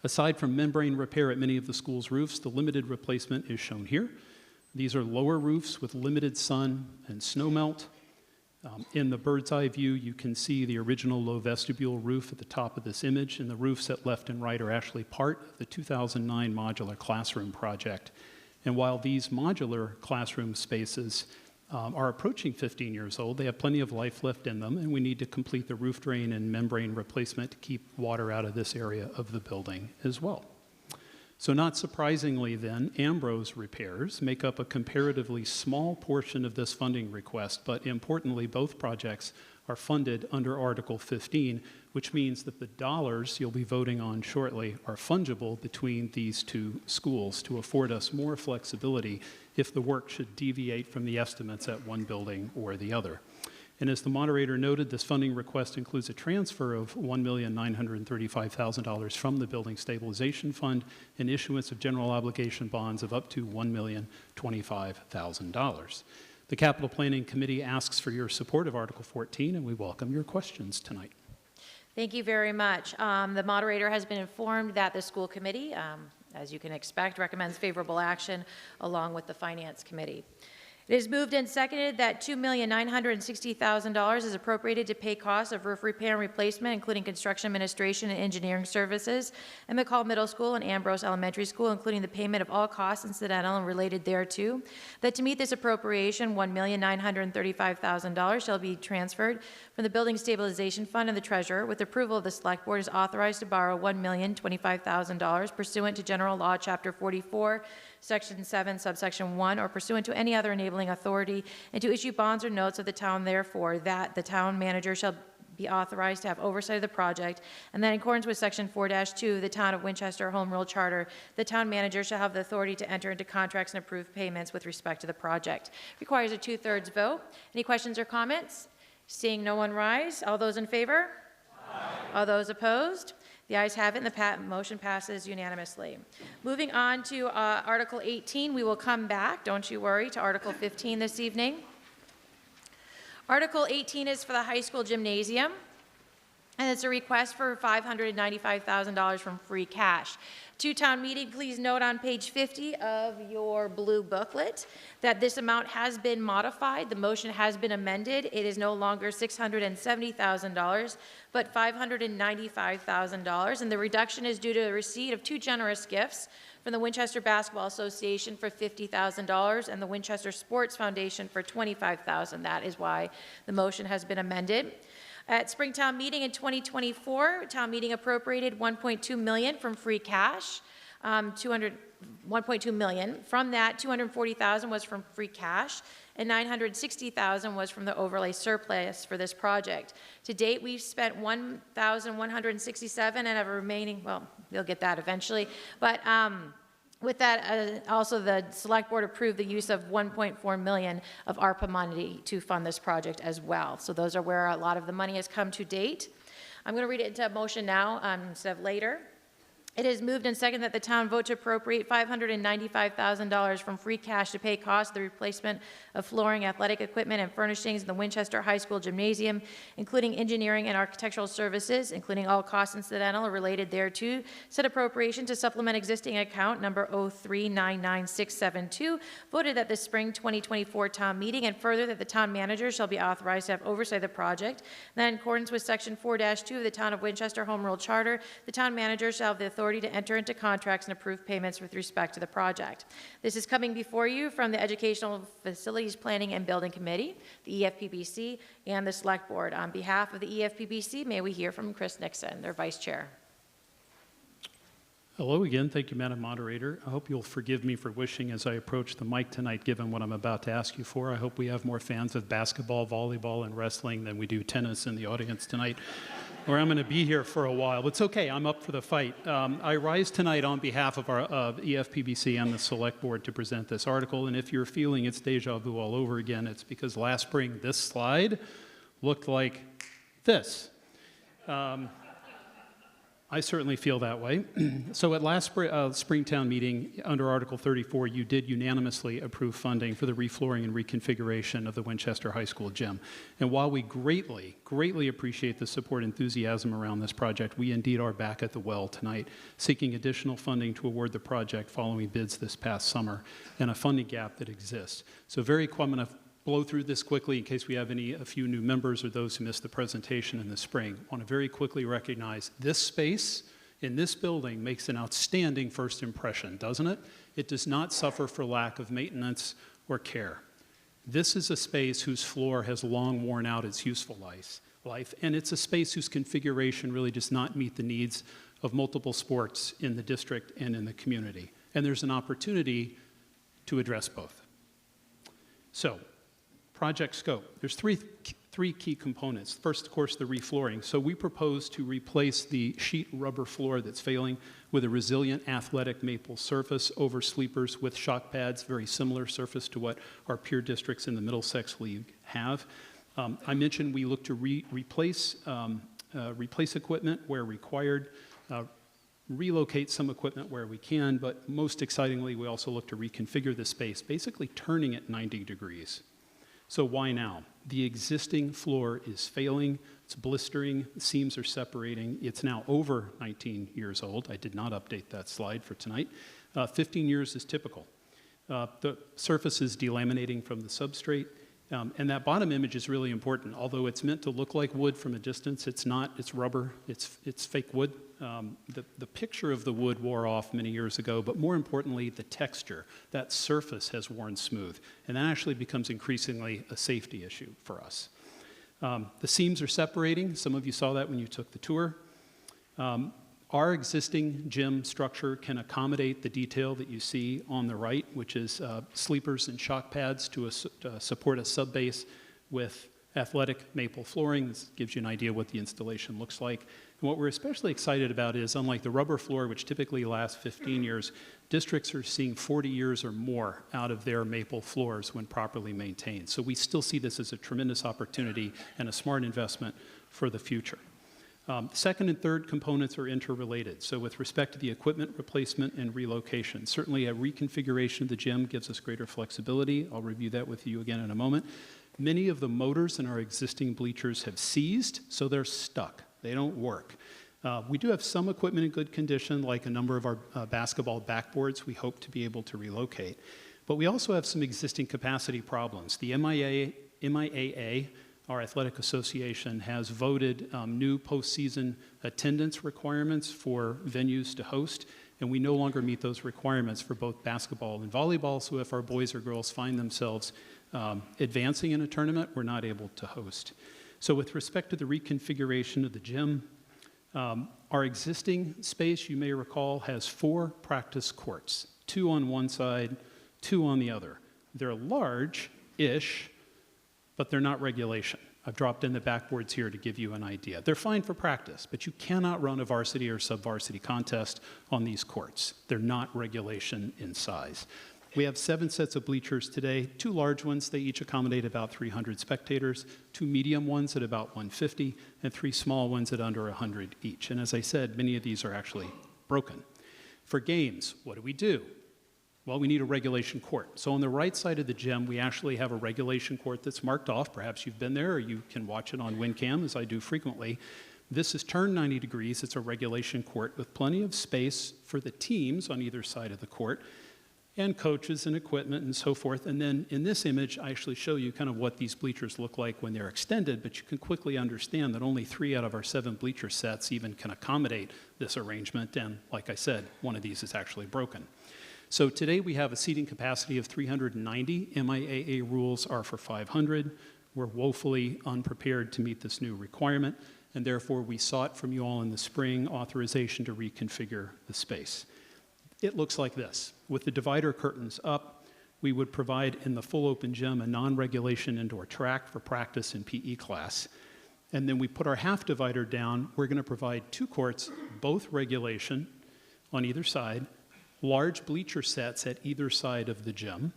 [SPEAKER 14] Aside from membrane repair at many of the school's roofs, the limited replacement is shown here. These are lower roofs with limited sun and snow melt. In the bird's eye view, you can see the original low vestibule roof at the top of this image, and the roofs at left and right are actually part of the 2009 modular classroom project. And while these modular classroom spaces are approaching 15 years old, they have plenty of life left in them, and we need to complete the roof drain and membrane replacement to keep water out of this area of the building as well. So not surprisingly then, Ambrose repairs make up a comparatively small portion of this funding request, but importantly, both projects are funded under Article 15, which means that the dollars you'll be voting on shortly are fungible between these two schools to afford us more flexibility if the work should deviate from the estimates at one building or the other. And as the moderator noted, this funding request includes a transfer of $1,935,000 from the Building Stabilization Fund and issuance of general obligation bonds of up to $1,025,000. The Capital Planning Committee asks for your support of Article 14, and we welcome your questions tonight.
[SPEAKER 1] Thank you very much. The moderator has been informed that the school committee, as you can expect, recommends favorable action along with the Finance Committee. It is moved and seconded that $2,960,000 is appropriated to pay costs of roof repair and replacement, including construction administration and engineering services, at McCall Middle School and Ambrose Elementary School, including the payment of all costs incidental and related thereto. That to meet this appropriation, $1,935,000 shall be transferred from the Building Stabilization Fund and the Treasurer. With approval of the Select Board, is authorized to borrow $1,025,000 pursuant to General Law, Chapter 44, Section 7, subsection 1, or pursuant to any other enabling authority, and to issue bonds or notes of the town, therefore, that the town manager shall be authorized to have oversight of the project, and that in accordance with Section 4-2 of the Town of Winchester Home Rule Charter, the town manager shall have the authority to enter into contracts and approve payments with respect to the project. Requires a 2/3 vote. Any questions or comments? Seeing no one rise, all those in favor? Aye. All those opposed? The ayes have it, and the motion passes unanimously. Moving on to Article 18, we will come back, don't you worry, to Article 15 this evening. Article 18 is for the high school gymnasium, and it's a request for $595,000 from free cash. To town meeting, please note on page 50 of your blue booklet that this amount has been modified. The motion has been amended. It is no longer $670,000, but $595,000, and the reduction is due to the receipt of two generous gifts from the Winchester Basketball Association for $50,000 and the Winchester Sports Foundation for $25,000. That is why the motion has been amended. At Springtown meeting in 2024, town meeting appropriated $1.2 million from free cash, $1.2 million. From that, $240,000 was from free cash, and $960,000 was from the overlay surplus for this project. To date, we've spent $1,167 and have a remaining, well, you'll get that eventually, but with that, also the Select Board approved the use of $1.4 million of ARPA money to fund this project as well. So those are where a lot of the money has come to date. I'm going to read it into motion now instead of later. It is moved and seconded that the town vote to appropriate $595,000 from free cash to pay costs of the replacement of flooring, athletic equipment, and furnishings in the Winchester High School Gymnasium, including engineering and architectural services, including all costs incidental or related thereto. Said appropriation to supplement existing account number 0399672, voted at the spring 2024 town meeting, and further that the town manager shall be authorized to have oversight of the project. And that in accordance with Section 4-2 of the Town of Winchester Home Rule Charter, the town manager shall have the authority to enter into contracts and approve payments with respect to the project. This is coming before you from the Educational Facilities Planning and Building Committee, the EFPBC, and the Select Board. On behalf of the EFPBC, may we hear from Chris Nixon, their Vice Chair.
[SPEAKER 14] Hello again. Thank you, Madam Moderator. I hope you'll forgive me for wishing as I approach the mic tonight, given what I'm about to ask you for. I hope we have more fans of basketball, volleyball, and wrestling than we do tennis in the audience tonight, or I'm going to be here for a while. It's okay. I'm up for the fight. I rise tonight on behalf of our EFPBC and the Select Board to present this article, and if you're feeling it's deja vu all over again, it's because last spring this slide looked like this. I certainly feel that way. So at last Springtown meeting, under Article 34, you did unanimously approve funding for the reflooring and reconfiguration of the Winchester High School gym. And while we greatly appreciate the support and enthusiasm around this project, we indeed are back at the well tonight, seeking additional funding to award the project following bids this past summer and a funding gap that exists. So I'm going to blow through this quickly in case we have a few new members or those who missed the presentation in the spring. I want to very quickly recognize this space in this building makes an outstanding first impression, doesn't it? It does not suffer for lack of maintenance or care. This is a space whose floor has long worn out its useful life, and it's a space whose configuration really does not meet the needs of multiple sports in the district and in the community. And there's an opportunity to address both. So, project scope. There's three key components. First, of course, the reflooring. So we propose to replace the sheet rubber floor that's failing with a resilient athletic maple surface over sleepers with shock pads, very similar surface to what our peer districts in the Middlesex League have. I mentioned we look to replace equipment where required, relocate some equipment where we can, but most excitingly, we also look to reconfigure the space, basically turning it 90 degrees. So why now? The existing floor is failing, it's blistering, the seams are separating. It's now over 19 years old. I did not update that slide for tonight. 15 years is typical. The surface is delaminating from the substrate, and that bottom image is really important. Although it's meant to look like wood from a distance, it's not, it's rubber, it's fake wood. The picture of the wood wore off many years ago, but more importantly, the texture, that surface has worn smooth, and that actually becomes increasingly a safety issue for us. The seams are separating. Some of you saw that when you took the tour. Our existing gym structure can accommodate the detail that you see on the right, which is sleepers and shock pads to support a subbase with athletic maple flooring. This gives you an idea what the installation looks like. And what we're especially excited about is, unlike the rubber floor, which typically lasts 15 years, districts are seeing 40 years or more out of their maple floors when properly maintained. So we still see this as a tremendous opportunity and a smart investment for the future. Second and third components are interrelated. So with respect to the equipment replacement and relocation, certainly a reconfiguration of the gym gives us greater flexibility. I'll review that with you again in a moment. Many of the motors in our existing bleachers have seized, so they're stuck. They don't work. We do have some equipment in good condition, like a number of our basketball backboards we hope to be able to relocate. But we also have some existing capacity problems. The MIAA, our athletic association, has voted new postseason attendance requirements for venues to host, and we no longer meet those requirements for both basketball and volleyball, so if our boys or girls find themselves advancing in a tournament, we're not able to host. So with respect to the reconfiguration of the gym, our existing space, you may recall, has 4 practice courts, 2 on one side, 2 on the other. They're large-ish, but they're not regulation. I've dropped in the backboards here to give you an idea. They're fine for practice, but you cannot run a varsity or sub-varsity contest on these courts. They're not regulation in size. We have 7 sets of bleachers today, 2 large ones, they each accommodate about 300 spectators, 2 medium ones at about 150, and 3 small ones at under 100 each. And as I said, many of these are actually broken. For games, what do? Well, we need a regulation court. So on the right side of the gym, we actually have a regulation court that's marked off. Perhaps you've been there, or you can watch it on WinCam, as I do frequently. This is turned 90 degrees. It's a regulation court with plenty of space for the teams on either side of the court, and coaches and equipment and so forth. And then in this image, I actually show you kind of what these bleachers look like when they're extended, but you can quickly understand that only 3 out of our 7 bleacher sets even can accommodate this arrangement. And like I said, one of these is actually broken. So today we have a seating capacity of 390. MIAA rules are for 500. We're woefully unprepared to meet this new requirement, and therefore we sought from you all in the spring authorization to reconfigure the space. It looks like this. With the divider curtains up, we would provide in the full open gym a non-regulation indoor track for practice and PE class. And then we put our half divider down. We're going to provide 2 courts, both regulation on either side, large bleacher sets at either side of the gym.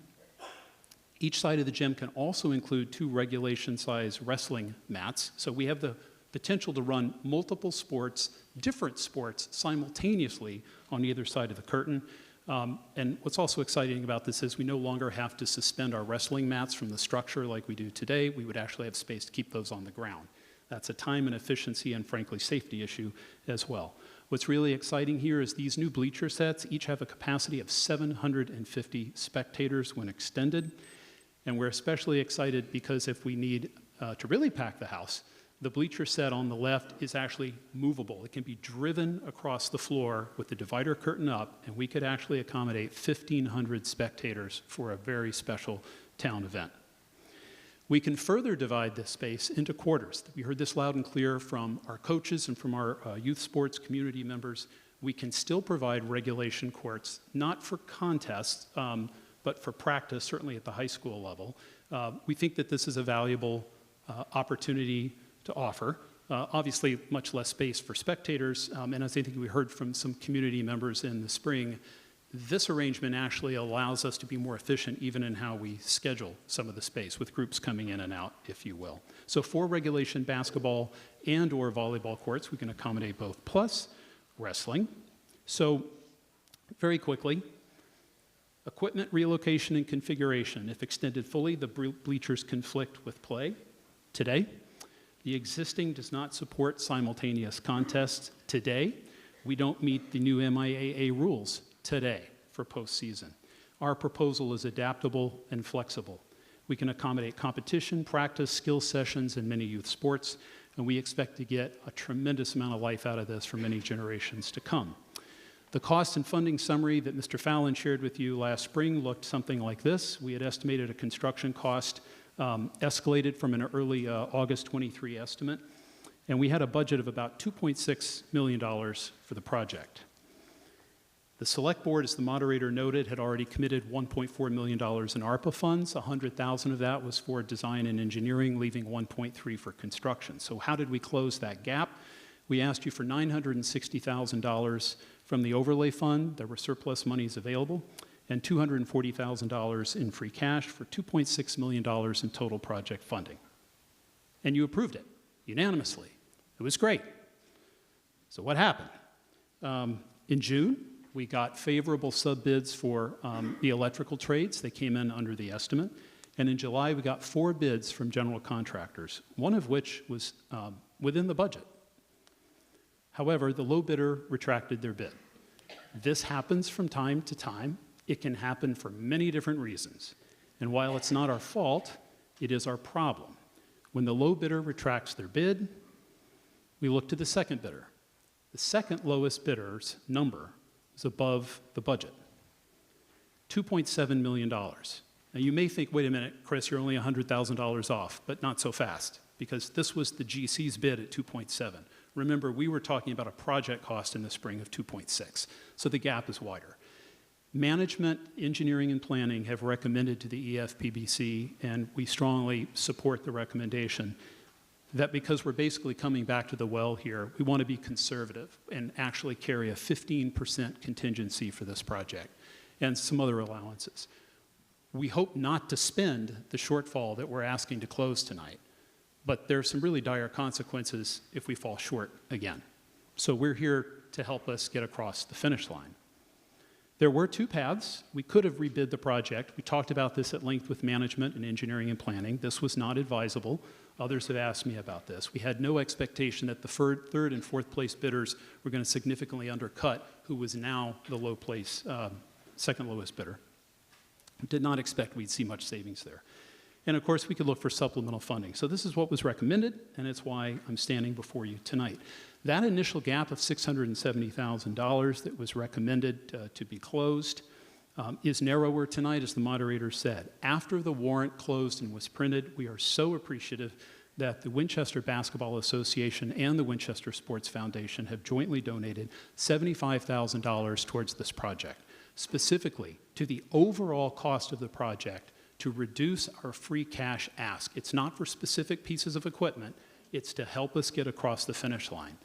[SPEAKER 14] Each side of the gym can also include 2 regulation size wrestling mats. So we have the potential to run multiple sports, different sports, simultaneously on either side of the curtain. And what's also exciting about this is we no longer have to suspend our wrestling mats from the structure like we do today. We would actually have space to keep those on the ground. That's a time and efficiency and, frankly, safety issue as well. What's really exciting here is these new bleacher sets each have a capacity of 750 spectators when extended. And we're especially excited because if we need to really pack the house, the bleacher set on the left is actually movable. It can be driven across the floor with the divider curtain up, and we could actually accommodate 1,500 spectators for a very special town event. We can further divide this space into quarters. We heard this loud and clear from our coaches and from our youth sports community members. We can still provide regulation courts, not for contests, but for practice, certainly at the high school level. We think that this is a valuable opportunity to offer. Obviously, much less space for spectators, and as I think we heard from some community members in the spring, this arrangement actually allows us to be more efficient even in how we schedule some of the space, with groups coming in and out, if you will. So for regulation basketball and or volleyball courts, we can accommodate both, plus wrestling. So very quickly, equipment relocation and configuration. If extended fully, the bleachers conflict with play today. The existing does not support simultaneous contests today. We don't meet the new MIAA rules today for postseason. Our proposal is adaptable and flexible. We can accommodate competition, practice, skill sessions, and many youth sports, and we expect to get a tremendous amount of life out of this for many generations to come. The cost and funding summary that Mr. Fallon shared with you last spring looked something like this. We had estimated a construction cost escalated from an early August 23 estimate, and we had a budget of about $2.6 million for the project. The Select Board, as the moderator noted, had already committed $1.4 million in ARPA funds. $100,000 of that was for design and engineering, leaving $1.3 million for construction. So how did we close that gap? We asked you for $960,000 from the overlay fund. There were surplus monies available, and $240,000 in free cash for $2.6 million in total project funding. And you approved it unanimously. It was great. So what happened? In June, we got favorable sub-bids for the electrical trades. They came in under the estimate. And in July, we got 4 bids from general contractors, one of which was within the budget. However, the low bidder retracted their bid. This happens from time to time. It can happen for many different reasons. And while it's not our fault, it is our problem. When the low bidder retracts their bid, we look to the second bidder. The second lowest bidder's number is above the budget, $2.7 million. Now you may think, wait a minute, Chris, you're only $100,000 off, but not so fast, because this was the GC's bid at 2.7. Remember, we were talking about a project cost in the spring of 2.6, so the gap is wider. Management, engineering, and planning have recommended to the EFPBC, and we strongly support the recommendation, that because we're basically coming back to the well here, we want to be conservative and actually carry a 15% contingency for this project and some other allowances. We hope not to spend the shortfall that we're asking to close tonight, but there are some really dire consequences if we fall short again. So we're here to help us get across the finish line. There were 2 paths. We could have rebid the project. We talked about this at length with management and engineering and planning. This was not advisable. Others have asked me about this. We had no expectation that the third and fourth place bidders were going to significantly undercut who was now the low place, second lowest bidder. We did not expect we'd see much savings there. And of course, we could look for supplemental funding. So this is what was recommended, and it's why I'm standing before you tonight. That initial gap of $670,000 that was recommended to be closed is narrower tonight, as the moderator said. After the warrant closed and was printed, we are so appreciative that the Winchester Basketball Association and the Winchester Sports Foundation have jointly donated $75,000 towards this project, specifically to the overall cost of the project to reduce our free cash ask. It's not for specific pieces of equipment, it's to help us get across the finish line.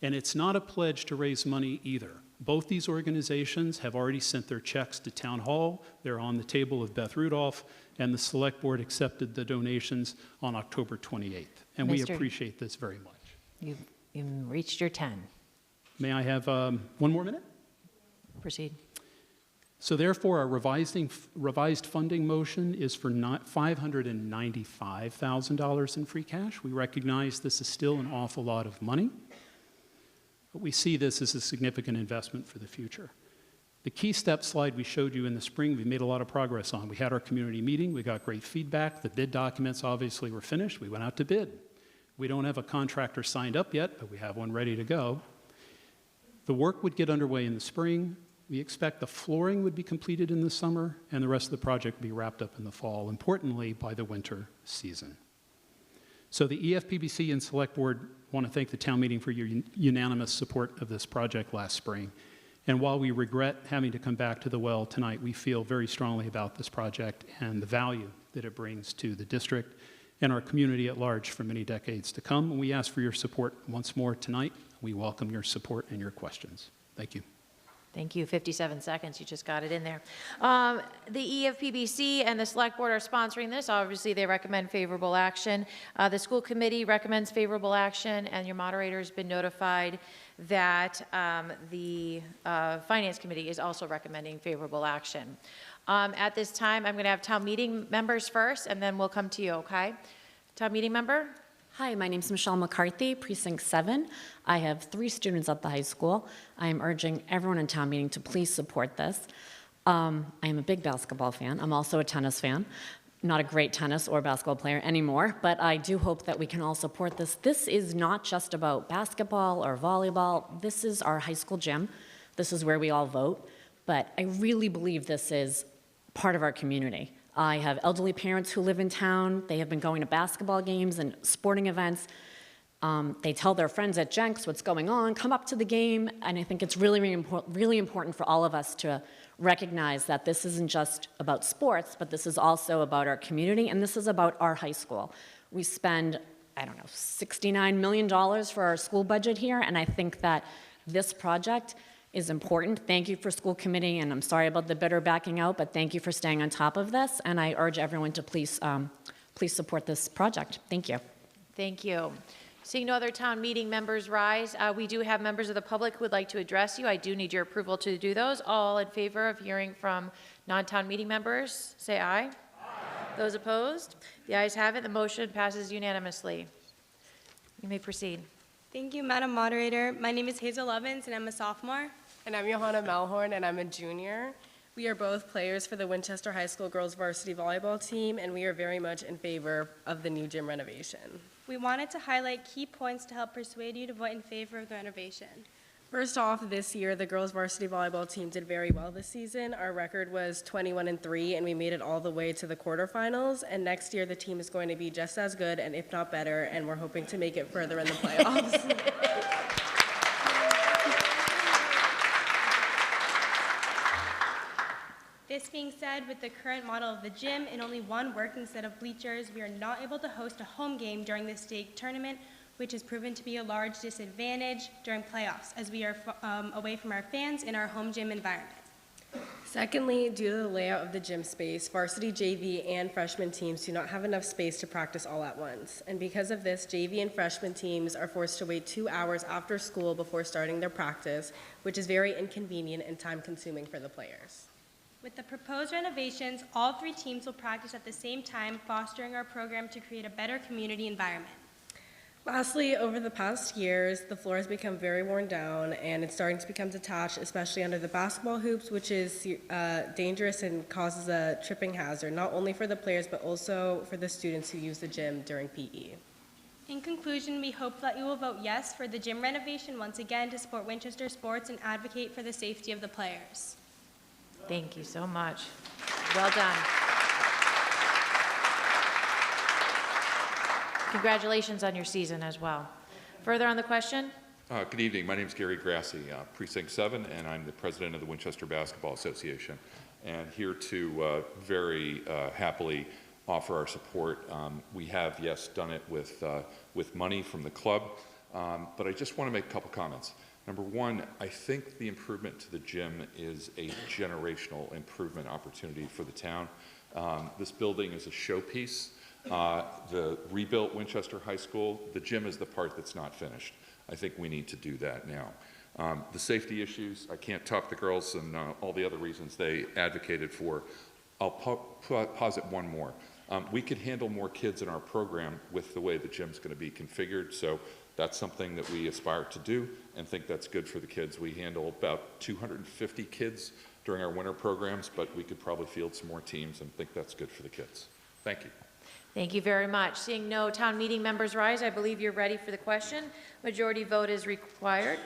[SPEAKER 14] And it's not a pledge to raise money either. Both these organizations have already sent their checks to Town Hall. They're on the table of Beth Rudolph, and the Select Board accepted the donations on October 28th. And we appreciate this very much.
[SPEAKER 10] You've reached your 10.
[SPEAKER 14] May I have 1 more minute?
[SPEAKER 10] Proceed.
[SPEAKER 14] So therefore, our revised funding motion is for $595,000 in free cash. We recognize this is still an awful lot of money, but we see this as a significant investment for the future. The key step slide we showed you in the spring, we made a lot of progress on. We had our community meeting, we got great feedback, the bid documents obviously were finished, we went out to bid. We don't have a contractor signed up yet, but we have one ready to go. The work would get underway in the spring. We expect the flooring would be completed in the summer, and the rest of the project would be wrapped up in the fall, importantly by the winter season. So the EFPBC and Select Board want to thank the town meeting for your unanimous support of this project last spring. And while we regret having to come back to the well tonight, we feel very strongly about this project and the value that it brings to the district and our community at large for many decades to come. And we ask for your support once more tonight. We welcome your support and your questions. Thank you.
[SPEAKER 10] Thank you. 57 seconds. You just got it in there. The EFPBC and the Select Board are sponsoring this. Obviously, they recommend favorable action. The school committee recommends favorable action, and your moderator has been notified that the Finance Committee is also recommending favorable action. At this time, I'm going to have town meeting members first, and then we'll come to you, okay? Town meeting member?
[SPEAKER 15] Hi, my name is Michelle McCarthy, Precinct 7. I have 3 students at the high school. I am urging everyone in town meeting to please support this. I am a big basketball fan. I'm also a tennis fan. Not a great tennis or basketball player anymore, but I do hope that we can all support this. This is not just about basketball or volleyball. This is our high school gym. This is where we all vote. But I really believe this is part of our community. I have elderly parents who live in town. They have been going to basketball games and sporting events. They tell their friends at Jenks what's going on, come up to the game, and I think it's really important for all of us to recognize that this isn't just about sports, but this is also about our community, and this is about our high school. We spend, I don't know, $69 million for our school budget here, and I think that this project is important. Thank you for school committee, and I'm sorry about the bidder backing out, but thank you for staying on top of this, and I urge everyone to please support this project. Thank you.
[SPEAKER 10] Thank you. Seeing no other town meeting members rise, we do have members of the public who would like to address you. I do need your approval to do those. All in favor of hearing from non-town meeting members, say aye. Aye. Those opposed? The ayes have it. The motion passes unanimously. You may proceed.
[SPEAKER 16] Thank you, Madam Moderator. My name is Hazel Evans, and I'm a sophomore.
[SPEAKER 17] And I'm Johanna Malhorn, and I'm a junior. We are both players for the Winchester High School girls varsity volleyball team, and we are very much in favor of the new gym renovation.
[SPEAKER 16] We wanted to highlight key points to help persuade you to vote in favor of the renovation.
[SPEAKER 17] First off, this year, the girls varsity volleyball team did very well this season. Our record was 21-3, and we made it all the way to the quarterfinals. And next year, the team is going to be just as good, and if not better, and we're hoping to make it further in the playoffs.
[SPEAKER 16] This being said, with the current model of the gym and only one working set of bleachers, we are not able to host a home game during the state tournament, which has proven to be a large disadvantage during playoffs, as we are away from our fans in our home gym environment.
[SPEAKER 17] Secondly, due to the layout of the gym space, varsity JV and freshman teams do not have enough space to practice all at once. And because of this, JV and freshman teams are forced to wait 2 hours after school before starting their practice, which is very inconvenient and time-consuming for the players.
[SPEAKER 16] With the proposed renovations, all 3 teams will practice at the same time, fostering our program to create a better community environment.
[SPEAKER 17] Lastly, over the past years, the floor has become very worn down, and it's starting to become detached, especially under the basketball hoops, which is dangerous and causes a tripping hazard, not only for the players, but also for the students who use the gym during PE.
[SPEAKER 16] In conclusion, we hope that you will vote yes for the gym renovation once again to support Winchester sports and advocate for the safety of the players.
[SPEAKER 10] Thank you so much. Well done. Congratulations on your season as well. Further on the question?
[SPEAKER 24] Good evening. My name is Gary Grassi, Precinct 7, and I'm the president of the Winchester Basketball Association. And here to very happily offer our support. We have, yes, done it with money from the club, but I just want to make a couple comments. Number one, I think the improvement to the gym is a generational improvement opportunity for the town. This building is a showpiece. The rebuilt Winchester High School, the gym is the part that's not finished. I think we need to do that now. The safety issues, I can't top the girls and all the other reasons they advocated for. I'll posit one more. We could handle more kids in our program with the way the gym's going to be configured, so that's something that we aspire to do and think that's good for the kids. We handle about 250 kids during our winter programs, but we could probably field some more teams and think that's good for the kids. Thank you.
[SPEAKER 10] Thank you very much. Seeing no town meeting members rise, I believe you're ready for the question. Majority vote is required.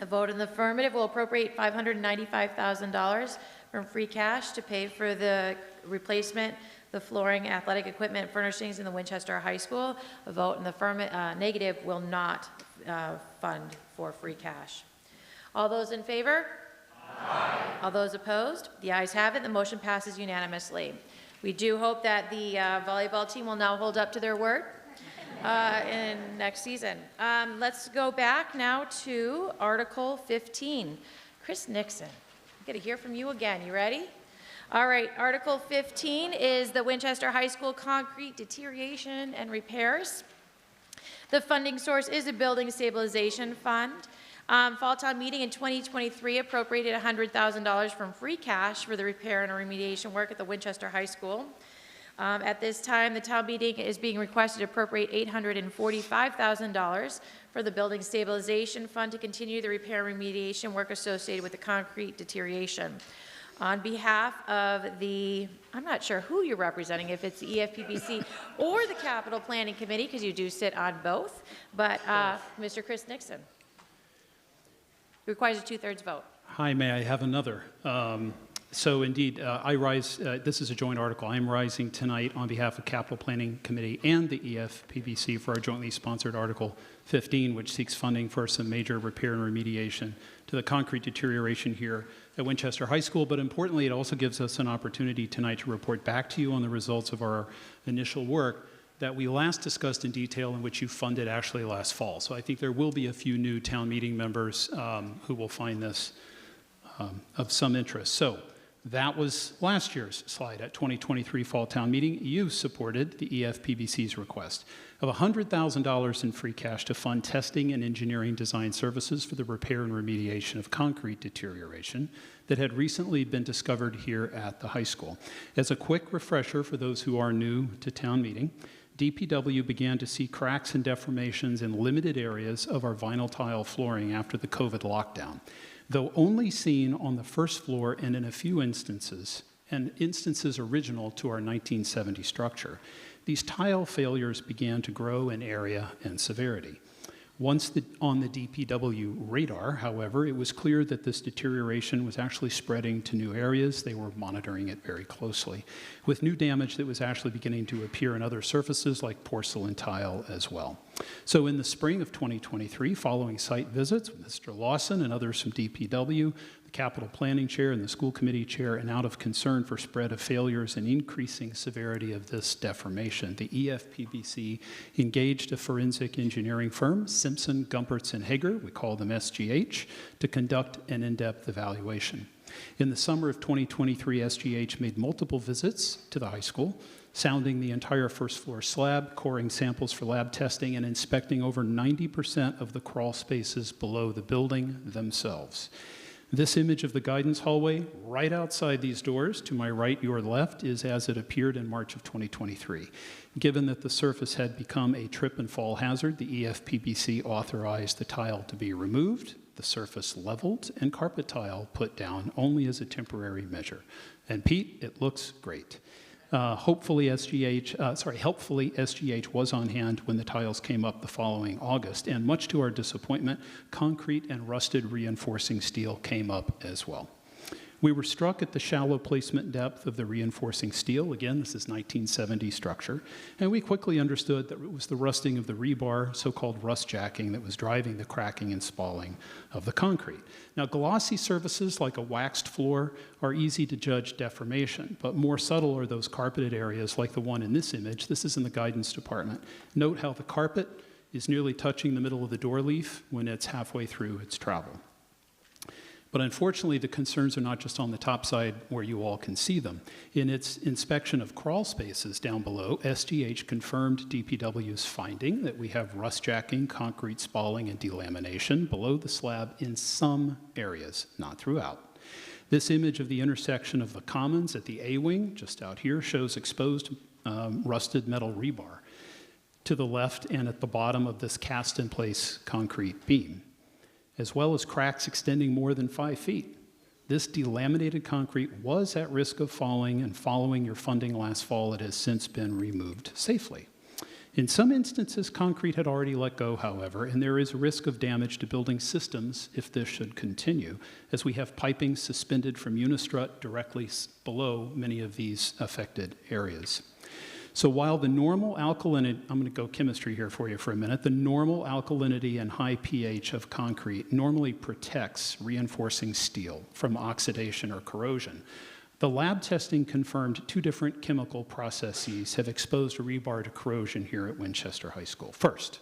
[SPEAKER 10] A vote in the affirmative will appropriate $595,000 from free cash to pay for the replacement, the flooring, athletic equipment, furnishings in the Winchester High School. A vote in the negative will not fund for free cash. All those in favor? Aye. All those opposed? The ayes have it. The motion passes unanimously. We do hope that the volleyball team will now hold up to their word in next season. Let's go back now to Article 15. Chris Nixon, I'm going to hear from you again. You ready? All right, Article 15 is the Winchester High School concrete deterioration and repairs. The funding source is a building stabilization fund. Fall town meeting in 2023 appropriated $100,000 from free cash for the repair and remediation work at the Winchester High School. At this time, the town meeting is being requested to appropriate $845,000 for the building stabilization fund to continue the repair and remediation work associated with the concrete deterioration. On behalf of the, I'm not sure who you're representing, if it's the EFPBC or the Capital Planning Committee, because you do sit on both, but Mr. Chris Nixon. Requires a 2/3 vote.
[SPEAKER 14] Hi, may I have another? So indeed, I rise, this is a joint article. I'm rising tonight on behalf of Capital Planning Committee and the EFPBC for our jointly sponsored Article 15, which seeks funding for some major repair and remediation to the concrete deterioration here at Winchester High School. But importantly, it also gives us an opportunity tonight to report back to you on the results of our initial work that we last discussed in detail and which you funded actually last fall. So I think there will be a few new town meeting members who will find this of some interest. So that was last year's slide at 2023 Fall Town Meeting. You supported the EFPBC's request of $100,000 in free cash to fund testing and engineering design services for the repair and remediation of concrete deterioration that had recently been discovered here at the high school. As a quick refresher for those who are new to town meeting, DPW began to see cracks and deformations in limited areas of our vinyl tile flooring after the COVID lockdown. Though only seen on the first floor and in a few instances, and instances original to our 1970 structure, these tile failures began to grow in area and severity. Once on the DPW radar, however, it was clear that this deterioration was actually spreading to new areas. They were monitoring it very closely, with new damage that was actually beginning to appear in other surfaces like porcelain tile as well. So in the spring of 2023, following site visits with Mr. Lawson and others from DPW, the Capital Planning Chair and the School Committee Chair, and out of concern for spread of failures and increasing severity of this deformation, the EFPBC engaged a forensic engineering firm, Simpson, Gumpertz, and Hager, we call them SGH, to conduct an in-depth evaluation. In the summer of 2023, SGH made multiple visits to the high school, sounding the entire first floor slab, coring samples for lab testing, and inspecting over 90% of the crawl spaces below the building themselves. This image of the guidance hallway right outside these doors, to my right, your left, is as it appeared in March of 2023. Given that the surface had become a trip and fall hazard, the EFPBC authorized the tile to be removed, the surface leveled, and carpet tile put down only as a temporary measure. And Pete, it looks great. Helpfully, SGH was on hand when the tiles came up the following August, and much to our disappointment, concrete and rusted reinforcing steel came up as well. We were struck at the shallow placement depth of the reinforcing steel. Again, this is 1970 structure. And we quickly understood that it was the rusting of the rebar, so-called rust jacking, that was driving the cracking and spalling of the concrete. Now, glossy surfaces like a waxed floor are easy to judge deformation, but more subtle are those carpeted areas like the one in this image. This is in the guidance department. Note how the carpet is nearly touching the middle of the door leaf when it's halfway through its travel. But unfortunately, the concerns are not just on the top side where you all can see them. In its inspection of crawl spaces down below, SGH confirmed DPW's finding that we have rust jacking, concrete spalling, and delamination below the slab in some areas, not throughout. This image of the intersection of the commons at the A-wing, just out here, shows exposed rusted metal rebar to the left and at the bottom of this cast-in-place concrete beam, as well as cracks extending more than 5 feet. This delaminated concrete was at risk of falling, and following your funding last fall, it has since been removed safely. In some instances, concrete had already let go, however, and there is a risk of damage to building systems if this should continue, as we have piping suspended from Unistrut directly below many of these affected areas. So while the normal alkalinity, I'm going to go chemistry here for you for a minute, the normal alkalinity and high pH of concrete normally protects reinforcing steel from oxidation or corrosion. The lab testing confirmed 2 different chemical processes have exposed a rebar to corrosion here at Winchester High School. First,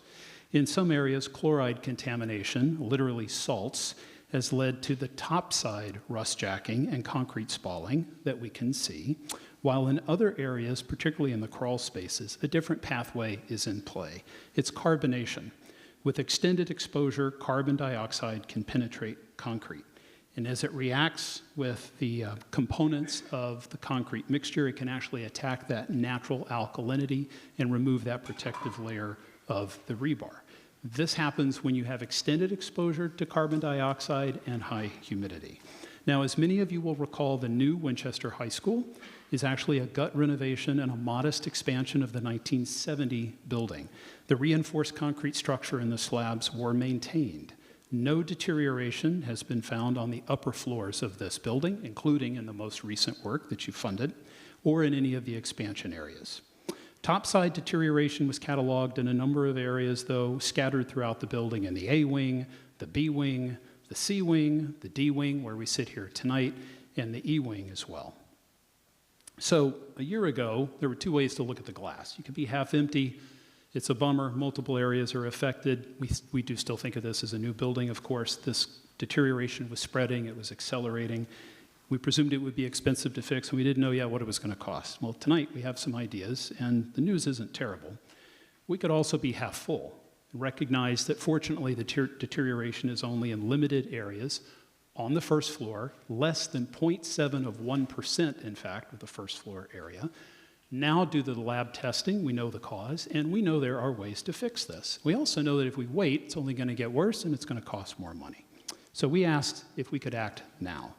[SPEAKER 14] in some areas, chloride contamination, literally salts, has led to the topside rust jacking and concrete spalling that we can see, while in other areas, particularly in the crawl spaces, a different pathway is in play. It's carbonation. With extended exposure, carbon dioxide can penetrate concrete. And as it reacts with the components of the concrete mixture, it can actually attack that natural alkalinity and remove that protective layer of the rebar. This happens when you have extended exposure to carbon dioxide and high humidity. Now, as many of you will recall, the new Winchester High School is actually a gut renovation and a modest expansion of the 1970 building. The reinforced concrete structure and the slabs were maintained. No deterioration has been found on the upper floors of this building, including in the most recent work that you funded, or in any of the expansion areas. Topside deterioration was cataloged in a number of areas, though, scattered throughout the building in the A-wing, the B-wing, the C-wing, the D-wing, where we sit here tonight, and the E-wing as well. So a year ago, there were 2 ways to look at the glass. You could be half empty. It's a bummer. Multiple areas are affected. We do still think of this as a new building, of course. This deterioration was spreading. It was accelerating. We presumed it would be expensive to fix, and we didn't know yet what it was going to cost. Well, tonight we have some ideas, and the news isn't terrible. We could also be half full and recognize that fortunately the deterioration is only in limited areas on the first floor, less than 0.7 of 1%, in fact, of the first floor area. Now, due to the lab testing, we know the cause, and we know there are ways to fix this. We also know that if we wait, it's only going to get worse, and it's going to cost more money. So we asked if we could act now.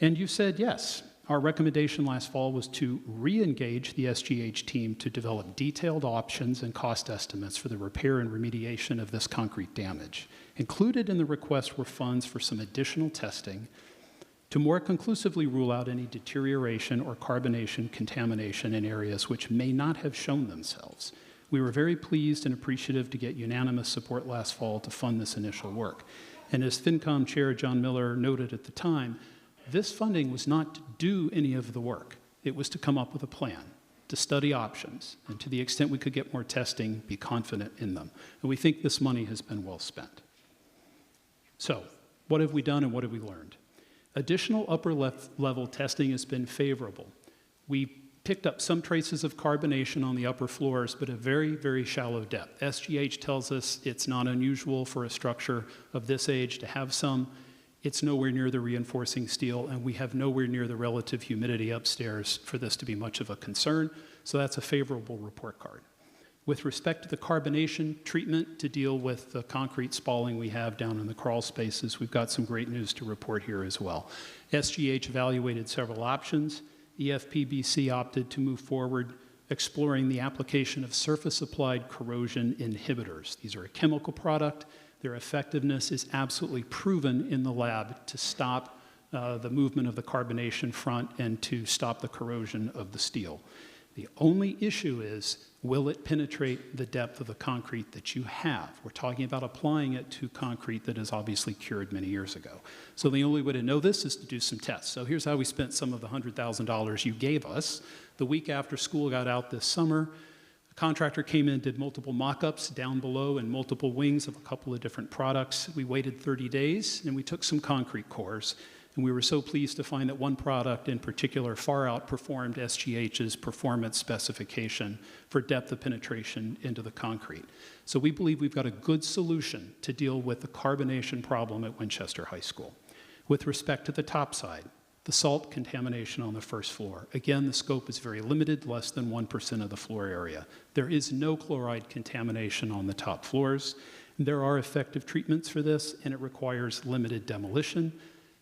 [SPEAKER 14] And you said yes. Our recommendation last fall was to re-engage the SGH team to develop detailed options and cost estimates for the repair and remediation of this concrete damage. Included in the request were funds for some additional testing to more conclusively rule out any deterioration or carbonation contamination in areas which may not have shown themselves. We were very pleased and appreciative to get unanimous support last fall to fund this initial work. And as FinCom Chair John Miller noted at the time, this funding was not to do any of the work. It was to come up with a plan, to study options, and to the extent we could get more testing, be confident in them. And we think this money has been well spent. So, what have we done and what have we learned? Additional upper-level testing has been favorable. We picked up some traces of carbonation on the upper floors, but a very, very shallow depth. SGH tells us it's not unusual for a structure of this age to have some. It's nowhere near the reinforcing steel, and we have nowhere near the relative humidity upstairs for this to be much of a concern, so that's a favorable report card. With respect to the carbonation treatment to deal with the concrete spalling we have down in the crawl spaces, we've got some great news to report here as well. SGH evaluated several options. EFPBC opted to move forward exploring the application of surface-applied corrosion inhibitors. These are a chemical product. Their effectiveness is absolutely proven in the lab to stop the movement of the carbonation front and to stop the corrosion of the steel. The only issue is, will it penetrate the depth of the concrete that you have? We're talking about applying it to concrete that is obviously cured many years ago. So the only way to know this is to do some tests. So here's how we spent some of the $100,000 you gave us. The week after school got out this summer, A contractor came in, did multiple mock-ups down below and multiple wings of a couple of different products. We waited 30 days, and we took some concrete cores. And we were so pleased to find that one product in particular far outperformed SGH's performance specification for depth of penetration into the concrete. So we believe we've got a good solution to deal with the carbonation problem at Winchester High School. With respect to the top side, the salt contamination on the first floor. Again, the scope is very limited, less than 1% of the floor area. There is no chloride contamination on the top floors. There are effective treatments for this, and it requires limited demolition.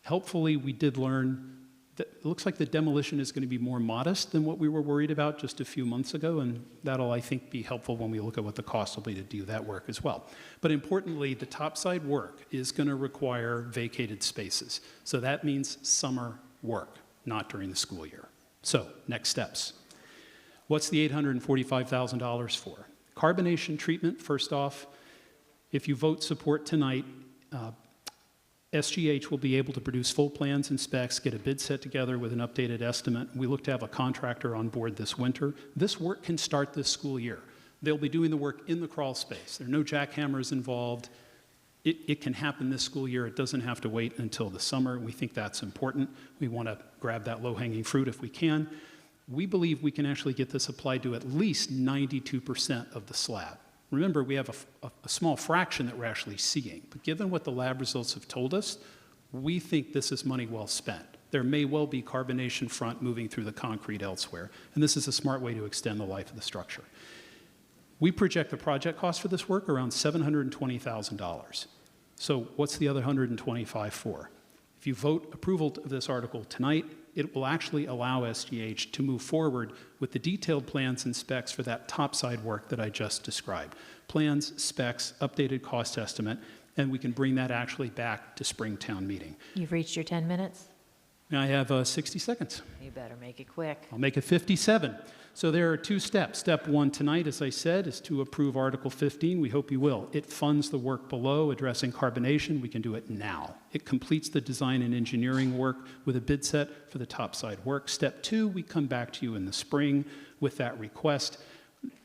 [SPEAKER 14] Helpfully, we did learn that it looks like the demolition is going to be more modest than what we were worried about just a few months ago, and that'll, I think, be helpful when we look at what the cost will be to do that work as well. But importantly, the topside work is going to require vacated spaces. So that means summer work, not during the school year. So, next steps. What's the $845,000 for? Carbonation treatment, first off, if you vote support tonight, SGH will be able to produce full plans and specs, get a bid set together with an updated estimate. We look to have a contractor on board this winter. This work can start this school year. They'll be doing the work in the crawl space. There are no jackhammers involved. It can happen this school year. It doesn't have to wait until the summer. We think that's important. We want to grab that low-hanging fruit if we can. We believe we can actually get this applied to at least 92% of the slab. Remember, we have a small fraction that we're actually seeing, but given what the lab results have told us, we think this is money well spent. There may well be carbonation front moving through the concrete elsewhere, and this is a smart way to extend the life of the structure. We project the project cost for this work around $720,000. So what's the other $125,000 for? If you vote approval of this article tonight, it will actually allow SGH to move forward with the detailed plans and specs for that topside work that I just described. Plans, specs, updated cost estimate, and we can bring that actually back to spring town meeting.
[SPEAKER 10] You've reached your 10 minutes.
[SPEAKER 14] I have 60 seconds.
[SPEAKER 10] You better make it quick.
[SPEAKER 14] I'll make it 57. So there are two steps. Step one tonight, as I said, is to approve Article 15. We hope you will. It funds the work below addressing carbonation. We can do it now. It completes the design and engineering work with a bid set for the topside work. Step two, we come back to you in the spring with that request.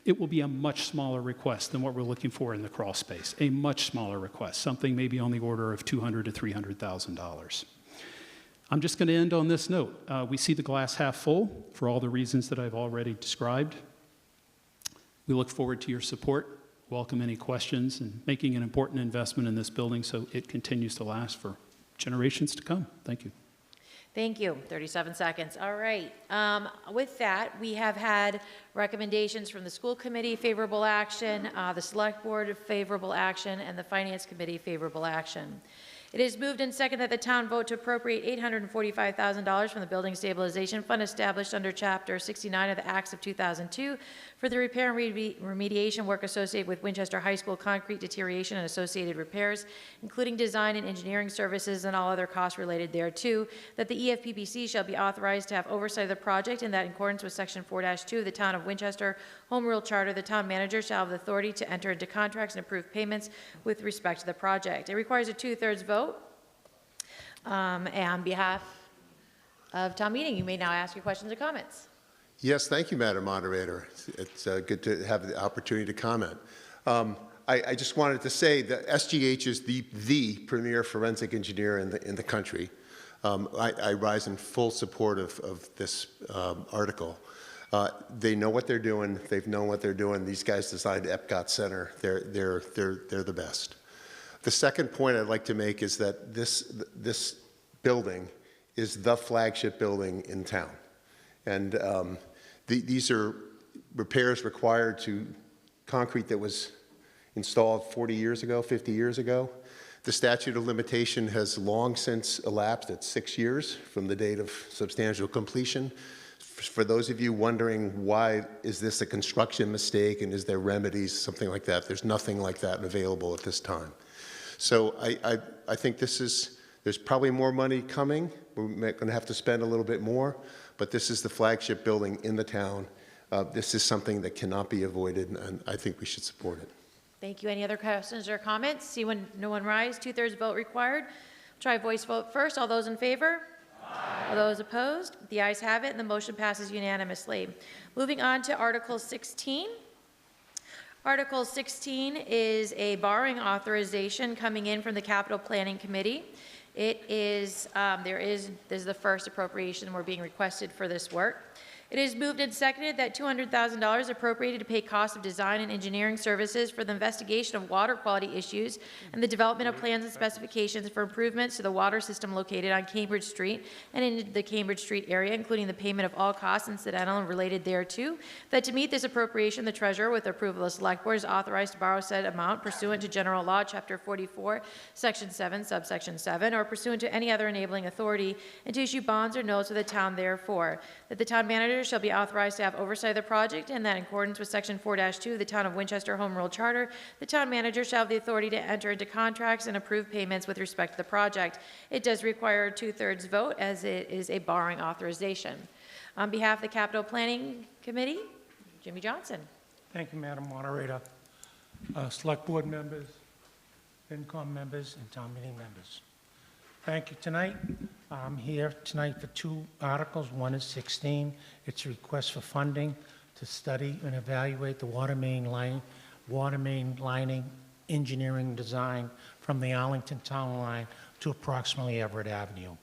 [SPEAKER 14] It will be a much smaller request than what we're looking for in the crawl space. A much smaller request, something maybe on the order of $200,000 to $300,000. I'm just going to end on this note. We see the glass half full for all the reasons that I've already described. We look forward to your support, welcome any questions, and making an important investment in this building so it continues to last for generations to come. Thank you.
[SPEAKER 10] Thank you. 37 seconds. All right. With that, we have had recommendations from the school committee, favorable action, the select board, favorable action, and the finance committee, favorable action. It is moved and seconded that the town vote to appropriate $845,000 from the Building Stabilization Fund established under Chapter 69 of the Acts of 2002 for the repair and remediation work associated with Winchester High School concrete deterioration and associated repairs, including design and engineering services and all other costs related thereto, that the EFPBC shall be authorized to have oversight of the project, and that in accordance with Section 4-2 of the Town of Winchester Home Rule Charter, the town manager shall have the authority to enter into contracts and approve payments with respect to the project. It requires a 2/3 vote. And on behalf of town meeting, you may now ask your questions or comments.
[SPEAKER 3] Yes, thank you, Madam Moderator. It's good to have the opportunity to comment. I just wanted to say that SGH is the premier forensic engineer in the country. I rise in full support of this article. They know what they're doing. They've known what they're doing. These guys designed Epcot Center. They're the best. The second point I'd like to make is that this building is the flagship building in town. And these are repairs required to concrete that was installed 40 years ago, 50 years ago. The statute of limitation has long since elapsed at 6 years from the date of substantial completion. For those of you wondering why is this a construction mistake and is there remedies, something like that, there's nothing like that available at this time. So I think there's probably more money coming. We're going to have to spend a little bit more, but this is the flagship building in the town. This is something that cannot be avoided, and I think we should support it.
[SPEAKER 10] Thank you. Any other questions or comments? See when no one rise. 2/3 vote required. Try voice vote first. All those in favor? Aye. All those opposed? The ayes have it, and the motion passes unanimously. Moving on to Article 16. Article 16 is a borrowing authorization coming in from the Capital Planning Committee. It is, this is the first appropriation we're being requested for this work. It is moved and seconded that $200,000 appropriated to pay costs of design and engineering services for the investigation of water quality issues and the development of plans and specifications for improvements to the water system located on Cambridge Street and in the Cambridge Street area, including the payment of all costs incidental and related thereto. That to meet this appropriation, the treasurer, with approval of the select board, is authorized to borrow said amount pursuant to General Law, Chapter 44, Section 7, Subsection 7, or pursuant to any other enabling authority, and to issue bonds or notes of the town therefore. That the town manager shall be authorized to have oversight of the project, and that in accordance with Section 4-2 of the Town of Winchester Home Rule Charter, the town manager shall have the authority to enter into contracts and approve payments with respect to the project. It does require a 2/3 vote, as it is a borrowing authorization. On behalf of the Capital Planning Committee, Jimmy Johnson.
[SPEAKER 4] Thank you, Madam Moderator. Select Board members, FinCom members, and town meeting members. Thank you tonight. I'm here tonight for two articles. One is 16. It's a request for funding to study and evaluate the water main lining engineering design from the Arlington Town Line to approximately Everett Avenue.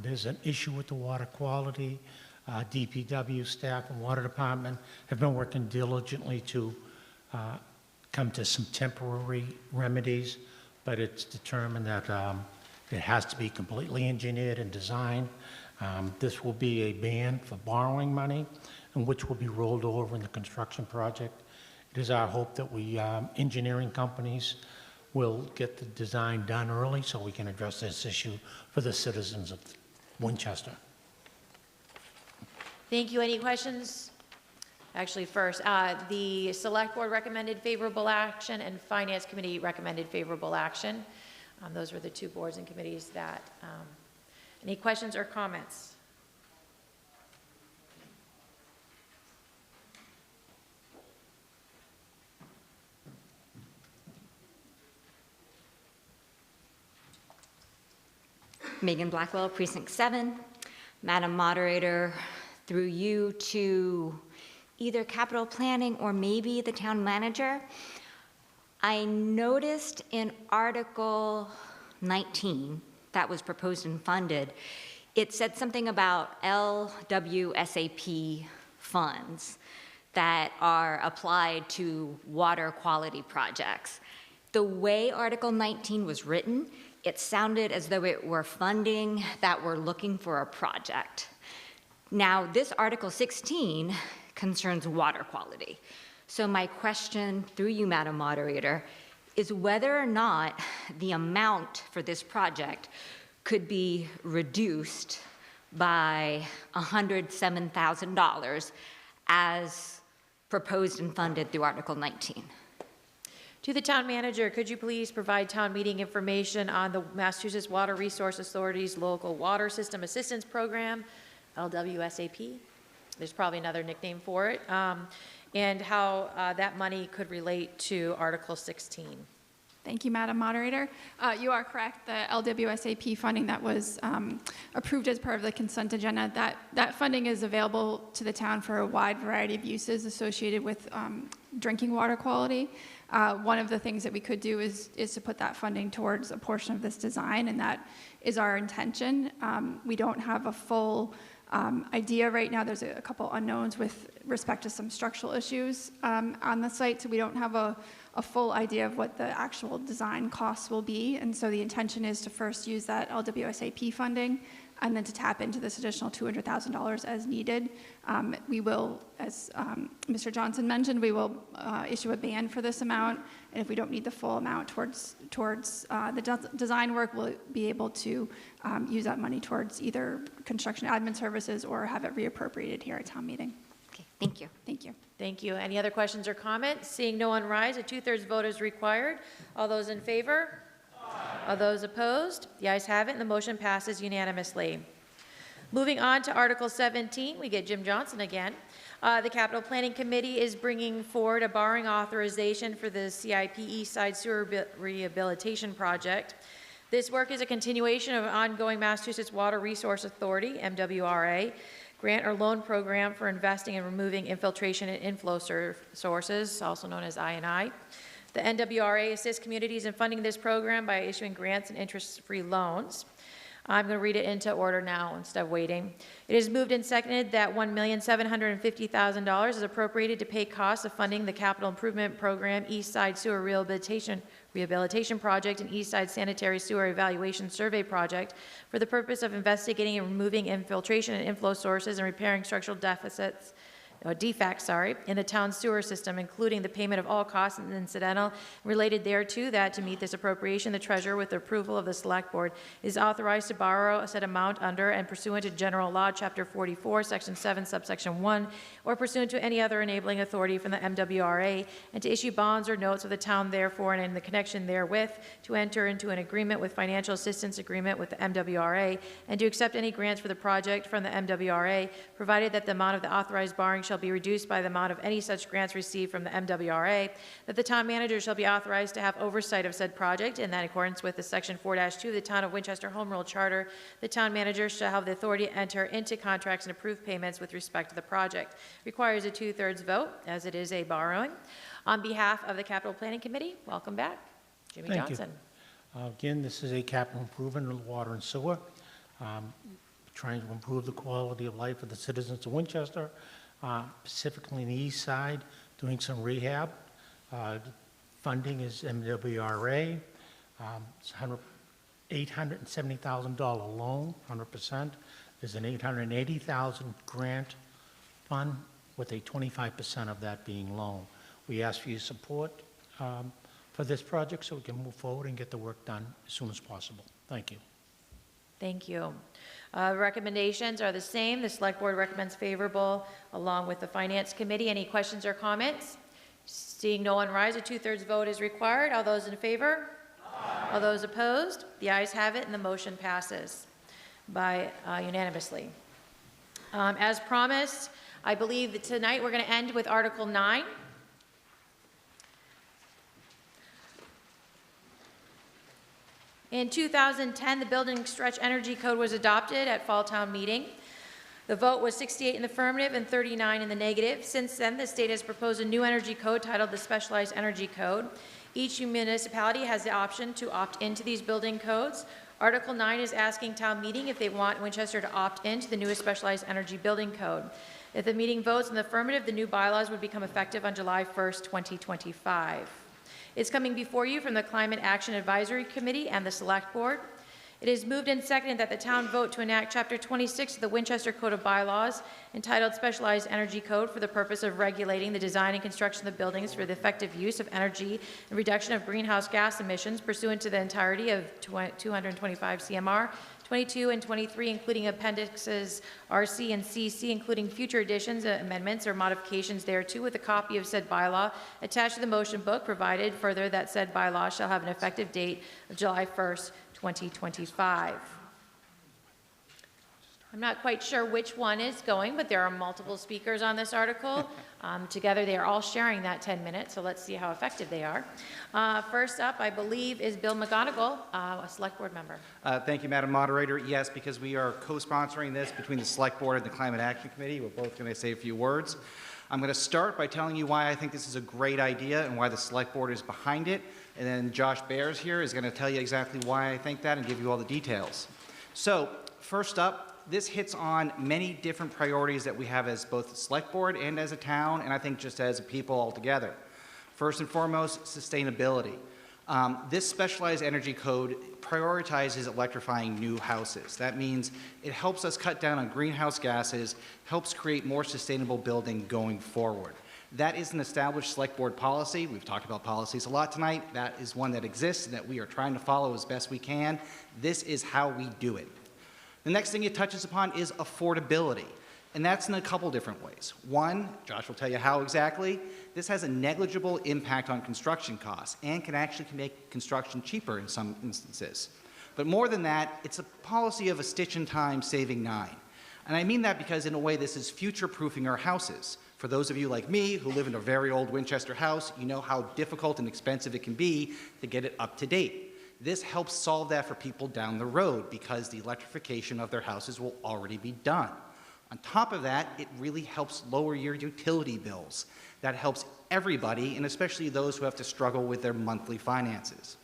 [SPEAKER 4] There's an issue with the water quality. DPW staff and Water Department have been working diligently to come to some temporary remedies, but it's determined that it has to be completely engineered and designed. This will be a ban for borrowing money, and which will be rolled over in the construction project. It is our hope that we, engineering companies, will get the design done early so we can address this issue for the citizens of Winchester.
[SPEAKER 10] Thank you. Any questions? Actually, first, the Select Board recommended favorable action and Finance Committee recommended favorable action. Those were the two boards and committees that, any questions or comments?
[SPEAKER 19] Megan Blackwell, Precinct 7. Madam Moderator, through you to either capital planning or maybe the town manager, I noticed in Article 19 that was proposed and funded, it said something about LWSAP funds that are applied to water quality projects. The way Article 19 was written, it sounded as though it were funding that we're looking for a project. Now, this Article 16 concerns water quality. So my question through you, Madam Moderator, is whether or not the amount for this project could be reduced by $107,000 as proposed and funded through Article 19.
[SPEAKER 10] To the town manager, could you please provide town meeting information on the Massachusetts Water Resource Authority's Local Water System Assistance Program, LWSAP? There's probably another nickname for it. And how that money could relate to Article 16.
[SPEAKER 7] Thank you, Madam Moderator. You are correct. The LWSAP funding that was approved as part of the consent agenda, that funding is available to the town for a wide variety of uses associated with drinking water quality. One of the things that we could do is to put that funding towards a portion of this design, and that is our intention. We don't have a full idea right now. There's a couple unknowns with respect to some structural issues on the site, so we don't have a full idea of what the actual design costs will be. And so the intention is to first use that LWSAP funding and then to tap into this additional $200,000 as needed. We will, as Mr. Johnson mentioned, we will issue a ban for this amount, and if we don't need the full amount towards the design work, we'll be able to use that money towards either construction admin services or have it reappropriated here at town meeting.
[SPEAKER 19] Okay, thank you.
[SPEAKER 7] Thank you.
[SPEAKER 10] Thank you. Any other questions or comments? Seeing no one rise, a 2/3 vote is required. All those in favor? All those opposed? The ayes have it, and the motion passes unanimously. Moving on to Article 17, we get Jim Johnson again. The Capital Planning Committee is bringing forward a borrowing authorization for the CIP East Side Sewer Rehabilitation Project. This work is a continuation of ongoing Massachusetts Water Resource Authority, MWRA, grant or loan program for investing and removing infiltration and inflow sources, also known as I&I. The NWRA assists communities in funding this program by issuing grants and interest-free loans. I'm going to read it into order now instead of waiting. It is moved and seconded that $1,750,000 is appropriated to pay costs of funding the capital improvement program East Side Sewer Rehabilitation Project and East Side Sanitary Sewer Evaluation Survey Project for the purpose of investigating and removing infiltration and inflow sources and repairing structural defects in the town's sewer system, including the payment of all costs and incidental related thereto, that to meet this appropriation, the treasurer, with the approval of the select board, is authorized to borrow a said amount under and pursuant to general law, chapter 44, section 7, subsection 1, or pursuant to any other enabling authority from the MWRA, and to issue bonds or notes of the town therefore and in the connection therewith, to enter into an agreement with financial assistance agreement with the MWRA, and to accept any grants for the project from the MWRA, provided that the amount of the authorized borrowing shall be reduced by the amount of any such grants received from the MWRA, that the town manager shall be authorized to have oversight of said project, and that in accordance with the section 4-2 of the Town of Winchester Home Rule Charter, the town manager shall have the authority to enter into contracts and approve payments with respect to the project. Requires a 2/3 vote, as it is a borrowing. On behalf of the Capital Planning Committee, welcome back, Jimmy
[SPEAKER 4] Thank
[SPEAKER 10] Johnson.
[SPEAKER 4] you. Again, this is a capital improvement in water and sewer, trying to improve the quality of life of the citizens of Winchester, specifically in the east side, doing some rehab. Funding is MWRA. It's $870,000 loan, 100%. There's an $880,000 grant fund with a 25% of that being loan. We ask for your support for this project so we can move forward and get the work done as soon as possible. Thank you.
[SPEAKER 10] Thank you. Recommendations are the same. The Select Board recommends favorable along with the Finance Committee. Any questions or comments? Seeing no one rise, a 2/3 vote is required. All those in favor? Aye. All those opposed? The ayes have it and the motion passes by unanimously. As promised, I believe that tonight we're going to end with Article 9. In 2010, the Building Stretch Energy Code was adopted at Fall Town Meeting. The vote was 68 in the affirmative and 39 in the negative. Since then, the state has proposed a new energy code titled the Specialized Energy Code. Each municipality has the option to opt into these building codes. Article 9 is asking town meeting if they want Winchester to opt into the newest Specialized Energy Building Code. If the meeting votes in the affirmative, the new bylaws would become effective on July 1st, 2025. It's coming before you from the Climate Action Advisory Committee and the Select Board. It is moved and seconded that the town vote to enact Chapter 26 of the Winchester Code of Bylaws, entitled Specialized Energy Code, for the purpose of regulating the design and construction of buildings for the effective use of energy and reduction of greenhouse gas emissions pursuant to the entirety of 225 CMR 22 and 23, including appendixes RC and CC, including future additions, amendments, or modifications thereto, with a copy of said bylaw attached to the motion book, provided further that said bylaw shall have an effective date of July 1st, 2025. I'm not quite sure which one is going, but there are multiple speakers on this article. Together, they are all sharing that 10 minutes, so let's see how effective they are. First up, I believe, is Bill McGonigal, a Select Board member.
[SPEAKER 18] Thank you, Madam Moderator. Yes, because we are co-sponsoring this between the Select Board and the Climate Action Committee, we're both going to say a few words. I'm going to start by telling you why I think this is a great idea and why the Select Board is behind it, and then Josh Bears here is going to tell you exactly why I think that and give you all the details. So, first up, this hits on many different priorities that we have as both the Select Board and as a town, and I think just as a people altogether. First and foremost, sustainability. This Specialized Energy Code prioritizes electrifying new houses. That means it helps us cut down on greenhouse gases, helps create more sustainable building going forward. That is an established Select Board policy. We've talked about policies a lot tonight. That is one that exists and that we are trying to follow as best we can. This is how we do it. The next thing it touches upon is affordability, and that's in a couple different ways. One, Josh will tell you how exactly, this has a negligible impact on construction costs and can actually make construction cheaper in some instances. But more than that, it's a policy of a stitch in time, saving 9. And I mean that because in a way this is future-proofing our houses. For those of you like me who live in a very old Winchester house, you know how difficult and expensive it can be to get it up to date. This helps solve that for people down the road because the electrification of their houses will already be done. On top of that, it really helps lower your utility bills. That helps everybody, and especially those who have to struggle with their monthly finances.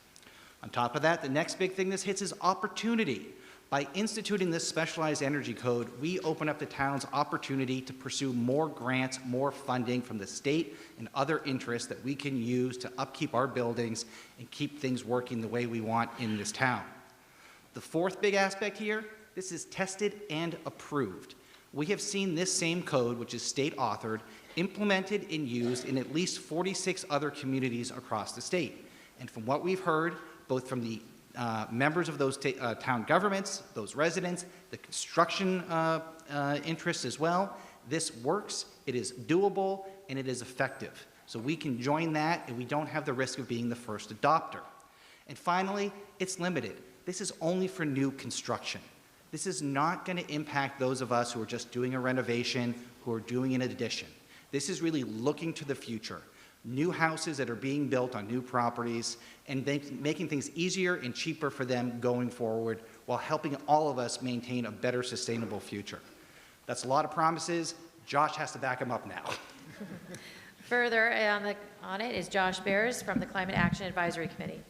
[SPEAKER 18] On top of that, the next big thing this hits is opportunity. By instituting this specialized energy code, we open up the town's opportunity to pursue more grants, more funding from the state and other interests that we can use to upkeep our buildings and keep things working the way we want in this town. The fourth big aspect here, this is tested and approved. We have seen this same code, which is state-authored, implemented and used in at least 46 other communities across the state. And from what we've heard, both from the members of those town governments, those residents, the construction interests as well, this works, it is doable, and it is effective. So we can join that, and we don't have the risk of being the first adopter. And finally, it's limited. This is only for new construction. This is not going to impact those of us who are just doing a renovation, who are doing an addition. This is really looking to the future. New houses that are being built on new properties and making things easier and cheaper for them going forward while helping all of us maintain a better sustainable future. That's a lot of promises. Josh has to back them up now.
[SPEAKER 10] Further on it is Josh Bears from the Climate Action Advisory Committee.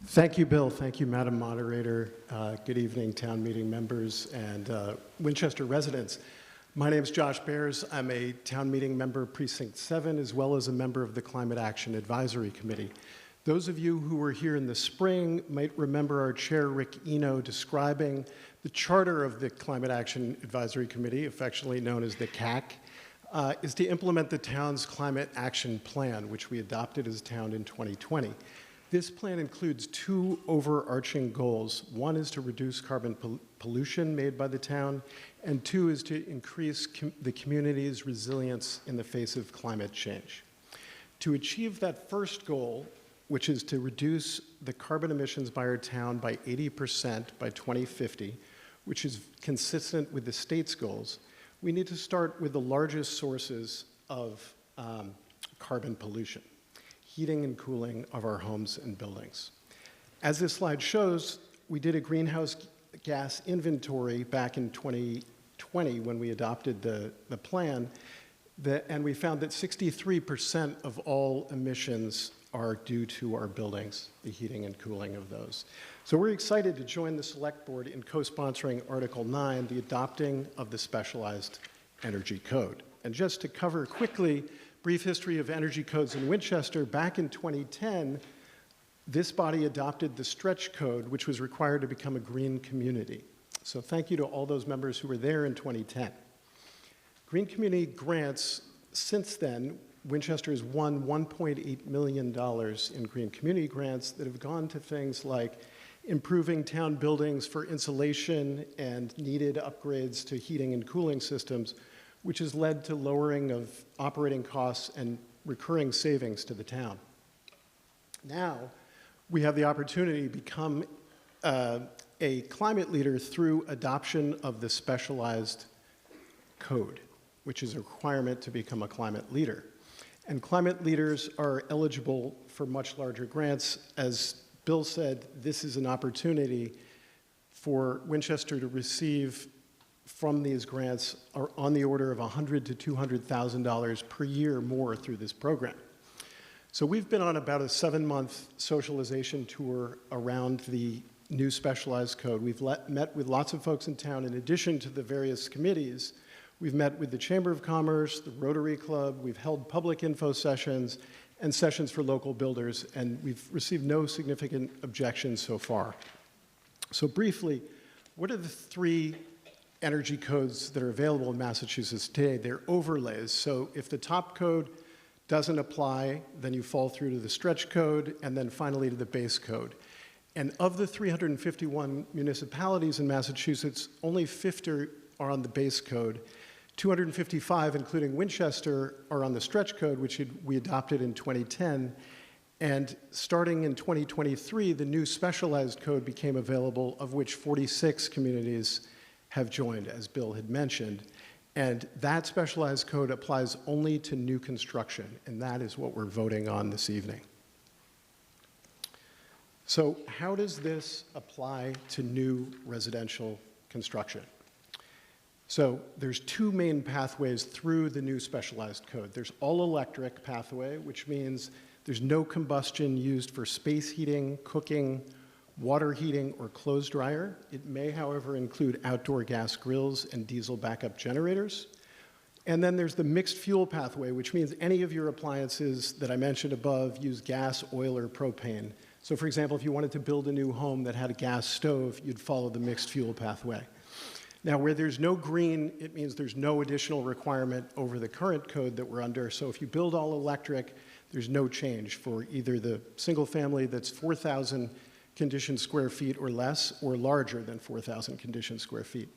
[SPEAKER 8] Thank you, Bill. Thank you, Madam Moderator. Good evening, town meeting members and Winchester residents. My name is Josh Bears. I'm a town meeting member, Precinct 7, as well as a member of the Climate Action Advisory Committee. Those of you who were here in the spring might remember our chair, Rick Eno, describing the charter of the Climate Action Advisory Committee, affectionately known as the CAC, is to implement the town's climate action plan, which we adopted as a town in 2020. This plan includes two overarching goals. One is to reduce carbon pollution made by the town, and two is to increase the community's resilience in the face of climate change. To achieve that first goal, which is to reduce the carbon emissions by our town by 80% by 2050, which is consistent with the state's goals, we need to start with the largest sources of carbon pollution: heating and cooling of our homes and buildings. As this slide shows, we did a greenhouse gas inventory back in 2020 when we adopted the plan, and we found that 63% of all emissions are due to our buildings, the heating and cooling of those. So we're excited to join the Select Board in co-sponsoring Article 9, the adopting of the Specialized Energy Code. And just to cover quickly, brief history of energy codes in Winchester, back in 2010, this body adopted the Stretch Code, which was required to become a green community. So thank you to all those members who were there in 2010. Green community grants, since then, Winchester has won $1.8 million in green community grants that have gone to things like improving town buildings for insulation and needed upgrades to heating and cooling systems, which has led to lowering of operating costs and recurring savings to the town. Now, we have the opportunity to become a climate leader through adoption of the Specialized Code, which is a requirement to become a climate leader. And climate leaders are eligible for much larger grants. As Bill said, this is an opportunity for Winchester to receive from these grants are on the order of $100,000 to $200,000 per year more through this program. So we've been on about a 7-month socialization tour around the new Specialized Code. We've met with lots of folks in town. In addition to the various committees, we've met with the Chamber of Commerce, the Rotary Club, we've held public info sessions and sessions for local builders, and we've received no significant objections so far. So briefly, what are the 3 energy codes that are available in Massachusetts today? They're overlays. So if the top code doesn't apply, then you fall through to the Stretch Code and then finally to the base code. And of the 351 municipalities in Massachusetts, only 50 are on the base code. 255, including Winchester, are on the Stretch Code, which we adopted in 2010. And starting in 2023, the new Specialized Code became available, of which 46 communities have joined, as Bill had mentioned. And that Specialized Code applies only to new construction, and that is what we're voting on this evening. So how does this apply to new residential construction? So there's two main pathways through the new specialized code. There's all-electric pathway, which means there's no combustion used for space heating, cooking, water heating, or clothes dryer. It may, however, include outdoor gas grills and diesel backup generators. And then there's the mixed fuel pathway, which means any of your appliances that I mentioned above use gas, oil, or propane. So for example, if you wanted to build a new home that had a gas stove, you'd follow the mixed fuel pathway. Now, where there's no green, it means there's no additional requirement over the current code that we're under. So if you build all electric, there's no change for either the single family that's 4,000 conditioned square feet or less, or larger than 4,000 conditioned square feet.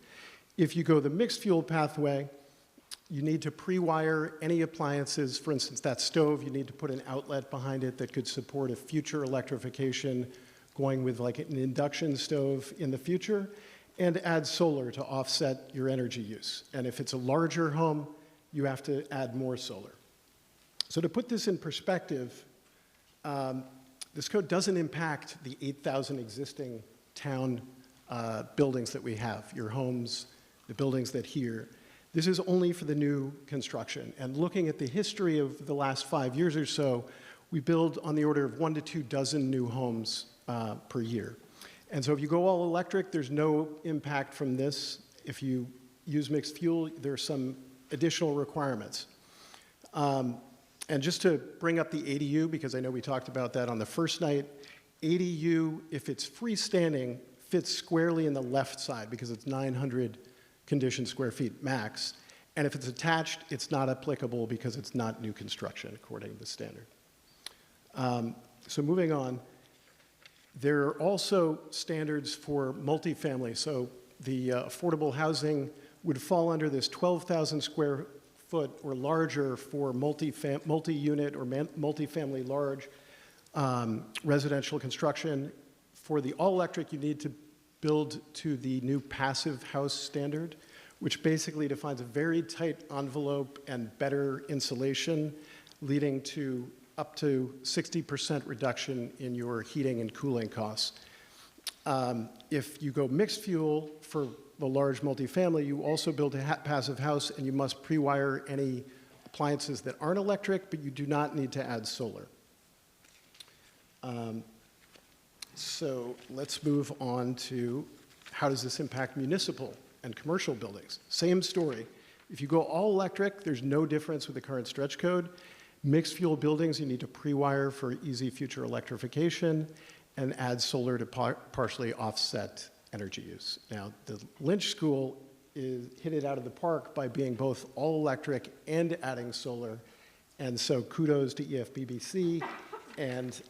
[SPEAKER 8] If you go the mixed fuel pathway, you need to pre-wire any appliances. For instance, that stove, you need to put an outlet behind it that could support a future electrification, going with like an induction stove in the future, and add solar to offset your energy use. And if it's a larger home, you have to add more solar. So to put this in perspective, this code doesn't impact the 8,000 existing town buildings that we have, your homes, the buildings that here. This is only for the new construction. And looking at the history of the last 5 years or so, we build on the order of 1 to 2 dozen new homes per year. And so if you go all electric, there's no impact from this. If you use mixed fuel, there are some additional requirements. And just to bring up the ADU, because I know we talked about that on the first night, ADU, if it's freestanding, fits squarely in the left side because it's 900 conditioned square feet max. And if it's attached, it's not applicable because it's not new construction according to the standard. So moving on, there are also standards for multifamily. So the affordable housing would fall under this 12,000 square foot or larger for multi-unit or multifamily large residential construction. For the all-electric, you need to build to the new passive house standard, which basically defines a very tight envelope and better insulation, leading to up to 60% reduction in your heating and cooling costs. If you go mixed fuel for the large multifamily, you also build a passive house, and you must pre-wire any appliances that aren't electric, but you do not need to add solar. So let's move on to how does this impact municipal and commercial buildings? Same story. If you go all electric, there's no difference with the current stretch code. Mixed fuel buildings, you need to pre-wire for easy future electrification and add solar to partially offset energy use. Now, the Lynch School hit it out of the park by being both all electric and adding solar. And so kudos to EFBBC and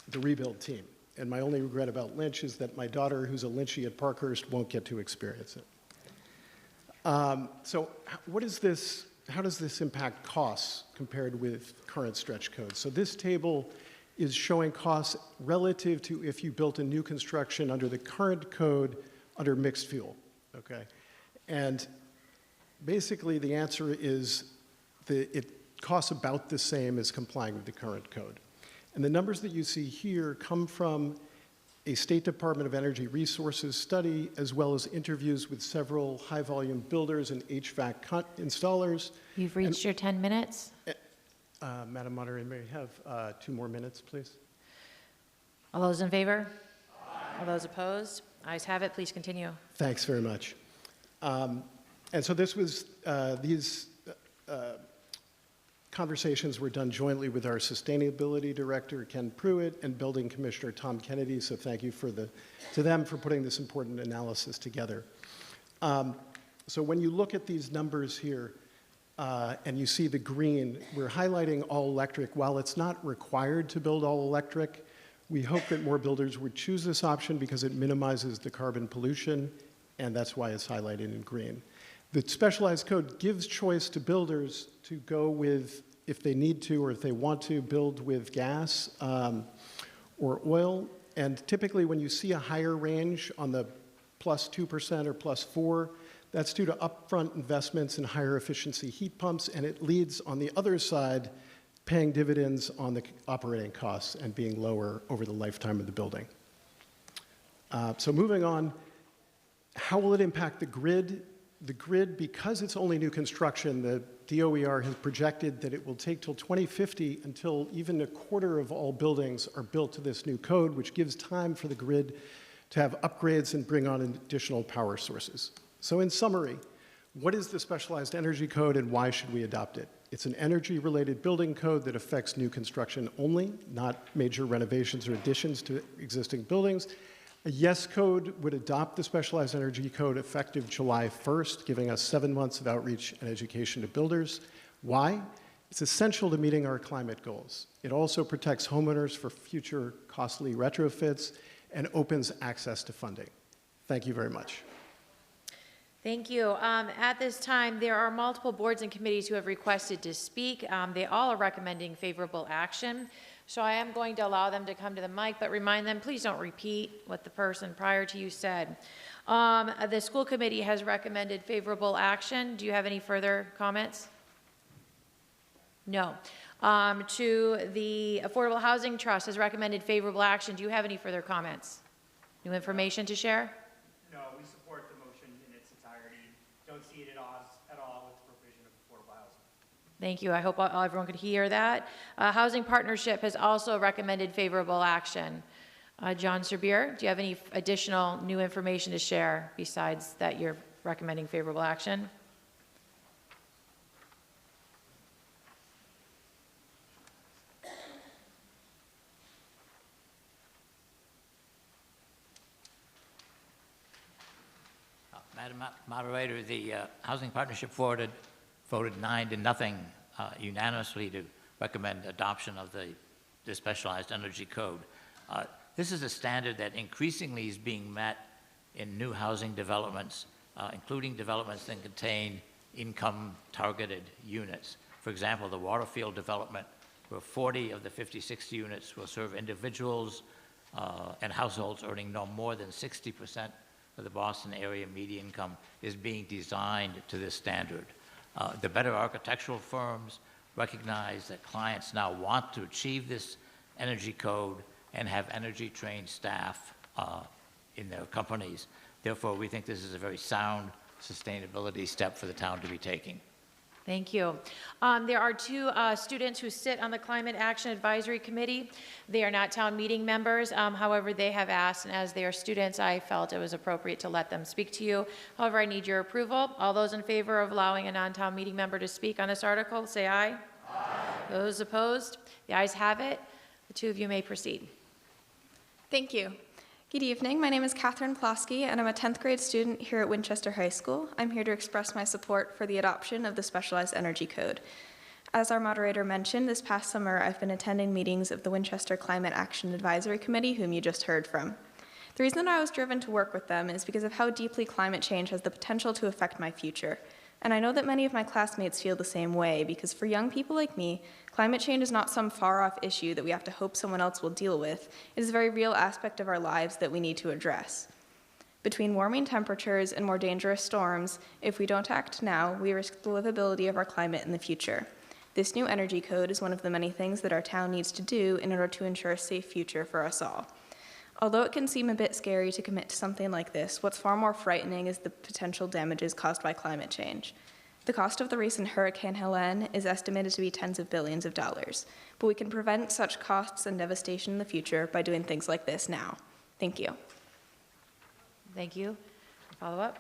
[SPEAKER 8] the rebuild team. And my only regret about Lynch is that my daughter, who's a Lynchie at Parkhurst, won't get to experience it. So how does this impact costs compared with current stretch codes? So this table is showing costs relative to if you built a new construction under the current code under mixed fuel, okay? And basically the answer is it costs about the same as complying with the current code. And the numbers that you see here come from a State Department of Energy Resources study, as well as interviews with several high-volume builders and HVAC installers.
[SPEAKER 10] You've reached your 10 minutes.
[SPEAKER 8] Madam Moderator, may I have 2 more minutes, please?
[SPEAKER 10] All those in favor? All those opposed? Ayes have it. Please continue.
[SPEAKER 8] Thanks very much. And so this was, these conversations were done jointly with our Sustainability Director, Ken Pruitt, and Building Commissioner Tom Kennedy, so thank you to them for putting this important analysis together. So when you look at these numbers here, and you see the green, we're highlighting all electric. While it's not required to build all electric, we hope that more builders would choose this option because it minimizes the carbon pollution, and that's why it's highlighted in green. The specialized code gives choice to builders to go with, if they need to or if they want to, build with gas or oil. And typically when you see a higher range on the +2% or +4%, that's due to upfront investments in higher efficiency heat pumps, and it leads on the other side paying dividends on the operating costs and being lower over the lifetime of the building. So moving on, how will it impact the grid? The grid, because it's only new construction, the DOER has projected that it will take till 2050 until even a quarter of all buildings are built to this new code, which gives time for the grid to have upgrades and bring on additional power sources. So in summary, what is the Specialized Energy Code and why should we adopt it? It's an energy-related building code that affects new construction only, not major renovations or additions to existing buildings. A YES code would adopt the Specialized Energy Code effective July 1st, giving us 7 months of outreach and education to builders. Why? It's essential to meeting our climate goals. It also protects homeowners for future costly retrofits and opens access to funding. Thank you very much.
[SPEAKER 10] Thank you. At this time, there are multiple boards and committees who have requested to speak. They all are recommending favorable action. So I am going to allow them to come to the mic, but remind them, please don't repeat what the person prior to you said. The school committee has recommended favorable action. Do you have any further comments? No. To the Affordable Housing Trust has recommended favorable action. Do you have any further comments? New information to share?
[SPEAKER 6] No, we support the motion in its entirety. Don't see it at all with the provision of affordable housing.
[SPEAKER 10] Thank you. I hope everyone could hear that. Housing Partnership has also recommended favorable action. John Serbier, do you have any additional new information to share besides that you're recommending favorable action?
[SPEAKER 20] Madam Moderator, the Housing Partnership voted 9-0 unanimously to recommend adoption of the Specialized Energy Code. This is a standard that increasingly is being met in new housing developments, including developments that contain income-targeted units. For example, the Waterfield development, where 40 of the 56 units will serve individuals and households earning no more than 60% of the Boston area median income, is being designed to this standard. The better architectural firms recognize that clients now want to achieve this energy code and have energy-trained staff in their companies. Therefore, we think this is a very sound sustainability step for the town to be taking.
[SPEAKER 10] Thank you. There are two students who sit on the Climate Action Advisory Committee. They are not town meeting members. However, they have asked, and as they are students, I felt it was appropriate to let them speak to you. However, I need your approval. All those in favor of allowing a non-town meeting member to speak on this article, say aye. Aye. Those opposed? The ayes have it. The two of you may proceed.
[SPEAKER 22] Thank you. Good evening. My name is Catherine Plosky, and I'm a 10th grade student here at Winchester High School. I'm here to express my support for the adoption of the Specialized Energy Code. As our moderator mentioned, this past summer I've been attending meetings of the Winchester Climate Action Advisory Committee, whom you just heard from. The reason that I was driven to work with them is because of how deeply climate change has the potential to affect my future. And I know that many of my classmates feel the same way, because for young people like me, climate change is not some far-off issue that we have to hope someone else will deal with. It is a very real aspect of our lives that we need to address. Between warming temperatures and more dangerous storms, if we don't act now, we risk the livability of our climate in the future. This new energy code is one of the many things that our town needs to do in order to ensure a safe future for us all. Although it can seem a bit scary to commit to something like this, what's far more frightening is the potential damages caused by climate change. The cost of the recent Hurricane Helene is estimated to be tens of billions of dollars, but we can prevent such costs and devastation in the future by doing things like this now. Thank you.
[SPEAKER 10] Thank you. Follow up?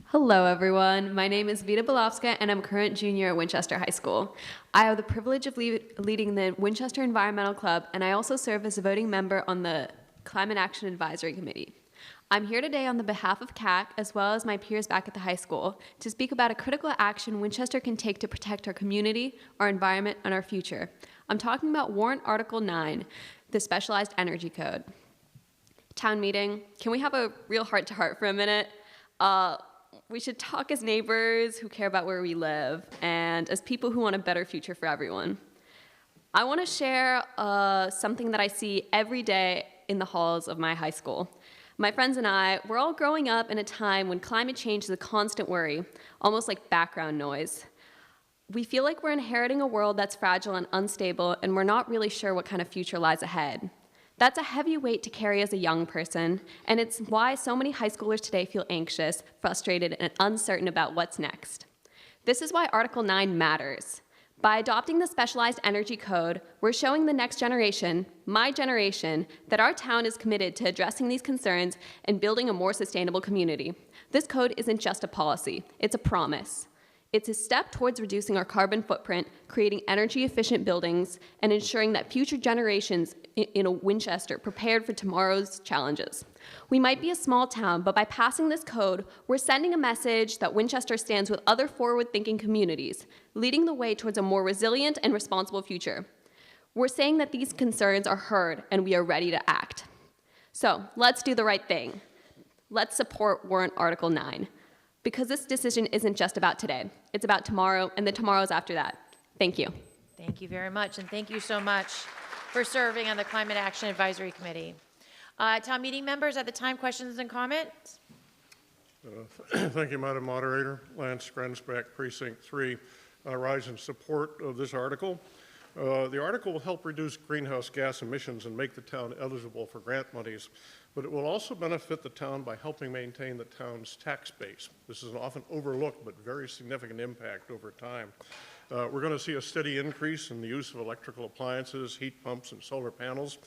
[SPEAKER 23] Hello, everyone. My name is Vita Belovska, and I'm a current junior at Winchester High School. I have the privilege of leading the Winchester Environmental Club, and I also serve as a voting member on the Climate Action Advisory Committee. I'm here today on the behalf of CAC, as well as my peers back at the high school, to speak about a critical action Winchester can take to protect our community, our environment, and our future. I'm talking about Warrant Article 9, the Specialized Energy Code. Town meeting, can we have a real heart-to-heart for a minute? We should talk as neighbors who care about where we live and as people who want a better future for everyone. I want to share something that I see every day in the halls of my high school. My friends and I, we're all growing up in a time when climate change is a constant worry, almost like background noise. We feel like we're inheriting a world that's fragile and unstable, and we're not really sure what kind of future lies ahead. That's a heavy weight to carry as a young person, and it's why so many high schoolers today feel anxious, frustrated, and uncertain about what's next. This is why Article 9 matters. By adopting the Specialized Energy Code, we're showing the next generation, my generation, that our town is committed to addressing these concerns and building a more sustainable community. This code isn't just a policy, it's a promise. It's a step towards reducing our carbon footprint, creating energy-efficient buildings, and ensuring that future generations in Winchester prepared for tomorrow's challenges. We might be a small town, but by passing this code, we're sending a message that Winchester stands with other forward-thinking communities, leading the way towards a more resilient and responsible future. We're saying that these concerns are heard and we are ready to act. So let's do the right thing. Let's support warrant Article 9. Because this decision isn't just about today. It's about tomorrow and the tomorrows after that. Thank you.
[SPEAKER 10] Thank you very much, and thank you so much for serving on the Climate Action Advisory Committee. Town meeting members, at the time, questions and comments?
[SPEAKER 2] Thank you, Madam Moderator. Lance Grensback, Precinct 3. I rise in support of this article. The article will help reduce greenhouse gas emissions and make the town eligible for grant monies, but it will also benefit the town by helping maintain the town's tax base. This is an often overlooked but very significant impact over time. We're going to see a steady increase in the use of electrical appliances, heat pumps, and solar panels,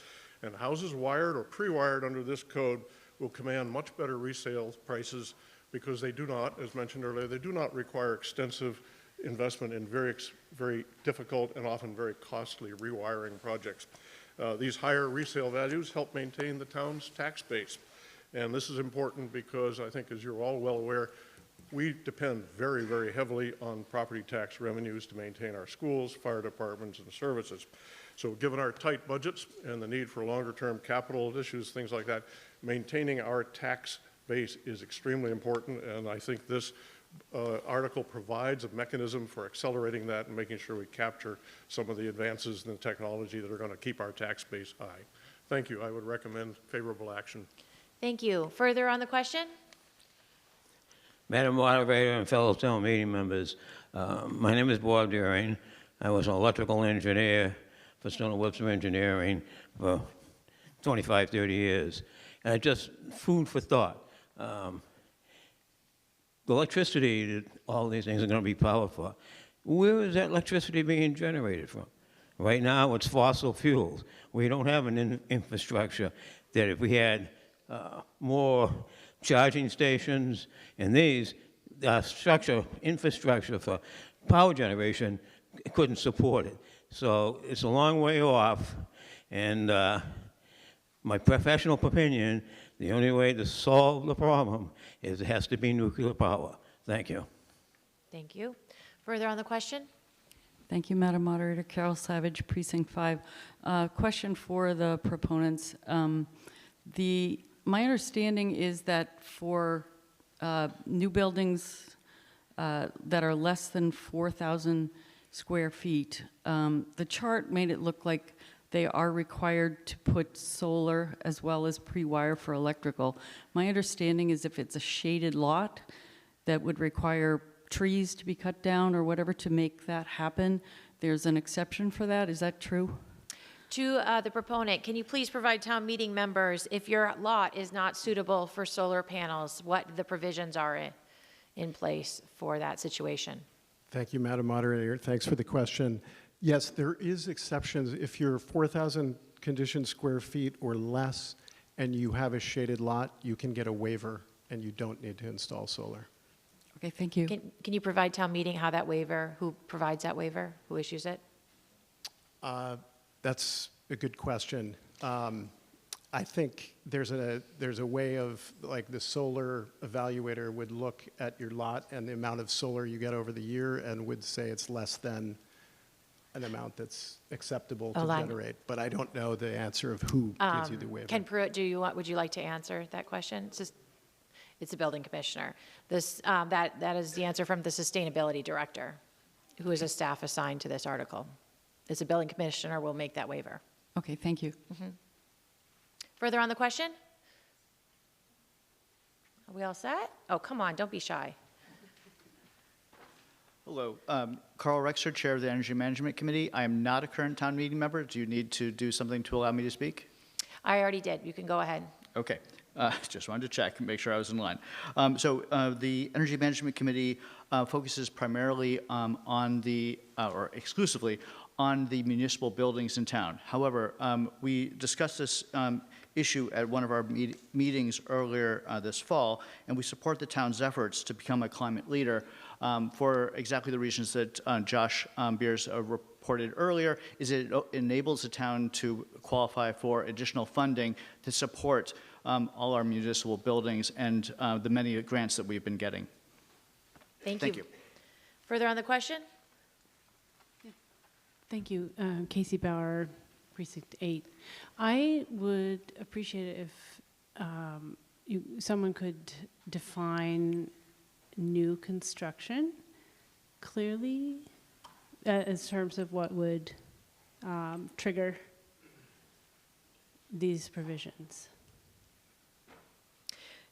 [SPEAKER 2] and houses wired or pre-wired under this code will command much better resale prices because they do not, as mentioned earlier, they do not require extensive investment in very difficult and often very costly rewiring projects. These higher resale values help maintain the town's tax base. And this is important because I think, as you're all well aware, we depend very, very heavily on property tax revenues to maintain our schools, fire departments, and services. So given our tight budgets and the need for longer-term capital issues, things like that, maintaining our tax base is extremely important, and I think this article provides a mechanism for accelerating that and making sure we capture some of the advances in the technology that are going to keep our tax base high. Thank you. I would recommend favorable action.
[SPEAKER 10] Thank you. Further on the question?
[SPEAKER 9] Madam Moderator and fellow town meeting members, my name is Bob Deering. I was an electrical engineer for Stone & Webster Engineering for 25, 30 years. And just food for thought. The electricity that all these things are going to be powered for, where is that electricity being generated from? Right now, it's fossil fuels. We don't have an infrastructure that if we had more charging stations and these, infrastructure for power generation couldn't support it. So it's a long way off, and my professional opinion, the only way to solve the problem is it has to be nuclear power. Thank you.
[SPEAKER 10] Thank you. Further on the question?
[SPEAKER 12] Thank you, Madam Moderator. Carol Savage, Precinct 5. Question for the proponents. My understanding is that for new buildings that are less than 4,000 square feet, the chart made it look like they are required to put solar as well as pre-wire for electrical. My understanding is if it's a shaded lot that would require trees to be cut down or whatever to make that happen, there's an exception for that. Is that true?
[SPEAKER 10] To the proponent, can you please provide town meeting members, if your lot is not suitable for solar panels, what the provisions are in place for that situation?
[SPEAKER 8] Thank you, Madam Moderator. Thanks for the question. Yes, there is exceptions. If you're 4,000 conditioned square feet or less and you have a shaded lot, you can get a waiver and you don't need to install solar.
[SPEAKER 12] Okay, thank you.
[SPEAKER 10] Can you provide town meeting how that waiver, who provides that waiver, who issues it?
[SPEAKER 8] That's a good question. I think there's a way of, like, the solar evaluator would look at your lot and the amount of solar you get over the year and would say it's less than an amount that's acceptable to generate. But I don't know the answer of who gives you the waiver.
[SPEAKER 10] Ken Pruitt, would you like to answer that question? It's the building commissioner. That is the answer from the sustainability director, who is a staff assigned to this article. It's a building commissioner will make that waiver.
[SPEAKER 12] Okay, thank you.
[SPEAKER 10] Mm-hmm. Further on the question? Are we all set? Oh, come on, don't be shy.
[SPEAKER 11] Hello, Carl Rexer, Chair of the Energy Management Committee. I am not a current town meeting member. Do you need to do something to allow me to speak?
[SPEAKER 10] I already did. You can go ahead.
[SPEAKER 11] Okay, just wanted to check, make sure I was in line. The Energy Management Committee focuses primarily on the, or exclusively, on the municipal buildings in town. However, we discussed this issue at one of our meetings earlier this fall, and we support the town's efforts to become a climate leader for exactly the reasons that Josh Beers reported earlier, is it enables the town to qualify for additional funding to support all our municipal buildings and the many grants that we've been getting.
[SPEAKER 10] Thank you. Further on the question?
[SPEAKER 1] Thank you, Casey Bauer, Precinct 8. I would appreciate it if someone could define new construction clearly in terms of what would trigger these provisions.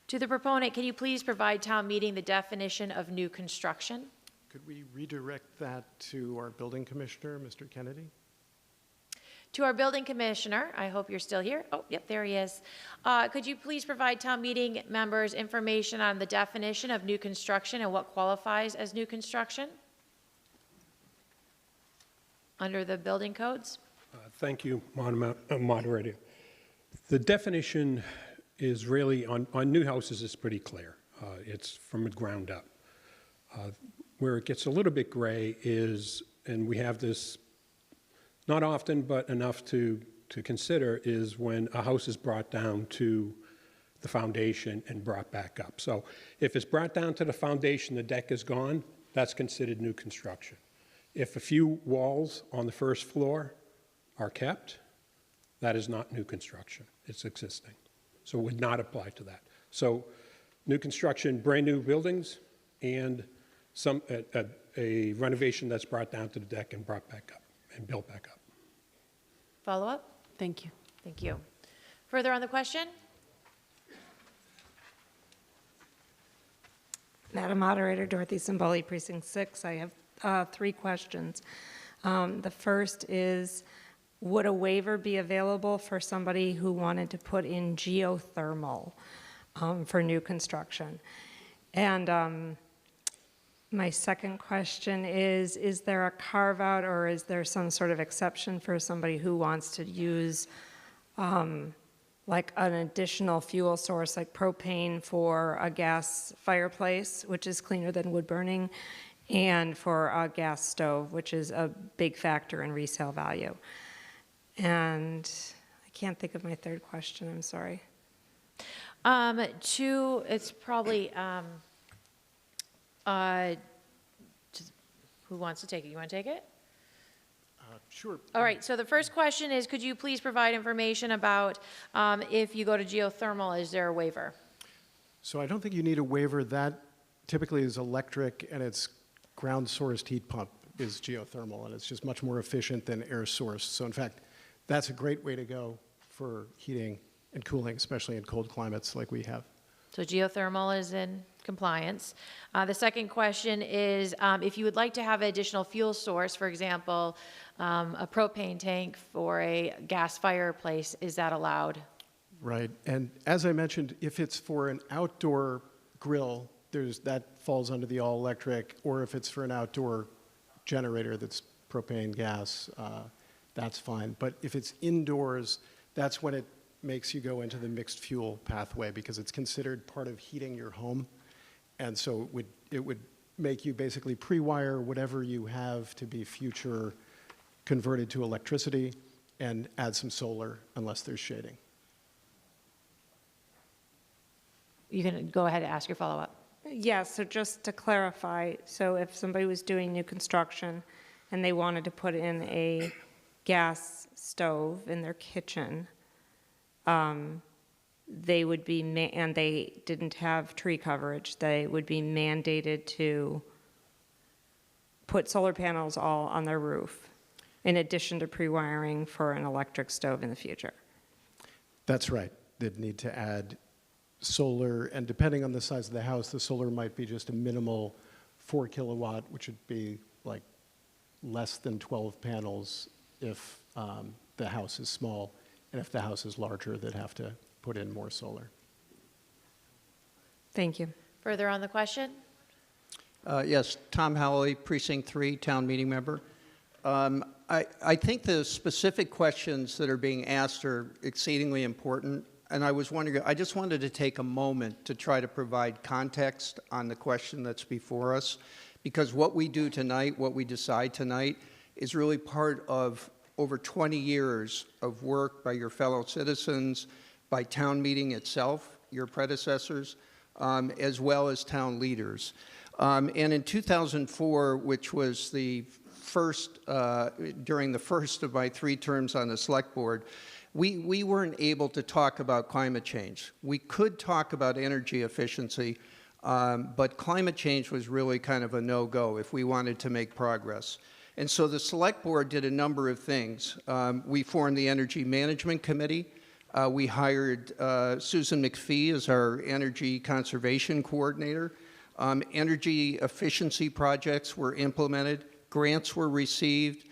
[SPEAKER 10] To the proponent, can you please provide town meeting the definition of new construction?
[SPEAKER 8] Could we redirect that to our building commissioner, Mr. Kennedy?
[SPEAKER 10] To our building commissioner, I hope you're still here. Oh, yep, there he is. Could you please provide town meeting members information on the definition of new construction and what qualifies as new construction under the building codes?
[SPEAKER 5] Thank you, moderator. The definition is really, on new houses, is pretty clear. It's from the ground up. Where it gets a little bit gray is, and we have this not often, but enough to consider, is when a house is brought down to the foundation and brought back up. So if it's brought down to the foundation, the deck is gone, that's considered new construction. If a few walls on the first floor are kept, that is not new construction, it's existing. So it would not apply to that. So new construction, brand new buildings, and a renovation that's brought down to the deck and brought back up and built back up.
[SPEAKER 10] Follow up?
[SPEAKER 1] Thank you.
[SPEAKER 10] Thank you. Further on the question?
[SPEAKER 13] Madam Moderator, Dorothy Simboli, Precinct 6. I have 3 questions. The first is, would a waiver be available for somebody who wanted to put in geothermal for new construction? And my second question is there a carve-out or is there some sort of exception for somebody who wants to use like an additional fuel source like propane for a gas fireplace, which is cleaner than wood burning, and for a gas stove, which is a big factor in resale value? And I can't think of my third question, I'm sorry.
[SPEAKER 10] It's probably, who wants to take it? You want to take it?
[SPEAKER 8] Sure.
[SPEAKER 10] All right, so the first question is, could you please provide information about if you go to geothermal, is there a waiver?
[SPEAKER 8] So I don't think you need a waiver. That typically is electric, and it's ground-sourced heat pump is geothermal, and it's just much more efficient than air-sourced. So in fact, that's a great way to go for heating and cooling, especially in cold climates like we have.
[SPEAKER 10] So geothermal is in compliance. The second question is, if you would like to have an additional fuel source, for example, a propane tank for a gas fireplace, is that allowed?
[SPEAKER 8] Right, and as I mentioned, if it's for an outdoor grill, that falls under the all-electric, or if it's for an outdoor generator that's propane gas, that's fine. But if it's indoors, that's when it makes you go into the mixed fuel pathway, because it's considered part of heating your home. And so it would make you basically pre-wire whatever you have to be future converted to electricity and add some solar unless there's shading.
[SPEAKER 10] You can go ahead and ask your follow-up.
[SPEAKER 13] Yeah, so just to clarify, so if somebody was doing new construction and they wanted to put in a gas stove in their kitchen, they would be, and they didn't have tree coverage, they would be mandated to put solar panels all on their roof, in addition to pre-wiring for an electric stove in the future.
[SPEAKER 8] That's right. They'd need to add solar, and depending on the size of the house, the solar might be just a minimal 4 kilowatt, which would be like less than 12 panels if the house is small. and if the house is larger, they'd have to put in more solar.
[SPEAKER 13] Thank you.
[SPEAKER 10] Further on the question?
[SPEAKER 15] Yes, Tom Howley, Precinct 3, town meeting member. I think the specific questions that are being asked are exceedingly important, and I was wondering, I just wanted to take a moment to try to provide context on the question that's before us, because what we do tonight, what we decide tonight, is really part of over 20 years of work by your fellow citizens, by town meeting itself, your predecessors, as well as town leaders. And in 2004, which was the first, during the first of my 3 terms on the select board, we weren't able to talk about climate change. We could talk about energy efficiency, but climate change was really kind of a no-go if we wanted to make progress. And so the select board did a number of things. We formed the Energy Management Committee. We hired Susan McPhee as our energy conservation coordinator. Energy efficiency projects were implemented. Grants were received.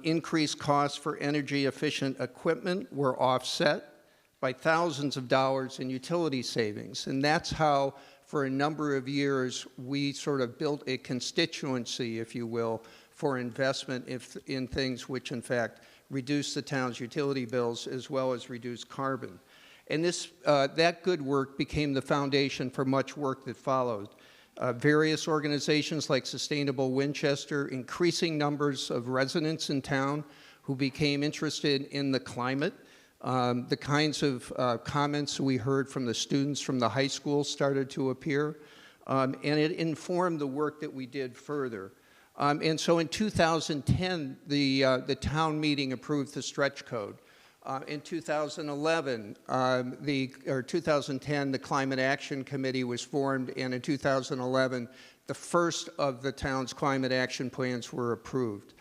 [SPEAKER 15] Increased costs for energy efficient equipment were offset by thousands of dollars in utility savings. And that's how, for a number of years, we sort of built a constituency, if you will, for investment in things which, in fact, reduce the town's utility bills as well as reduce carbon. And that good work became the foundation for much work that followed. Various organizations like Sustainable Winchester, increasing numbers of residents in town who became interested in the climate. The kinds of comments we heard from the students from the high school started to appear, and it informed the work that we did further. And so in 2010, the town meeting approved the stretch code. In 2011, 2010, the Climate Action Committee was formed, and in 2011, the first of the town's climate action plans were approved.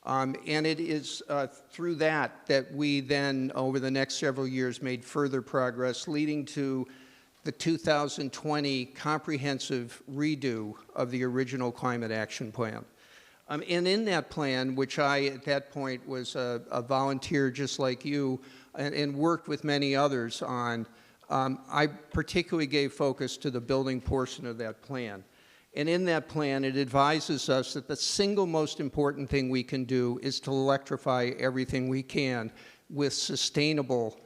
[SPEAKER 15] And it is through that we then, over the next several years, made further progress, leading to the 2020 comprehensive redo of the original Climate Action Plan. And in that plan, which I, at that point, was a volunteer just like you, and worked with many others on, I particularly gave focus to the building portion of that plan. And in that plan, it advises us that the single most important thing we can do is to electrify everything we can with sustainable,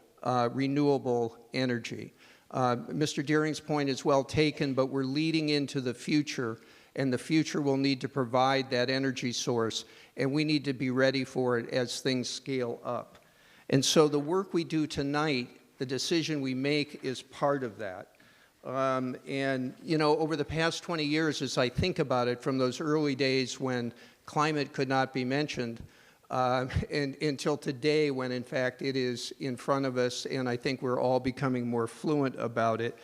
[SPEAKER 15] renewable energy. Mr. Deering's point is well taken, but we're leading into the future, and the future will need to provide that energy source, and we need to be ready for it as things scale up. And so the work we do tonight, the decision we make, is part of that. And, you know, over the past 20 years, as I think about it, from those early days when climate could not be mentioned, and until today when, in fact, it is in front of us, and I think we're all becoming more fluent about it,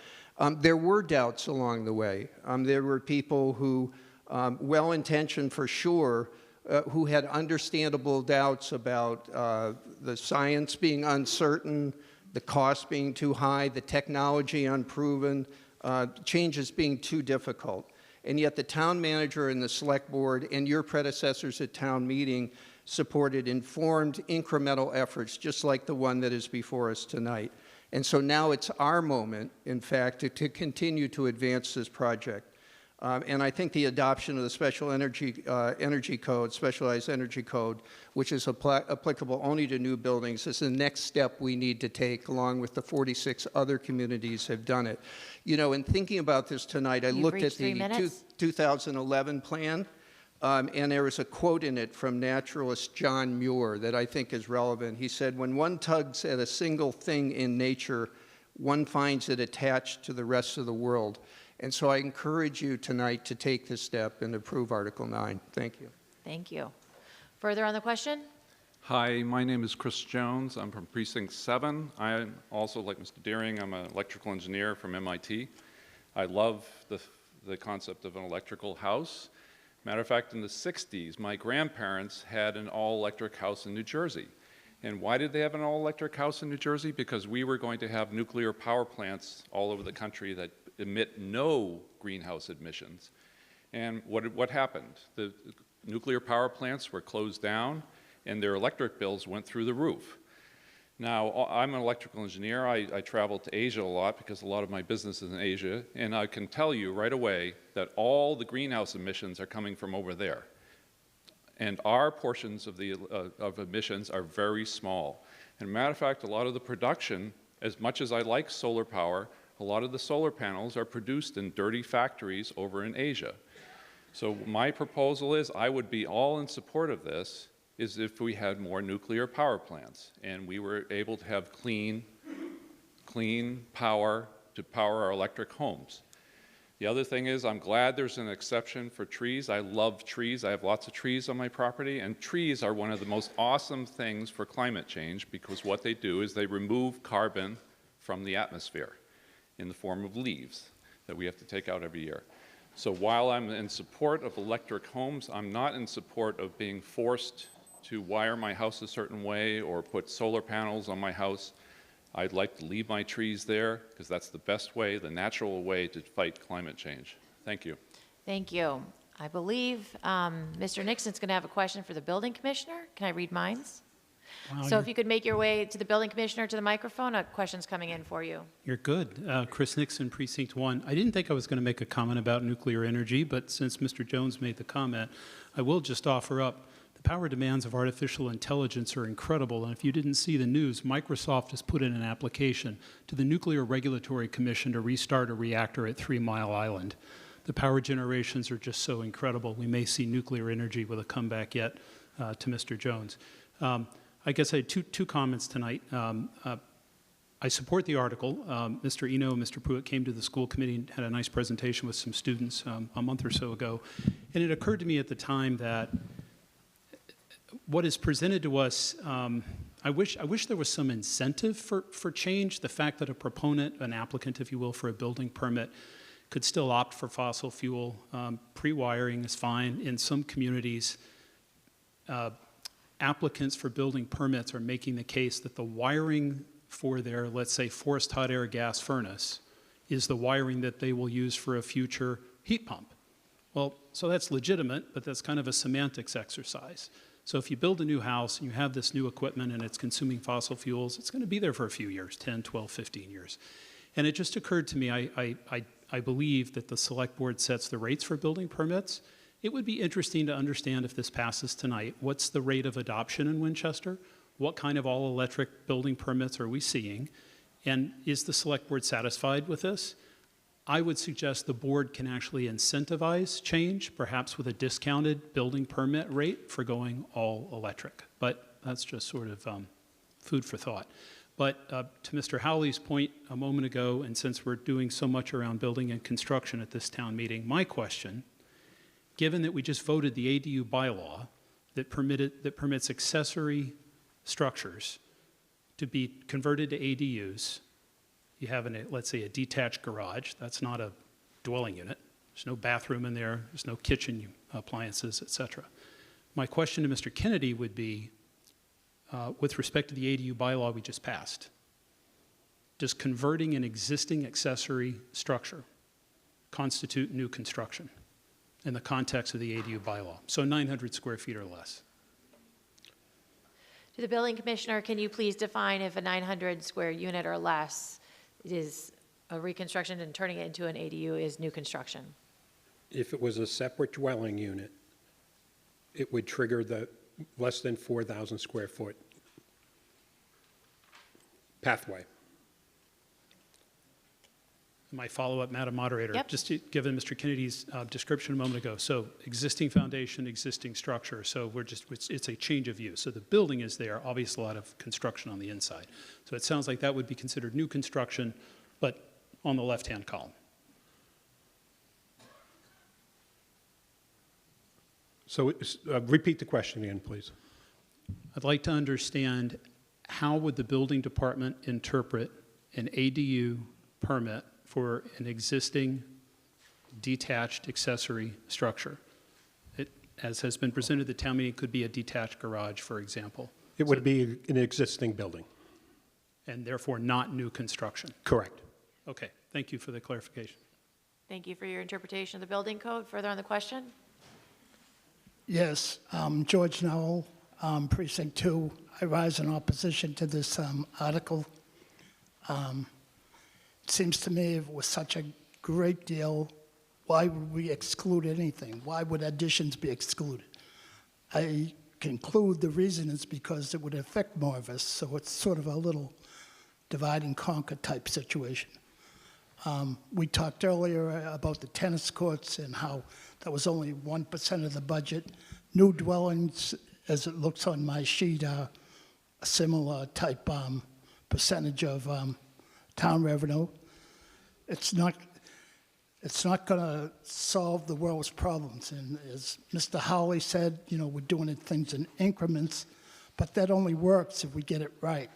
[SPEAKER 15] there were doubts along the way. There were people who, well-intentioned for sure, who had understandable doubts about the science being uncertain, the cost being too high, the technology unproven, changes being too difficult. And yet the town manager and the select board and your predecessors at town meeting supported informed incremental efforts just like the one that is before us tonight. And so now it's our moment, in fact, to continue to advance this project. And I think the adoption of the special energy code, specialized energy code, which is applicable only to new buildings, is the next step we need to take, along with the 46 other communities have done it. You know, in thinking about this tonight, I looked at the 2011 plan, and there was a quote in it from naturalist John Muir that I think is relevant. He said, "When one tugs at a single thing in nature, one finds it attached to the rest of the world." And so I encourage you tonight to take this step and approve Article 9. Thank you.
[SPEAKER 10] Thank you. Further on the question?
[SPEAKER 24] Hi, my name is Chris Jones. I'm from Precinct 7. I also, like Mr. Deering, I'm an electrical engineer from MIT. I love the concept of an electrical house. Matter of fact, in the 60s, my grandparents had an all-electric house in New Jersey. And why did they have an all-electric house in New Jersey? Because we were going to have nuclear power plants all over the country that emit no greenhouse emissions. And what happened? The nuclear power plants were closed down, and their electric bills went through the roof. Now, I'm an electrical engineer. I travel to Asia a lot because a lot of my business is in Asia, and I can tell you right away that all the greenhouse emissions are coming from over there. And our portions of the of emissions are very small. And matter of fact, a lot of the production, as much as I like solar power, a lot of the solar panels are produced in dirty factories over in Asia. So my proposal is, I would be all in support of this, is if we had more nuclear power plants and we were able to have clean power to power our electric homes. The other thing is, I'm glad there's an exception for trees. I love trees. I have lots of trees on my property, and trees are one of the most awesome things for climate change because what they do is they remove carbon from the atmosphere in the form of leaves that we have to take out every year. So while I'm in support of electric homes, I'm not in support of being forced to wire my house a certain way or put solar panels on my house. I'd like to leave my trees there because that's the best way, the natural way to fight climate change. Thank you.
[SPEAKER 10] Thank you. I believe Mr. Nixon's going to have a question for the building commissioner. Can I read minds?
[SPEAKER 14] Wow,
[SPEAKER 10] So if you could make your way to the building commissioner to the microphone, a question's coming in for you.
[SPEAKER 14] You're good. Chris Nixon, Precinct 1. I didn't think I was going to make a comment about nuclear energy, but since Mr. Jones made the comment, I will just offer up the power demands of artificial intelligence are incredible, and if you didn't see the news, Microsoft has put in an application to the Nuclear Regulatory Commission to restart a reactor at 3 Mile Island. The power generations are just so incredible. We may see nuclear energy with a comeback yet to Mr. Jones. I guess I had two comments tonight. I support the article. Mr. Eno and Mr. Pruitt came to the school committee and had a nice presentation with some students a month or so ago. And it occurred to me at the time that what is presented to us, I wish there was some incentive for change. The fact that a proponent, an applicant, if you will, for a building permit could still opt for fossil fuel. Pre-wiring is fine. In some communities, applicants for building permits are making the case that the wiring for their, let's say, forced hot air gas furnace is the wiring that they will use for a future heat pump. Well, so that's legitimate, but that's kind of a semantics exercise. So if you build a new house and you have this new equipment and it's consuming fossil fuels, it's going to be there for a few years, 10, 12, 15 years. And it just occurred to me, I believe that the select board sets the rates for building permits. It would be interesting to understand if this passes tonight, what's the rate of adoption in Winchester? What kind of all-electric building permits are we seeing? And is the select board satisfied with this? I would suggest the board can actually incentivize change, perhaps with a discounted building permit rate for going all electric. But that's just sort of food for thought. But to Mr. Howley's point a moment ago, and since we're doing so much around building and construction at this town meeting, my question, given that we just voted the ADU bylaw that permits accessory structures to be converted to ADUs, you have, let's say, a detached garage. That's not a dwelling unit. There's no bathroom in there. There's no kitchen appliances, et cetera. My question to Mr. Kennedy would be, with respect to the ADU bylaw we just passed, does converting an existing accessory structure constitute new construction in the context of the ADU bylaw? So 900 square feet or less.
[SPEAKER 10] To the building commissioner, can you please define if a 900 square unit or less is a reconstruction and turning it into an ADU is new construction?
[SPEAKER 5] If it was a separate dwelling unit, it would trigger the less than 4,000 square foot pathway.
[SPEAKER 14] My follow-up, Madam Moderator,
[SPEAKER 10] Yep.
[SPEAKER 14] just given Mr. Kennedy's description a moment ago. So existing foundation, existing structure. So it's a change of use. So the building is there, obviously a lot of construction on the inside. So it sounds like that would be considered new construction, but on the left-hand column.
[SPEAKER 5] So repeat the question again, please.
[SPEAKER 14] I'd like to understand how would the building department interpret an ADU permit for an existing detached accessory structure? It, as has been presented at the town meeting, could be a detached garage, for example.
[SPEAKER 5] It would be an existing building.
[SPEAKER 14] And therefore not new construction.
[SPEAKER 5] Correct.
[SPEAKER 14] Okay, thank you for the clarification.
[SPEAKER 10] Thank you for your interpretation of the building code. Further on the question?
[SPEAKER 16] Yes, George Nowell,
[SPEAKER 3] Precinct 2. I rise in opposition to this article. It seems to me if it was such a great deal, why would we exclude anything? Why would additions be excluded? I conclude the reason is because it would affect more of us, so it's sort of a little divide and conquer type situation. We talked earlier about the tennis courts and how that was only 1% of the budget. New dwellings, as it looks on my sheet, are a similar type percentage of town revenue. It's not going to solve the world's problems. And as Mr. Howley said, you know, we're doing things in increments, but that only works if we get it right.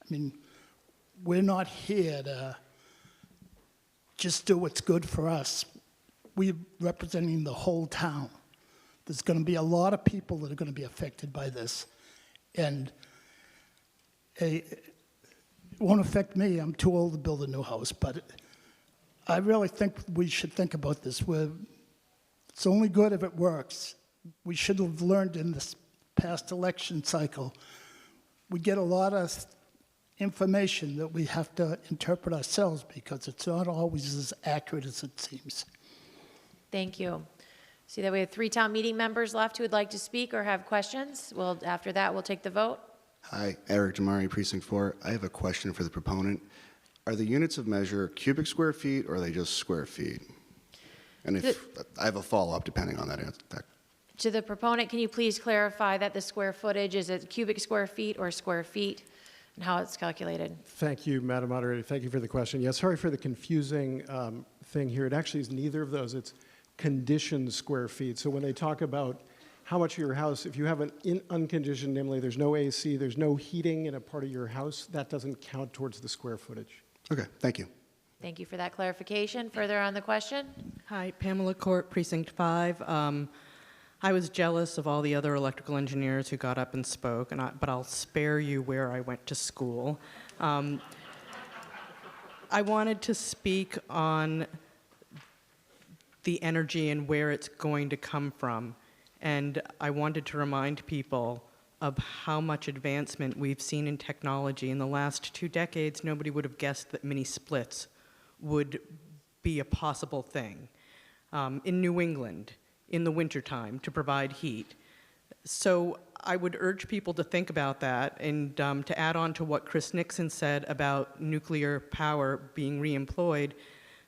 [SPEAKER 3] I mean, we're not here to just do what's good for us. We're representing the whole town. There's going to be a lot of people that are going to be affected by this. And it won't affect me. I'm too old to build a new house, but I really think we should think about this. It's only good if it works. We should have learned in this past election cycle. We get a lot of information that we have to interpret ourselves because it's not always as accurate as it seems.
[SPEAKER 10] Thank you. See that we have 3 town meeting members left who would like to speak or have questions. Well, after that, we'll take the vote.
[SPEAKER 16] Hi, Eric Damari, Precinct 4. I have a question for the proponent. Are the units of measure cubic square feet or are they just square feet? And if I have a follow-up depending on that answer.
[SPEAKER 10] To the proponent, can you please clarify that the square footage, is it cubic square feet or square feet, and how it's calculated?
[SPEAKER 8] Thank you, Madam Moderator. Thank you for the question. Yeah, sorry for the confusing thing here. It actually is neither of those. It's conditioned square feet. So when they talk about how much of your house, if you have an unconditioned, namely there's no AC, there's no heating in a part of your house, that doesn't count towards the square footage.
[SPEAKER 16] Okay, thank you.
[SPEAKER 10] Thank you for that clarification. Further on the question?
[SPEAKER 17] Hi, Pamela Court, Precinct 5. I was jealous of all the other electrical engineers who got up and spoke, but I'll spare you where I went to school. I wanted to speak on the energy and where it's going to come from. And I wanted to remind people of how much advancement we've seen in technology. In the last 2 decades, nobody would have guessed that mini splits would be a possible thing. In New England, in the wintertime, to provide heat. So I would urge people to think about that, and to add on to what Chris Nixon said about nuclear power being reemployed,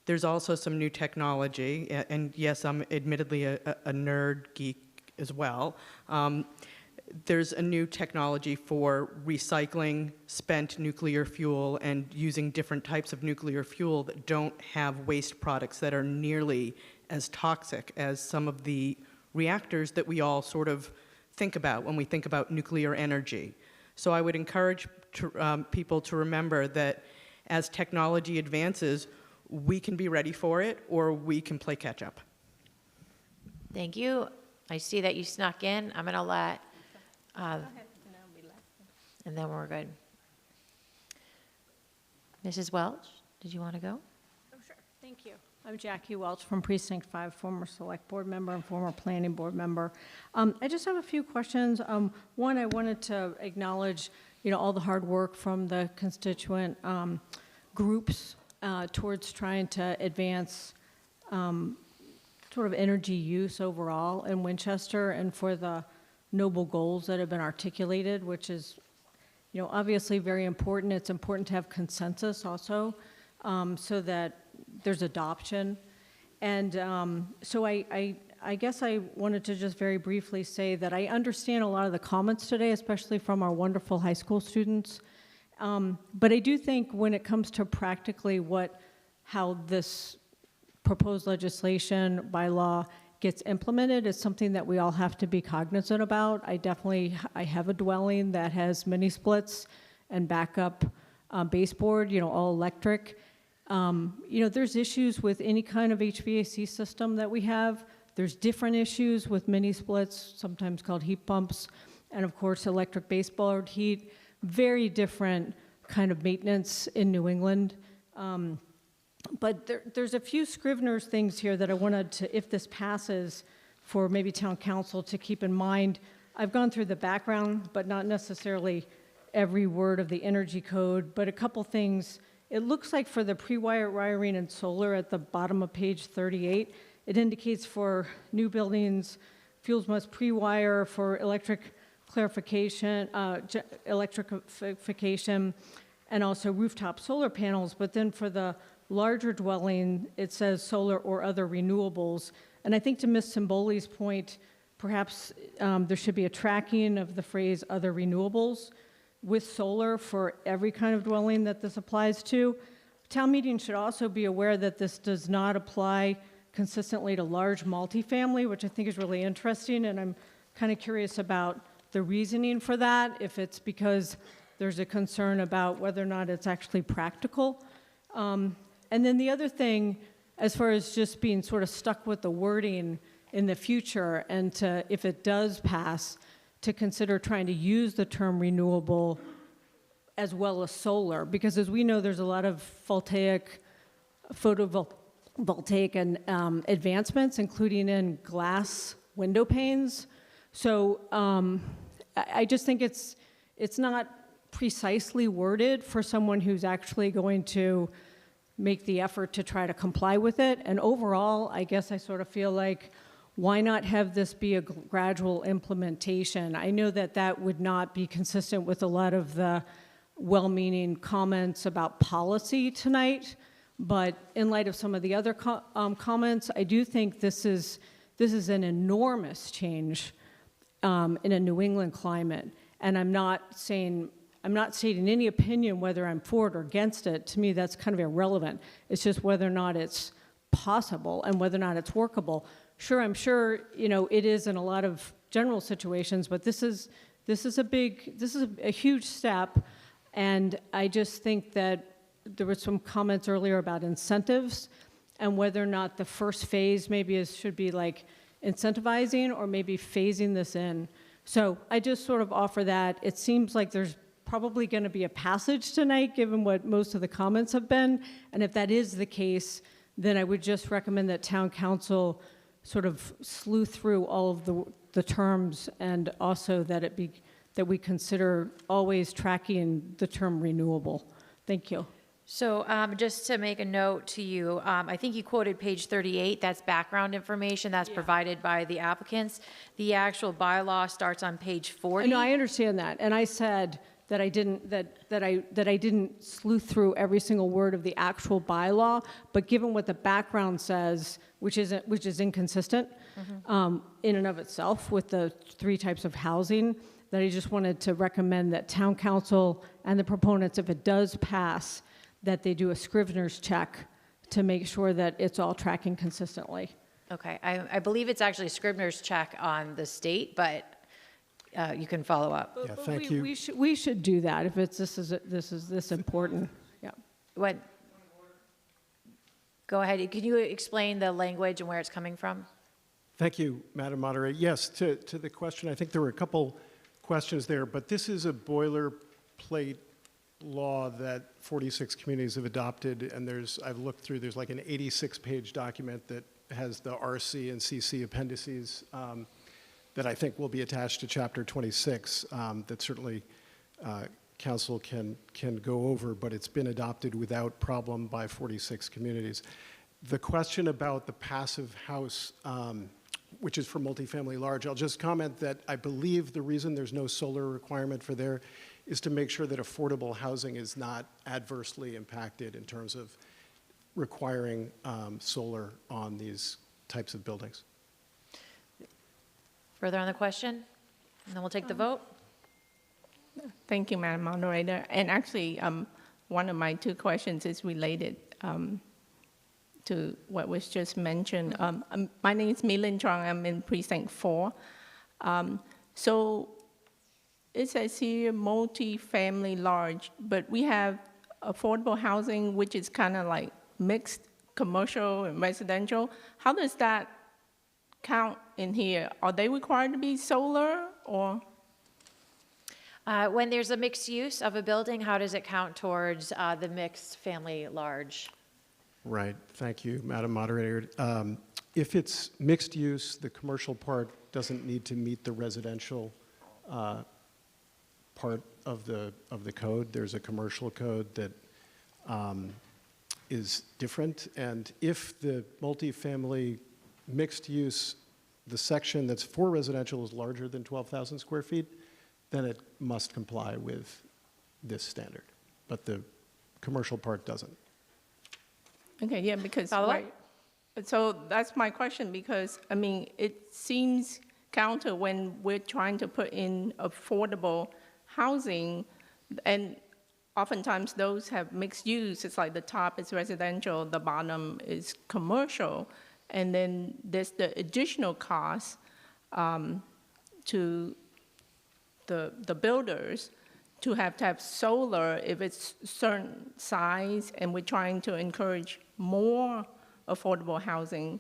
[SPEAKER 17] there's also some new technology, and yes, I'm admittedly a nerd geek as well. There's a new technology for recycling spent nuclear fuel and using different types of nuclear fuel that don't have waste products that are nearly as toxic as some of the reactors that we all sort of think about when we think about nuclear energy. So I would encourage people to remember that as technology advances, we can be ready for it or we can play catch up.
[SPEAKER 10] Thank you. I see that you snuck in. I'm going to let, and then we're good. Mrs. Welch, did you want to go?
[SPEAKER 21] Oh, sure. Thank you. I'm Jackie Welch from Precinct 5, former Select Board member and former Planning Board member. I just have a few questions. One, I wanted to acknowledge, all the hard work from the constituent groups towards trying to advance sort of energy use overall in Winchester, and for the noble goals that have been articulated, which is, obviously very important. It's important to have consensus also, so that there's adoption. And so I guess I wanted to just very briefly say that I understand a lot of the comments today, especially from our wonderful high school students. But I do think when it comes to practically how this proposed legislation by law gets implemented is something that we all have to be cognizant about. I have a dwelling that has mini splits and backup baseboard, all electric. There's issues with any kind of HVAC system that we have. There's different issues with mini splits, sometimes called heat pumps, and of course electric baseboard heat. Very different kind of maintenance in New England. But there's a few Scrivener's things here that I wanted to, if this passes, for maybe town council to keep in mind. I've gone through the background, but not necessarily every word of the energy code, but a couple things. It looks like for the pre-wire wiring and solar at the bottom of page 38, it indicates for new buildings, fuels must pre-wire for electrification, and also rooftop solar panels. But then for the larger dwelling, it says solar or other renewables. And I think to Ms. Simboli's point, perhaps there should be a tracking of the phrase other renewables with solar for every kind of dwelling that this applies to. Town meeting should also be aware that this does not apply consistently to large multifamily, which I think is really interesting, and I'm kind of curious about the reasoning for that, if it's because there's a concern about whether or not it's actually practical. And then the other thing, as far as just being sort of stuck with the wording in the future, and to, if it does pass, to consider trying to use the term renewable as well as solar, because as we know, there's a lot of photovoltaic and advancements, including in glass window panes. So I just think it's not precisely worded for someone who's actually going to make the effort to try to comply with it. And overall, I guess I sort of feel like, why not have this be a gradual implementation? I know that that would not be consistent with a lot of the well-meaning comments about policy tonight, but in light of some of the other comments, I do think this is an enormous change in a New England climate. And I'm not stating any opinion whether I'm for it or against it. To me, that's kind of irrelevant. It's just whether or not it's possible and whether or not it's workable. Sure, I'm sure, you know, it is in a lot of general situations, but this is a huge step, and I just think that there were some comments earlier about incentives and whether or not the first phase maybe should be like incentivizing or maybe phasing this in. So I just sort of offer that. It seems like there's probably going to be a passage tonight, given what most of the comments have been, and if that is the case, then I would just recommend that town council sort of sleuth through all of the terms, and also that we consider always tracking the term renewable. Thank you.
[SPEAKER 10] So just to make a note to you, I think you quoted page 38. That's background information that's provided by the applicants. The actual bylaw starts on page 40.
[SPEAKER 21] No, I understand that, and I said that I didn't sleuth through every single word of the actual bylaw, but given what the background says, which is inconsistent in and of itself with the 3 types of housing, that I just wanted to recommend that town council and the proponents, if it does pass, that they do a Scrivener's check to make sure that it's all tracking consistently.
[SPEAKER 10] Okay, I believe it's actually Scrivener's check on the state, but you can follow up.
[SPEAKER 8] Yeah, thank you.
[SPEAKER 21] We should do that if it's this is this important. Yeah.
[SPEAKER 10] What? Go ahead. Can you explain the language and where it's coming from?
[SPEAKER 8] Thank you, Madam Moderator. Yes, to the question, I think there were a couple questions there, but this is a boilerplate law that 46 communities have adopted, and I've looked through, there's like an 86-page document that has the RC and CC appendices that I think will be attached to Chapter 26 that certainly Council can go over, but it's been adopted without problem by 46 communities. The question about the passive house, which is for multifamily large, I'll just comment that I believe the reason there's no solar requirement for there is to make sure that affordable housing is not adversely impacted in terms of requiring solar on these types of buildings.
[SPEAKER 10] Further on the question? And then we'll take the vote.
[SPEAKER 4] Thank you, Madam Moderator. And actually, one of my 2 questions is related to what was just mentioned. My name is Milin Chong. I'm in Precinct 4. So it says here multi-family large, but we have affordable housing, which is kind of like mixed commercial and residential. How does that count in here? Are they required to be solar or?
[SPEAKER 10] When there's a mixed use of a building, how does it count towards the mixed family large?
[SPEAKER 8] Right, thank you, Madam Moderator. If it's mixed use, the commercial part doesn't need to meet the residential part of the code. There's a commercial code that is different, and if the multifamily mixed use, the section that's for residential is larger than 12,000 square feet, then it must comply with this standard. But the commercial part doesn't.
[SPEAKER 4] Okay, yeah, because,
[SPEAKER 10] Follow-up?
[SPEAKER 4] right. So that's my question, because, I mean, it seems counter when we're trying to put in affordable housing, and oftentimes those have mixed use. It's like the top is residential, the bottom is commercial, and then there's the additional cost to the builders to have solar if it's certain size, and we're trying to encourage more affordable housing.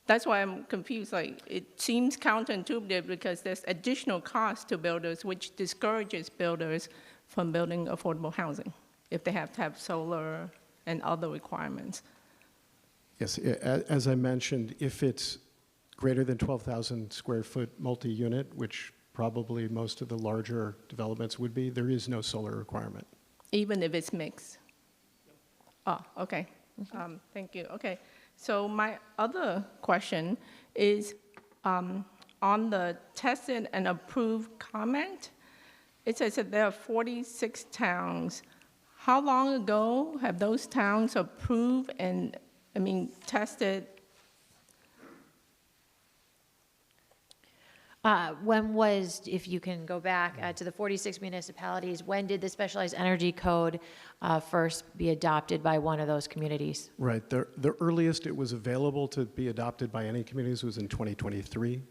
[SPEAKER 4] That's why I'm confused. Like, it seems counterintuitive because there's additional cost to builders, which discourages builders from building affordable housing if they have to have solar and other requirements.
[SPEAKER 8] Yes, as I mentioned, if it's greater than 12,000 square foot multi-unit, which probably most of the larger developments would be, there is no solar requirement.
[SPEAKER 4] Even if it's mixed? Oh, okay. Thank you. Okay. So my other question is on the tested and approved comment. It says that there are 46 towns. How long ago have those towns approved and, I mean, tested?
[SPEAKER 10] When was, if you can go back to the 46 municipalities, when did the specialized energy code first be adopted by one of those communities?
[SPEAKER 8] Right. The earliest it was available to be adopted by any communities was in 2023.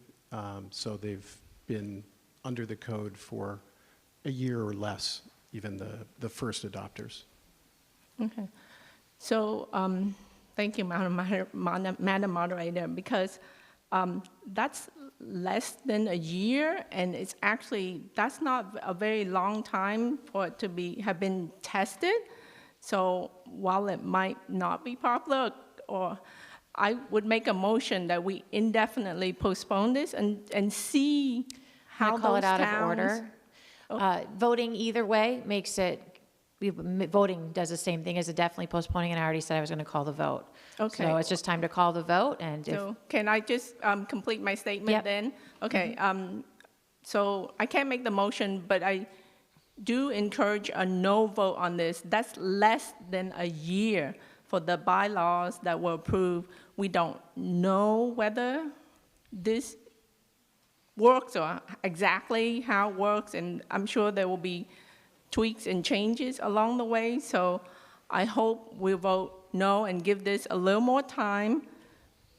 [SPEAKER 8] So they've been under the code for a year or less, even the first adopters.
[SPEAKER 4] Okay. So thank you, Madam Moderator, because that's less than a year, and it's actually, that's not a very long time for it to have been tested. So while it might not be popular, or I would make a motion that we indefinitely postpone this and see how
[SPEAKER 10] I'll call
[SPEAKER 4] those
[SPEAKER 10] it out
[SPEAKER 4] towns.
[SPEAKER 10] of order. Voting either way makes it, voting does the same thing as definitely postponing, and I already said I was going to call the vote.
[SPEAKER 4] Okay.
[SPEAKER 10] So it's just time to call the vote, and if,
[SPEAKER 4] So can I just complete my statement
[SPEAKER 10] Yep.
[SPEAKER 4] then? Okay, so I can't make the motion, but I do encourage a no vote on this. That's less than a year for the bylaws that were approved. We don't know whether this works or exactly how it works, and I'm sure there will be tweaks and changes along the way. So I hope we vote no and give this a little more time,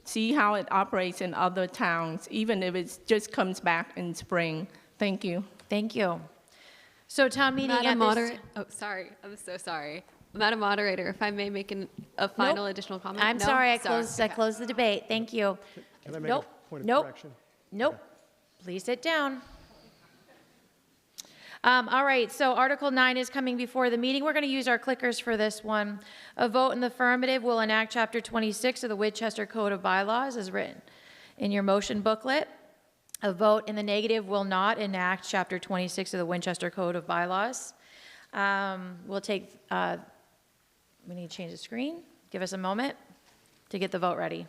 [SPEAKER 4] see how it operates in other towns, even if it just comes back in spring. Thank you.
[SPEAKER 10] Thank you. So town meeting
[SPEAKER 23] Madam
[SPEAKER 10] at this.
[SPEAKER 23] Moderator, oh, sorry, I'm so sorry. Madam Moderator, if I may make a final
[SPEAKER 10] Nope.
[SPEAKER 23] additional comment?
[SPEAKER 10] I'm
[SPEAKER 23] No?
[SPEAKER 10] sorry, I
[SPEAKER 23] Okay.
[SPEAKER 10] closed the debate. Thank you.
[SPEAKER 8] Can I make
[SPEAKER 10] Nope.
[SPEAKER 8] a point of
[SPEAKER 10] Nope.
[SPEAKER 8] correction?
[SPEAKER 10] Nope. Please sit down. All right, so Article 9 is coming before the meeting. We're going to use our clickers for this one. A vote in the affirmative will enact Chapter 26 of the Winchester Code of Bylaws as written in your motion booklet. A vote in the negative will not enact Chapter 26 of the Winchester Code of Bylaws. We'll take, we need to change the screen. Give us a moment to get the vote ready.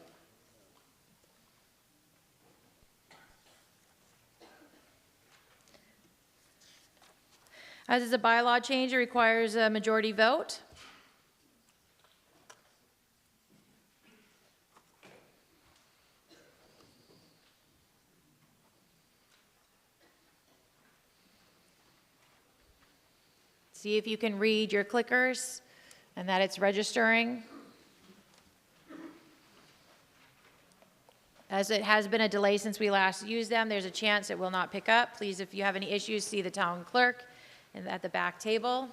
[SPEAKER 10] As is a bylaw change, it requires a majority vote. See if you can read your clickers and that it's registering. As it has been a delay since we last used them, there's a chance it will not pick up. Please, if you have any issues, see the town clerk and at the back table.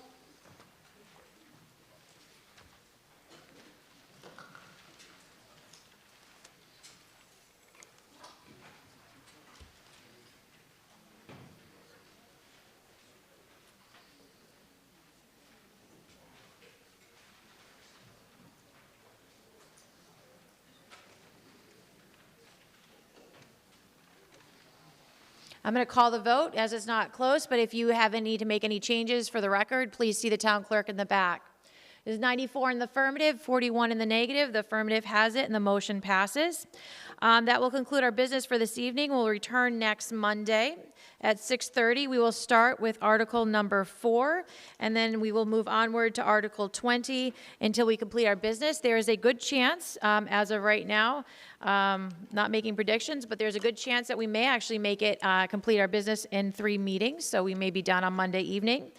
[SPEAKER 10] I'm going to call the vote as it's not close, but if you have any need to make any changes for the record, please see the town clerk in the back. It is 94 in the affirmative, 41 in the negative. The affirmative has it, and the motion passes. That will conclude our business for this evening. We'll return next Monday at 6:30. We will start with Article number 4, and then we will move onward to Article 20 until we complete our business. There is a good chance, as of right now, not making predictions, but there's a good chance that we may actually make it complete our business in 3 meetings, so we may be done on Monday evening.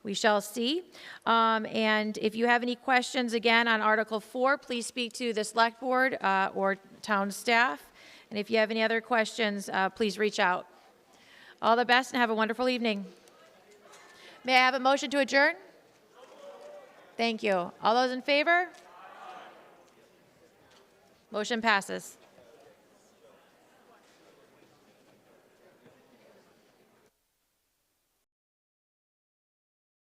[SPEAKER 10] We shall see. And if you have any questions, again, on Article 4, please speak to the Select Board or town staff. And if you have any other questions, please reach out. All the best and have a wonderful evening. May I have a motion to adjourn? Thank you. All those in favor? Motion passes.